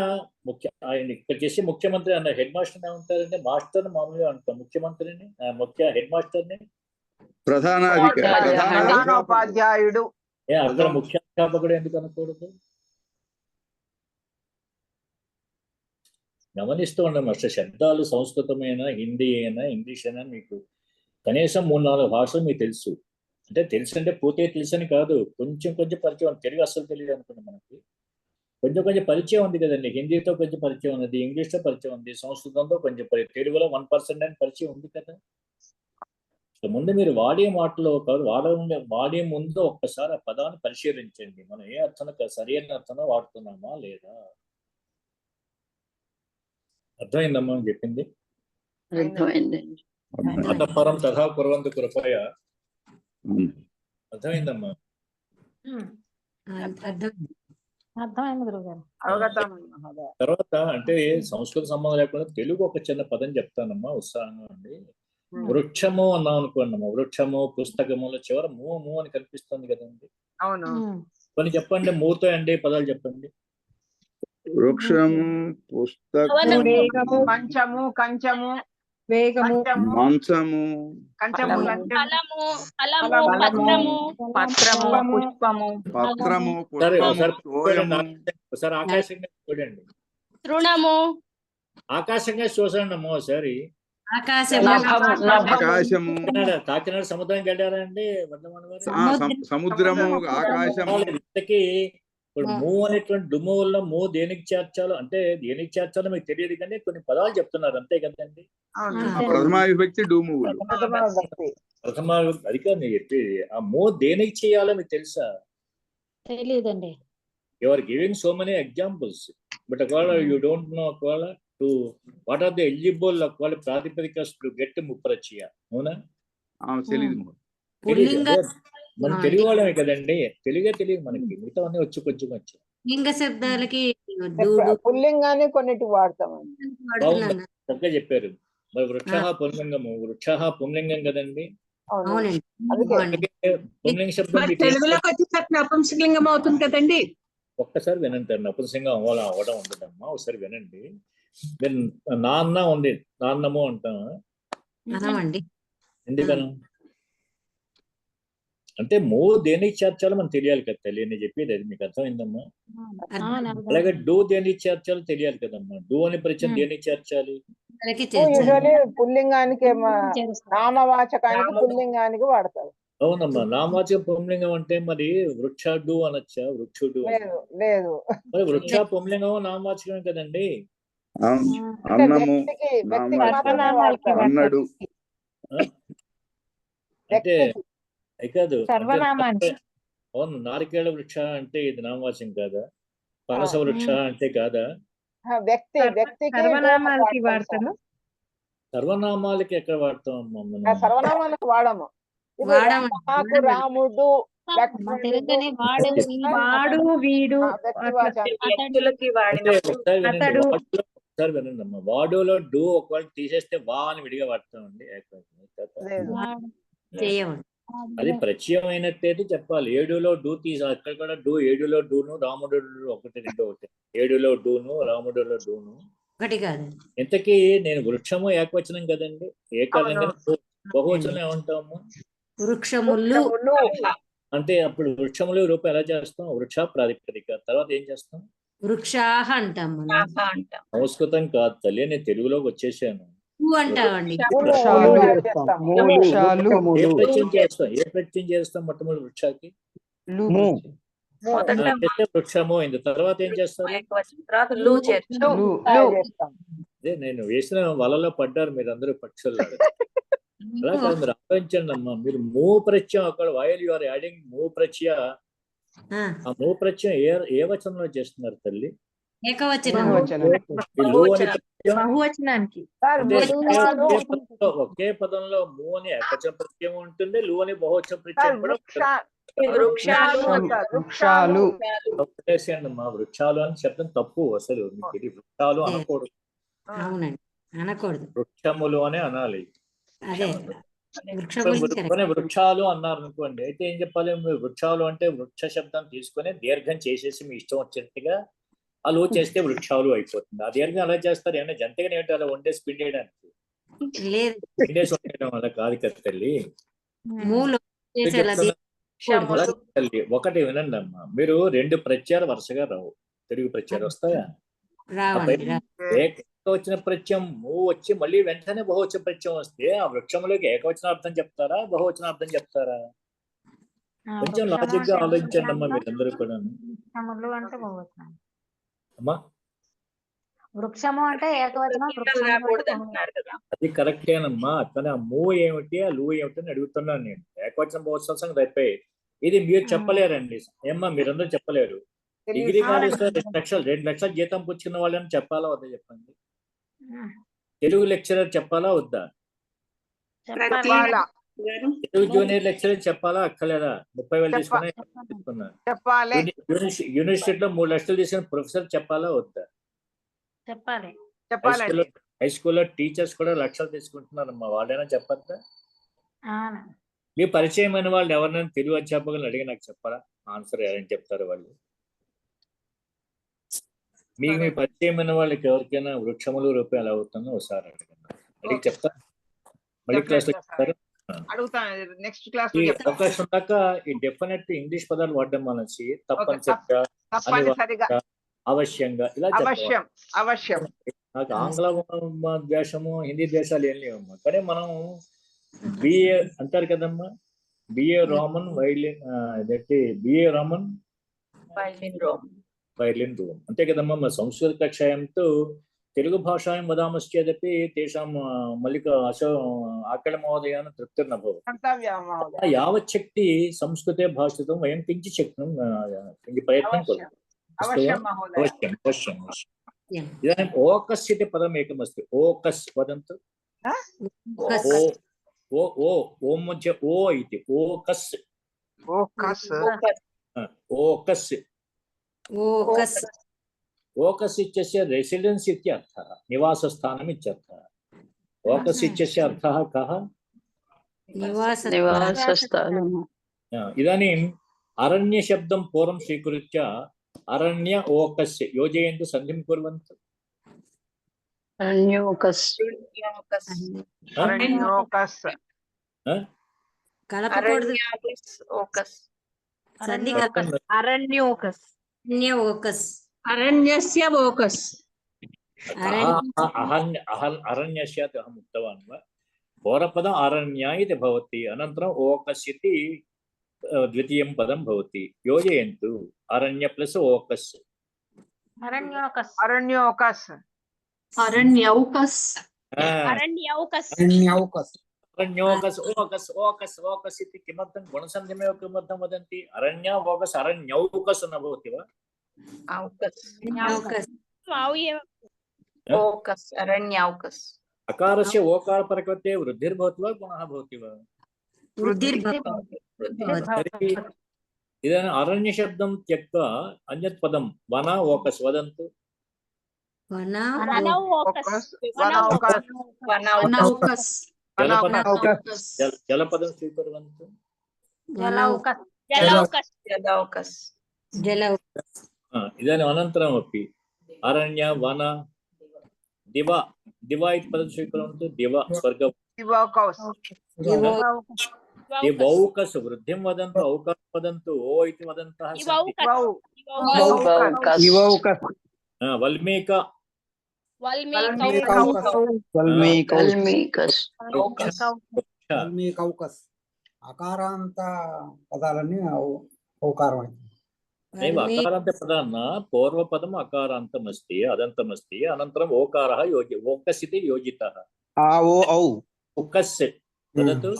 ఆయన ఇక్కడ చేసి ముఖ్యమంత్రి అన్న హెడ్ మాస్టర్ ఏమంటారంటే మాస్టర్ మామూలుగా అంటాం, ముఖ్యమంత్రిని ముఖ్య హెడ్ మాస్టర్ని ప్రధానోపాధ్యాయుడు. అక్కడ ముఖ్యాధ్యాపకుడు ఎందుకు అనకూడదు? గమనిస్తూ ఉండండి అసలు శబ్దాలు సంస్కృతమైన, హిందీ అయినా, ఇంగ్లీష్ అయినా మీకు కనీసం 3-4 భాషలు మీకు తెలుసు. అంటే తెలుసు అంటే పూర్తిగా తెలుసని కాదు, కొంచెం పరిచయం. తెలుగు అసలు తెలియదు అనుకోండి, మనకి కొంచెం పరిచయం ఉంది కదండి. హిందీతో కొంచెం పరిచయం ఉన్నది, ఇంగ్లీష్తో పరిచయం ఉంది, సంస్కృతంతో కొంచెం తెలుగులో 1% అని పరిచయం ఉంది కదా. ముందు మీరు వాడే మాటలో కాదు, వాడే ముందు ఒక్కసారి ఆ పదాన్ని పరిశీలించండి. మనం ఏ అర్థం సరైన అర్థంలో వాడుతున్నామా లేదా. అర్థమైందమ్మా చెప్పింది? పరం తథా కుర్వంతు కృపయా. అర్థమైందమ్మా? అర్థమైంది గురుగారు. తర్వాత అంటే సంస్కృత సంబంధం లేకుండా తెలుగు ఒక చిన్న పదం చెప్తానమ్మా, ఉత్సాహంగా అండి. వృక్షము అన్నాం అనుకోండమ్మా, వృక్షము పుస్తకములో చివర మూ అని కనిపిస్తుంది కదండి. అవును. కొన్ని చెప్పండి, మూతో అండి పదాలు చెప్పండి. వృక్షము, పుస్తకము, మంచము, కంచము, వేగము, మంచము, కంచము, పత్రము, పుష్పము, పత్రము, ఒకసారి ఆకాశంగా చూడండి, తృణము, ఆకాశంగా చూసండి అమ్మా ఒకసారి. ఆకాశము, కాకినాడ సముద్రానికి వెళ్ళారా అండి వర్ధమాన్ గారు? సముద్రము, ఆకాశము. ఇంతకీ ఇప్పుడు మూ అనేటువంటి డుమ్ము వల్ల మూ దేనికి చేర్చాలో మీకు తెలియదు, కానీ కొన్ని పదాలు చెప్తున్నారు అంతే కదండి. ప్రథమ విభక్తి డూము. ప్రథమ అది కాదు నేను చెప్పేది, ఆ మూ దేనికి చేయాలో మీకు తెలుసా? తెలియదండి. You are giving so many examples, but ఒకవేళ యూ డోంట్ నో ఒకవేళ to what are the eligible ఒకవేళ ప్రాతిపదిక టు గెట్ ముప్పరచయ. అవునా? తెలియదు. మనం తెలుగు వాళ్ళమే కదండి, తెలుగే తెలియదు మనకి, మిగతా అన్నీ వచ్చు కొంచెం వచ్చు. లింగ శబ్దాలకి పుల్లింగాన్ని కొన్నిటి వాడతామండి. చక్కగా చెప్పారు. మరి వృక్ష పుంలింగము, వృక్ష పుంలింగం కదండి. పుంలింగ శబ్దం నపుంసకలింగం అవుతుంది కదండి. ఒక్కసారి వినండి, నపుంసకంగా అవడం ఉండదమ్మా, ఒకసారి వినండి. మీరు నాన్న ఉంది, నాన్నము అంటాం ఎందుకను అంటే మూ దేనికి చేర్చాలో మనకు తెలియాలి కదా తల్లి, నేను చెప్పేది అది మీకు అర్థమైందమ్మా. అలాగే డూ దేనికి చేర్చాలో తెలియాలి కదమ్మా. డూ అని పరిచయం దేనికి చేర్చాలి? పుల్లింగానికి, నామవాచకానికి, పుల్లింగానికి వాడతారు. అవునమ్మా, నామవాచకం పుంలింగం అంటే మరి వృక్షడు అనొచ్చా? వృక్షుడు లేదు. మరి వృక్ష పుంలింగం నామవాచకమే కదండి. అంటే కాదు, అవును. నారికేళ వృక్ష అంటే ఇది నామవాచకం కాదా? పనస వృక్ష అంటే కాదా? సర్వనామాలకి వాడతాము. సర్వనామాలకి ఎక్కడ వాడతాం అమ్మా? సర్వనామాలకు వాడము. రాముడు, వాడు, వీడు, ఒకసారి వినండి అమ్మా. వాడులో డూ ఒకవేళ తీసేస్తే వా అని విడిగా వాడతామండి. అది ప్రత్యయం అయినట్టయితే చెప్పాలి. ఏడులో డూ అక్కడ కూడా డూ, ఏడులో డూను, రాముడు 1-2 ఏడులో డూను, రాముడులో డూను ఒకటి కాదు. ఇంతకీ నేను వృక్షము ఏకవచనం కదండి, ఏకాలంగా బహువచనం ఏమంటాము? వృక్షములు అంటే అప్పుడు వృక్షములు రూపం ఎలా చేస్తాం? వృక్ష ప్రాతిపదిక. తర్వాత ఏం చేస్తాం? వృక్షాహ అంటాం. సంస్కృతం కాదు తల్లి, నేను తెలుగులోకి వచ్చేసాను. అంటామండి. ఏ ప్రత్యయం చేస్తాం మొట్టమొదటి వృక్షాకి? వృక్షము అయింది. తర్వాత ఏం చేస్తారు? అదే నేను వేసిన వలలో పడ్డారు మీరు అందరూ పక్షులు. అలా కాదు, మీరు ఆలోచించండి అమ్మా. మీరు మూ ప్రత్యయం అక్కడ వైల్ యు ఆర్ యాడింగ్ మూ ప్రత్యయ, ఆ మూ ప్రత్యయం ఏ వచనంలో చేస్తున్నారు తల్లి? ఏకవచనం. బహువచనానికి సార్ అంటే వృక్షాలు ఒకే పదంలో ము అని ఏకవచన ప్రత్యయం ఉంటుంది, లు అని బహువచన ప్రత్యయం సార్ కూడా వృక్షాలు అంటారు. వృక్షాలు వదిలేసేయండి అమ్మా. వృక్షాలు అని శబ్దం తప్పు అసలు. మీకు ఇది వృక్షాలు అనకూడదు, అవునండి, అనకూడదు. వృక్షములు అనే అనాలి. అదే వృక్షాలు అన్నారు అనుకోండి, అయితే ఏం చెప్పాలి? మీరు వృక్షాలు అంటే వృక్ష శబ్దం తీసుకొని దీర్ఘం చేసేసి మీ ఇష్టం వచ్చినట్టుగా అలా చేస్తే వృక్షాలు అయిపోతుంది. ఆ దీర్ఘం అలా చేస్తారు, ఏమైనా జంతగా ఏంటి అలా వండేసి పిండేయడానికి? లేదు, పిండేసి వండేయడం వల్ల కాదు కదా తల్లి. మూలు తల్లి ఒకటి వినండి అమ్మా, మీరు 2 ప్రత్యయాలు వరుసగా రావు. తెలుగు ప్రత్యయాలు వస్తాయా? ఏకవచన ప్రత్యయం ము వచ్చి మళ్ళీ వెంటనే బహువచన ప్రత్యయం వస్తే ఆ వృక్షములకి ఏకవచనార్థం చెప్తారా, బహువచనార్థం చెప్తారా? కొంచెం లాజిక్ గా ఆలోచించండి అమ్మా మీరందరూ కూడా. వృక్షములు అంటే బహువచనం, అమ్మా వృక్షము అంటే ఏకవచనం, అది కరెక్టేనమ్మా. కానీ ఆ ము ఏమిటి, ఆ లు ఏమిటి అని అడుగుతున్నాను నేను. ఏకవచనం బహువచనం సంగతి అయిపోయి ఇది మీరు చెప్పలేరండి. ఏమ్మా మీరందరూ చెప్పలేరు. డిగ్రీ కాలేజ్ లో 2 లక్షల జీతం పుచ్చుకున్న వాళ్ళని చెప్పాలా వద్దా చెప్పండి? తెలుగు లెక్చరర్ చెప్పాలా వద్దా? తెలుగు జూనియర్ లెక్చరర్ చెప్పాలా అక్కర్లేదా? 30,000 తీసుకున్నా యూనివర్సిటీలో 3 లక్షలు తీసుకున్న ప్రొఫెసర్ చెప్పాలా వద్దా? చెప్పాలి. హై స్కూల్లో టీచర్స్ కూడా లక్షలు తీసుకుంటున్నారమ్మా, వాళ్ళైనా చెప్పద్దా? మీ పరిచయమైన వాళ్ళు ఎవరినైనా తెలుగు అధ్యాపకులను అడిగి నాకు చెప్పాలా? ఆన్సర్ ఏమని చెప్తారు వాళ్ళు? మీకు మీ పరిచయమైన వాళ్ళకి ఎవరికైనా వృక్షములు రూపాయలు ఎలా అవుతుందో ఒకసారి అడగండి, అడిగి చెప్తారు. మళ్ళీ క్లాస్ లో చెప్తారు. ఈ అవకాశం దాక ఈ డెఫినెట్ ఇంగ్లీష్ పదాలు వాడడం అనేసి తప్పనిసరిగా, అవశ్యంగా ఇలా అవశ్యం. నాకు ఆంగ్ల ద్వేషము, హిందీ ద్వేషాలు ఏం లేవమ్మా. కానీ మనం బిఏ అంటారు కదమ్మా, BA Roman violin, BA Roman violin room అంతే కదమ్మా. మన సంస్కృత కక్షాయంతో తెలుగు భాషాయం వదామశ్చేదపి తేషాం మల్లిక ఆకళ మహోదయాన్ని తృప్తిర్నభవతి. యావచ్చక్తి సంస్కృతే భాషితం వయం కించి శక్నం ప్రయత్నం కుర్మः. అవశ్యం అవశ్యం. इदानीम् ओकस् इति पदम् एकमस्ति. ओकस् वदन्तु. ओ मध्ये ओ इति ओकस्. ओकस् इत्यस्य रेसिडेन्स् इत्यर्थः, निवासस्थानम् इत्यर्थः. ओकस् इत्यस्य अर्थः कः? निवासस्थानम्. इदानीम् अरण्यशब्दं पूर्वं स्वीकृत्य अरण्य ओकस्य योजयन्तु, सन्धिं कुर्वन्तु. अरण्योकस्. अरण्यस्य वोकस्. अरण्यस्य अहम् उक्तवान् वा? पूर्वपदम् अरण्य इति भवति, अनन्तरम् ओकस् इति द्वितीयं पदं भवति. योजयन्तु अरण्य प्लस ओकस्. अरण्योकस्. अरण्यौकस्. ओकस् इति किमर्थं गुणसन्धिमेव किमर्थं वदन्ति? अरण्य ओकस्, अरण्यौकस् न भवति वा? अकारस्य ओकारपरकृते वृद्धिर्भवति वा गुणः भवति वा? इदानीम् अरण्य शब्दं त्यक्त्वा अन्यत् पदं वना ओकस् वदन्तु. जलपदं स्वीकुर्वन्तु. इदानीम् अनन्तरमपि अरण्य वन दिवा. दिवा इति पदं स्वीकुर्वन्तु. दिवा स्वर्ग. दिवौकस् वृद्धिं वदन्तु, औकस् वदन्तु, ओ इति वदन्तः सन्ति. वल्मीक. అకారాంత పదాలన్నీ ఔకారం. अकारान्त पदान् पूर्वपदम् अकारान्तम् अस्ति, अदन्तम् अस्ति, अनन्तरम् ओकारः ओकस् इति योजितः. ओकस् वदतु.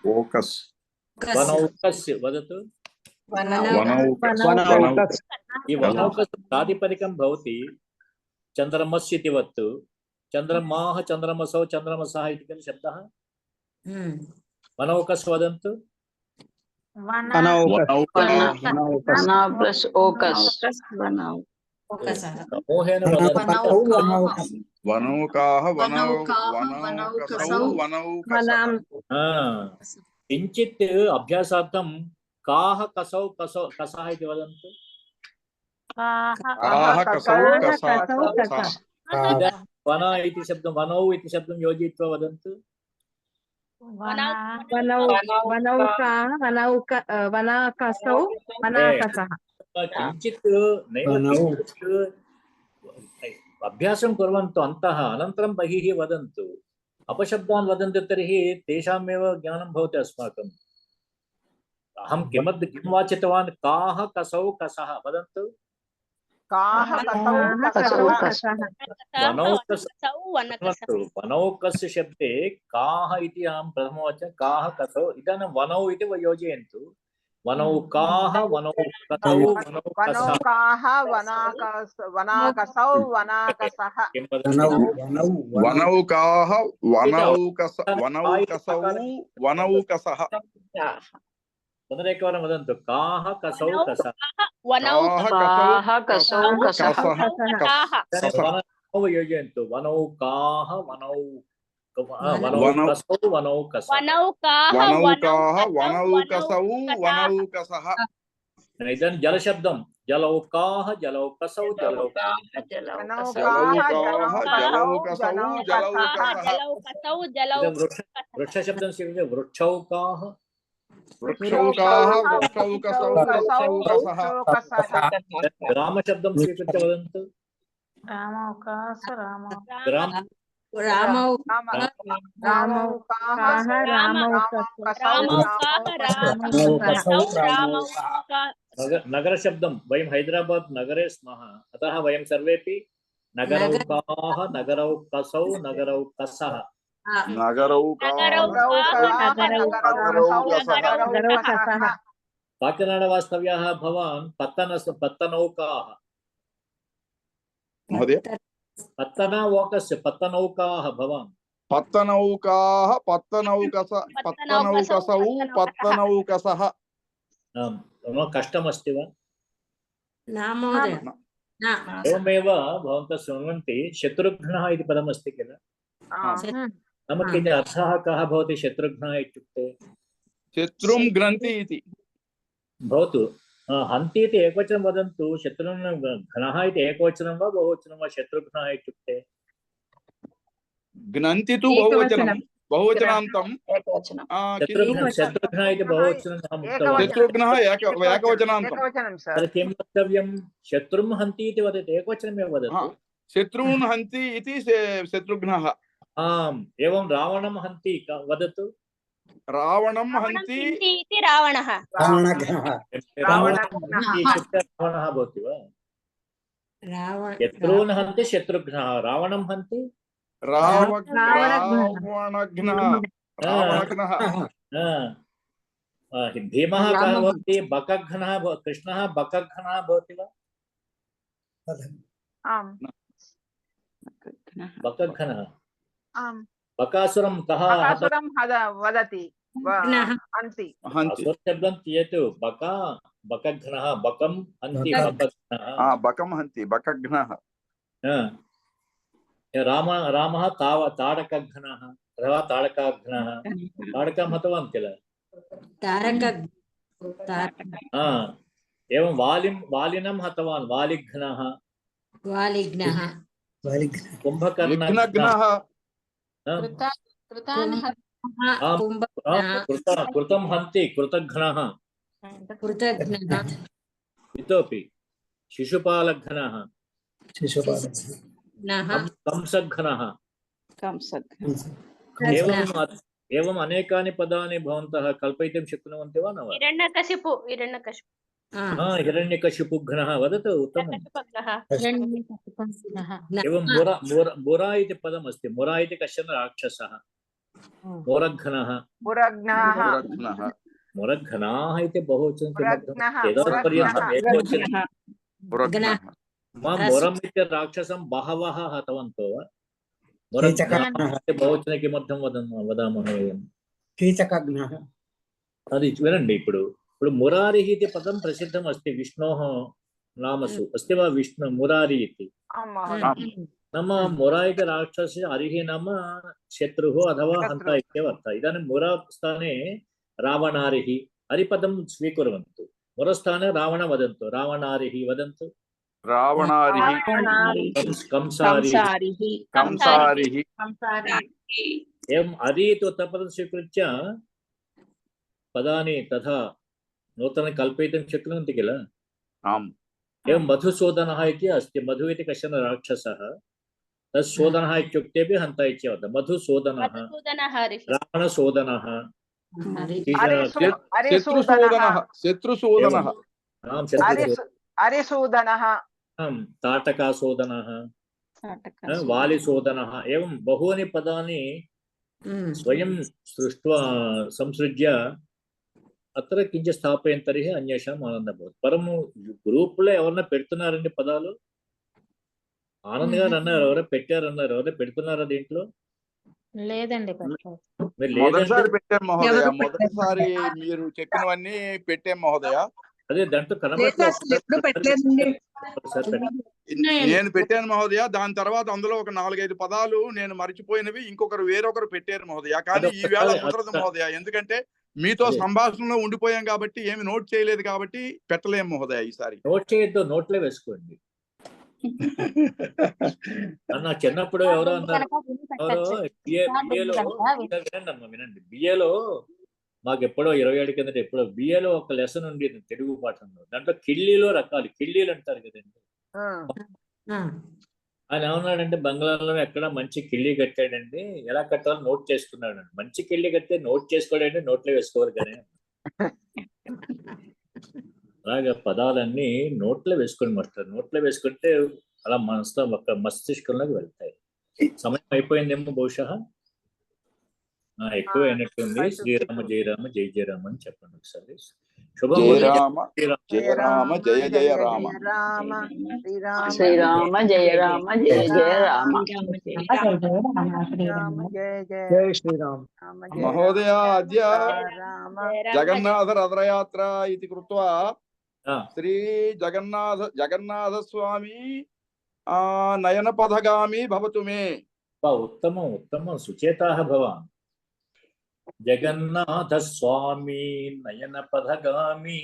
ओकस्. वनौकस् वदतु. ఈ వనౌకస్ ప్రాతిపదికం భవతి. चन्द्रमस् इति वत्तु चन्द्रमाः चन्द्रमसौ चन्द्रमसः इति खलु शब्दः वनौकस् वदन्तु प्लस ओकस मोहेन वदन्तु वनौकाः वनौकसौ वनौकसः किञ्चित् अभ्यासार्थं काः कसौ कसौ कसः इति वदन्तु वन इति शब्दं वनौ इति शब्दं योजयित्वा वदन्तु किञ्चित् अभ्यासं कुर्वन्तु अन्तः अनन्तरं बहिः वदन्तु अपशब्दान् वदन्ति तर्हि तेषामेव ज्ञानं भवति अस्माकम् अहं किं वाचितवान् काः कसौ कसः वदन्तु वनौकस् शब्दे काः इति अहं प्रथमवचनं काः कसौ इदानीं वनौ इति योजयन्तु वनौकाः वनौकसौ वनौकाः वनाकसौ वनाकसः वनौकाः वनौकसौ वनौकसः पुनरेकवारं वदन्तु काः कसौ कसः योजयन्तु वनौकाः वनौकसौ वनौकसः वनौकसः इदानीं जलशब्दं जलौकाः जलौकसौ वृक्षशब्दं स्वीकृत्य वृक्षौकाः ग्रामशब्दं स्वीकृत्य वदन्तु नगरशब्दं वयं हैदराबाद नगरे स्मः अतः वयं सर्वेपि नगरौकाः नगरौकसौ नगरौकसः काकिनाडवास्तव्याः भवान् पत्तनौकाः महोदय पत्तनौकाः भवान् पत्तनौकसौ पत्तनौकसः कष्टमस्ति वा न महोदय एवमेव भवन्तः शृण्वन्ति शत्रुघ्नः इति पदमस्ति किल नाम किञ्चित् अर्थः कः भवति शत्रुघ्नः इत्युक्ते शत्रुं घ्नन्ति इति भवतु हन्ति इति एकवचनं वदन्तु शत्रुघ्नः घ्नः इति एकवचनं वा बहुवचनं वा शत्रुघ्नः इत्युक्ते घ्नन्ति तु बहुवचनं बहुवचनान्तं शत्रुघ्नः इति बहुवचनं शत्रुघ्नः एकवचनान्तं किं वक्तव्यं शत्रुं हन्ति इति वदति एकवचनमेव वदतु शत्रून् हन्ति इति शत्रुघ्नः आम् एवं रावणं हन्ति वदतु रावणं हन्ति इति रावणः रावणः भवति वा शत्रून् हन्ति शत्रुघ्नः रावणं हन्ति भीमः कः भवति बकघ्नः कृष्णः बकघ्नः भवति वा बकघ्नः बकासुरं कः वदति शब्दं त्यजतु बकघ्नः बकं हन्ति बकं हन्ति बकघ्नः रामः ताडकघ्नः अथवा ताडकाघ्नः ताडकं हतवान् किल एवं वालिनं हतवान् वालिघ्नः कुम्भकर्णः कृतं हन्ति कृतघ्नः इतोपि शिशुपालघ्नः कंसघ्नः एवम् अनेकानि पदानि भवन्तः कल्पयितुं शक्नुवन्ति वा न वा हिरण्यकशिपुघ्नः वदतु उत्तमम् एवं मुरा इति पदमस्ति मुरा इति कश्चन राक्षसः मुरघ्नः मुरघ्नाः इति बहुवचनं मुरम् इति राक्षसं बहवः हतवन्तो वा? मुरम् बहुवचने किमर्थं वदामः वयं? కీచకజ్ఞः అది వినండి. ఇప్పుడు మురారిः इति पदं प्रसिद्धम् अस्ति विष्णोः नामसु अस्ति वा? विष्णु मुरारी इति नाम मुरा इति राक्षसस्य हरिः नाम शत्रुः अथवा हन्ता इत्येव अर्थः. इदानीं मुरा स्थाने रावणारिः हरिपदं स्वीकुर्वन्तु. मुरस्थाने रावण वदन्तु, रावणारिः वदन्तु, रावणारिः कंसारिः एवं हरि इति उत्तरपदं स्वीकृत्य पदानि तथा नूतनं कल्पयितुं शक्नुवन्ति किल? आम्. एवं मधुसूदनः इति अस्ति. मधु इति कश्चन राक्षसः, तत् शोधनः इत्युक्तेपि हन्ता इत्यर्थः. मधुसूदनः, रावणसूदनः, शत्रुसूदनः, अरिसूदनः, ताटकासूदनः, वालिसूदनः, एवं बहूनि पदानि स्वयं सृष्ट्वा संसृज्य అత్ర కించిత్ స్థాపయంత తరిహి అన్యేషాం ఆనందం భవతి. పరము గ్రూప్ లో ఎవరన్నా పెడుతున్నారండి పదాలు? ఆనంద్ గారు అన్నారు, ఎవరో పెట్టారన్నారు, ఎవరో పెడుతున్నారా దీంట్లో? లేదండి. మొదటిసారి పెట్టాం మహోదయ, మొదటిసారి మీరు చెప్పినవన్నీ పెట్టాం మహోదయ. అదే దాంట్లో కనబడలేదు. నేను పెట్టాను మహోదయ. దాని తర్వాత అందులో ఒక 4-5 పదాలు నేను మర్చిపోయినవి ఇంకొకరు వేరొకరు పెట్టారు మహోదయ. కానీ ఈ వేళ కుదరదు మహోదయ, ఎందుకంటే మీతో సంభాషణలో ఉండిపోయాం కాబట్టి ఏమి నోట్ చేయలేదు కాబట్టి పెట్టలేము మహోదయ. ఈసారి నోట్ చేయొద్దు, నోట్లే వేసుకోండి. అన్న చిన్నప్పుడు ఎవరో అన్నారు, వినండి, బిఏలో మాకు ఎప్పుడో 20 ఏళ్ళ కిందట ఎప్పుడో బిఏలో ఒక లెసన్ ఉండేది తెలుగు పాఠంలో. దాంట్లో కిళ్ళీలో రకాలు, కిళ్ళీలు అంటారు కదండి. ఆయన ఏమన్నాడంటే, బంగ్లాలో ఎక్కడ మంచి కిళ్ళీ కట్టాడండి, ఎలా కట్టాలో నోట్ చేసుకున్నాడు. మంచి కిళ్ళీ కట్టే నోట్ చేసుకోవాలంటే నోట్లో వేసుకోవాలి కానీ. అలాగే పదాలన్నీ నోట్లో వేసుకొని మాస్టర్, నోట్లో వేసుకుంటే అలా మనసులో ఒక మస్తిష్కంలోకి వెళ్తాయి. సమయం అయిపోయిందేమో బహుశా, ఎక్కువ అయినట్టుంది. శ్రీరామ జయ రామ జయ జయ రామ అని చెప్పండి ఒకసారి. శుభం. రామ జయ రామ జయ జయ రామ, శ్రీరామ జయ రామ జయ జయ రామ. జై శ్రీరామ్. మహోదయ అద్య జగన్నాథ రథయాత్ర ఇది కృత్వా శ్రీ జగన్నాథ స్వామి నయన పథగామి భవతు మే. ఉత్తమం ఉత్తమం, సుచేతాః భవాన్. జగన్నాథ స్వామి నయన పథగామి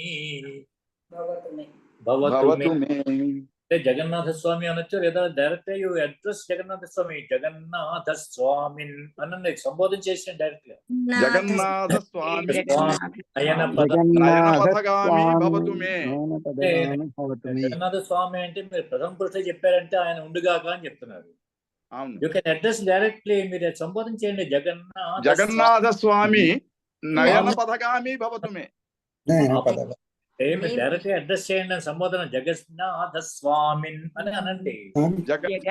భవతు మే. జగన్నాథ స్వామి అనొచ్చు, లేదా డైరెక్ట్ యూ అడ్రస్ జగన్నాథ స్వామి, జగన్నాథ స్వామి అని సంబోధన చేసిన డైరెక్ట్ గా. జగన్నాథ స్వామి నయన పథగామి భవతు మే. జగన్నాథ స్వామి అంటే మీరు ప్రథమ పురుష చెప్పారంటే ఆయన ఉండుగాక అని చెప్తున్నారు. యూ కెన్ అడ్రస్ డైరెక్ట్లీ, మీరు సంబోధన చేయండి, జగన్నాథ స్వామి నయన పథగామి భవతు మే. డైరెక్ట్ అడ్రస్ చేయండి అని సంబోధన, జగన్నాథ స్వామి అని అనండి.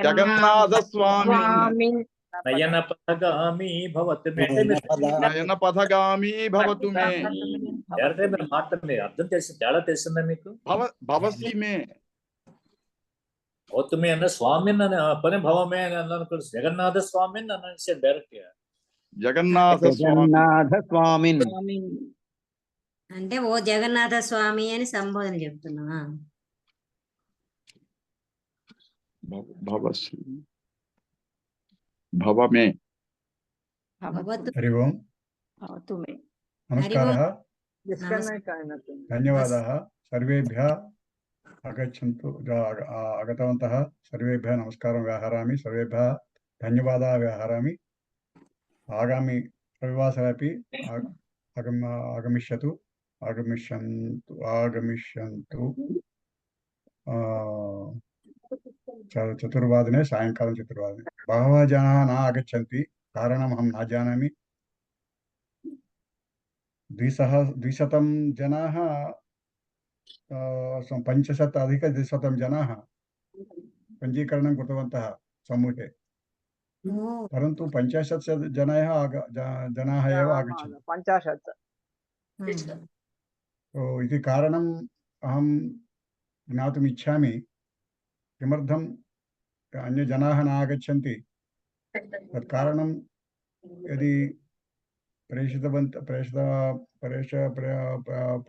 జగన్నాథ స్వామి నయన పథగామి భవతు మే. నయన పథగామి భవతు మే. డైరెక్ట్ మీరు మాట మీరు అర్థం తెలిసి తేడా తెలిసిందా మీకు? భవసి మే, భవతు మే అన్న స్వామి అని పని భవమే అని అన్నాను. జగన్నాథ స్వామి అని అనేసి డైరెక్ట్ గా జగన్నాథ స్వామి అంటే ఓ జగన్నాథ స్వామి అని సంబోధన చెప్తున్నా. భవమే. హరి ఓం. నమస్కారः, ధన్యవాదాः. సర్వేభ్యः आगच्छन्तु, आगतवन्तः सर्वेभ्यः नमस्कारं व्याहरामि, सर्वेभ्यः धन्यवादाः व्याहरामि. आगामि रविवासरे अपि आगमिष्यन्तु चतुर्वादने, सायंकालं चतुर्वादने. बहवः जनाः न आगच्छन्ति, कारणम् अहं न जानामि. 200 जनाः, 500 जनाः पञ्जीकरणं कृतवन्तः समूहे, परन्तु 50 जनाः एव आगच्छन्ति. 50. इति कारणम् अहं ज्ञातुम् इच्छामि. किमर्थम् अन्यजनाः न आगच्छन्ति तत् कारणं यदि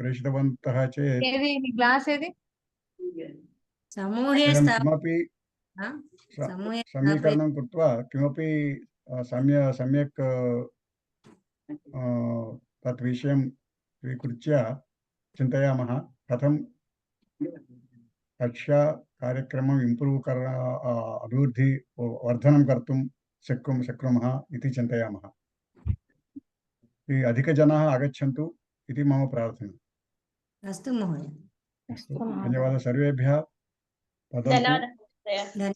प्रेषितवन्तः चेत् ఏది నీ గ్లాస్ ఏది సమూహే वयं స్థాప किमपि సమూహే समीकरणं कृत्वा किमपि सम्यक् तत् विषयं स्वीकृत्य चिन्तयामः कथं कक्षा कार्यक्रमम् इम्प्रूव् अभिवृद्धि वर्धनं कर्तुं शक्नुमः इति चिन्तयामः। अधिकजनाः आगच्छन्तु इति मम प्रार्थना। अस्तु महोदय। धन्यवादः सर्वेभ्यः। वदन्तु,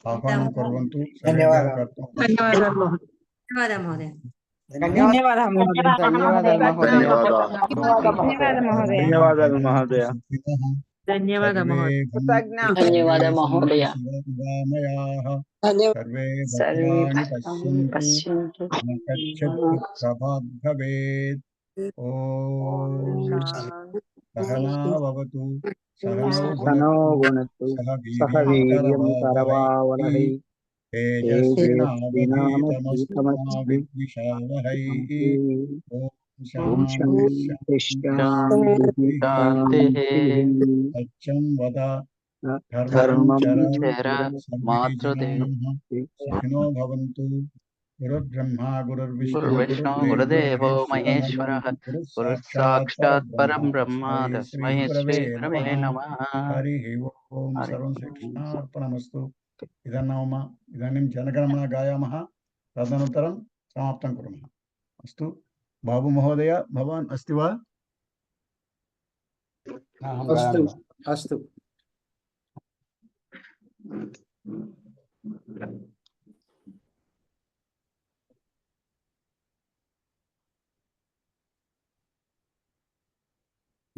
आह्वानं कुर्वन्तु। धन्यवादः। ధన్యవాదాలు महोदय। ధన్యవాదాలు మహోదయ. ధన్యవాదాలు మహోదయ. ధన్యవాద మహోదయ. सर्वे भद्राणि पश्यन्तु मा कश्चित् दुःखभाग् भवेत्। ॐ सहना भवतु सहनौ भुनक्तु सह वीर्यं करवावहै तेजस्विनावधीतमस्तु मा विद्विषावहै। ॐ शान्ति शान्तिः। सत्यं वद धर्मं चर मातृदेवः सुखिनो भवन्तु। गुरुर्ब्रह्मा गुरुर्विष्णु गुरुदेवो महेश्वरः गुरुसाक्षात् परं ब्रह्म तस्मै श्री गुरवे नमः। हरिः ओम्। सर्वं श्रीकृष्णार्पणमस्तु। इदानीं जनगणमना गायामः, तदनन्तरं समाप्तं कुर्मः। अस्तु बाबू महोदय, भवान् अस्ति वा? अस्तु।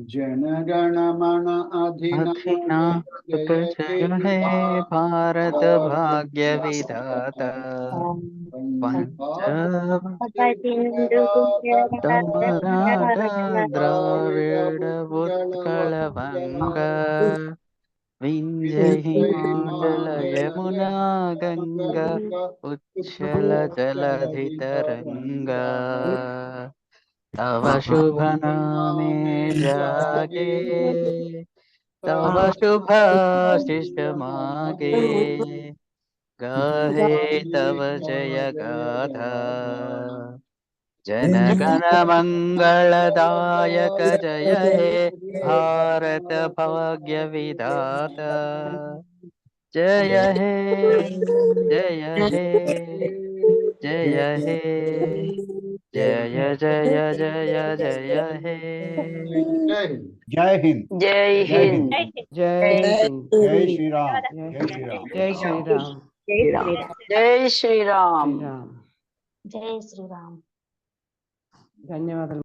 जनगणमन अधिनायक जय हे भारत भाग्य विधाता मराठा द्राविड उत्कल बंगा विंध्य हिमाचल यमुना गंगा उच्छल जलधि तरंगा तव शुभ नामे जागे तव शुभाशिष मागे गाहे तव जय गाथा जनगण मंगलदायक जय हे भारत भाग्य विधाता जय हे जय हे जय हे जय जय जय जय हे। जय हिंद। जय हिंद। जय श्री राम। जय श्री राम। जय श्री राम। जय श्रीराम। ధన్యవాదాలు.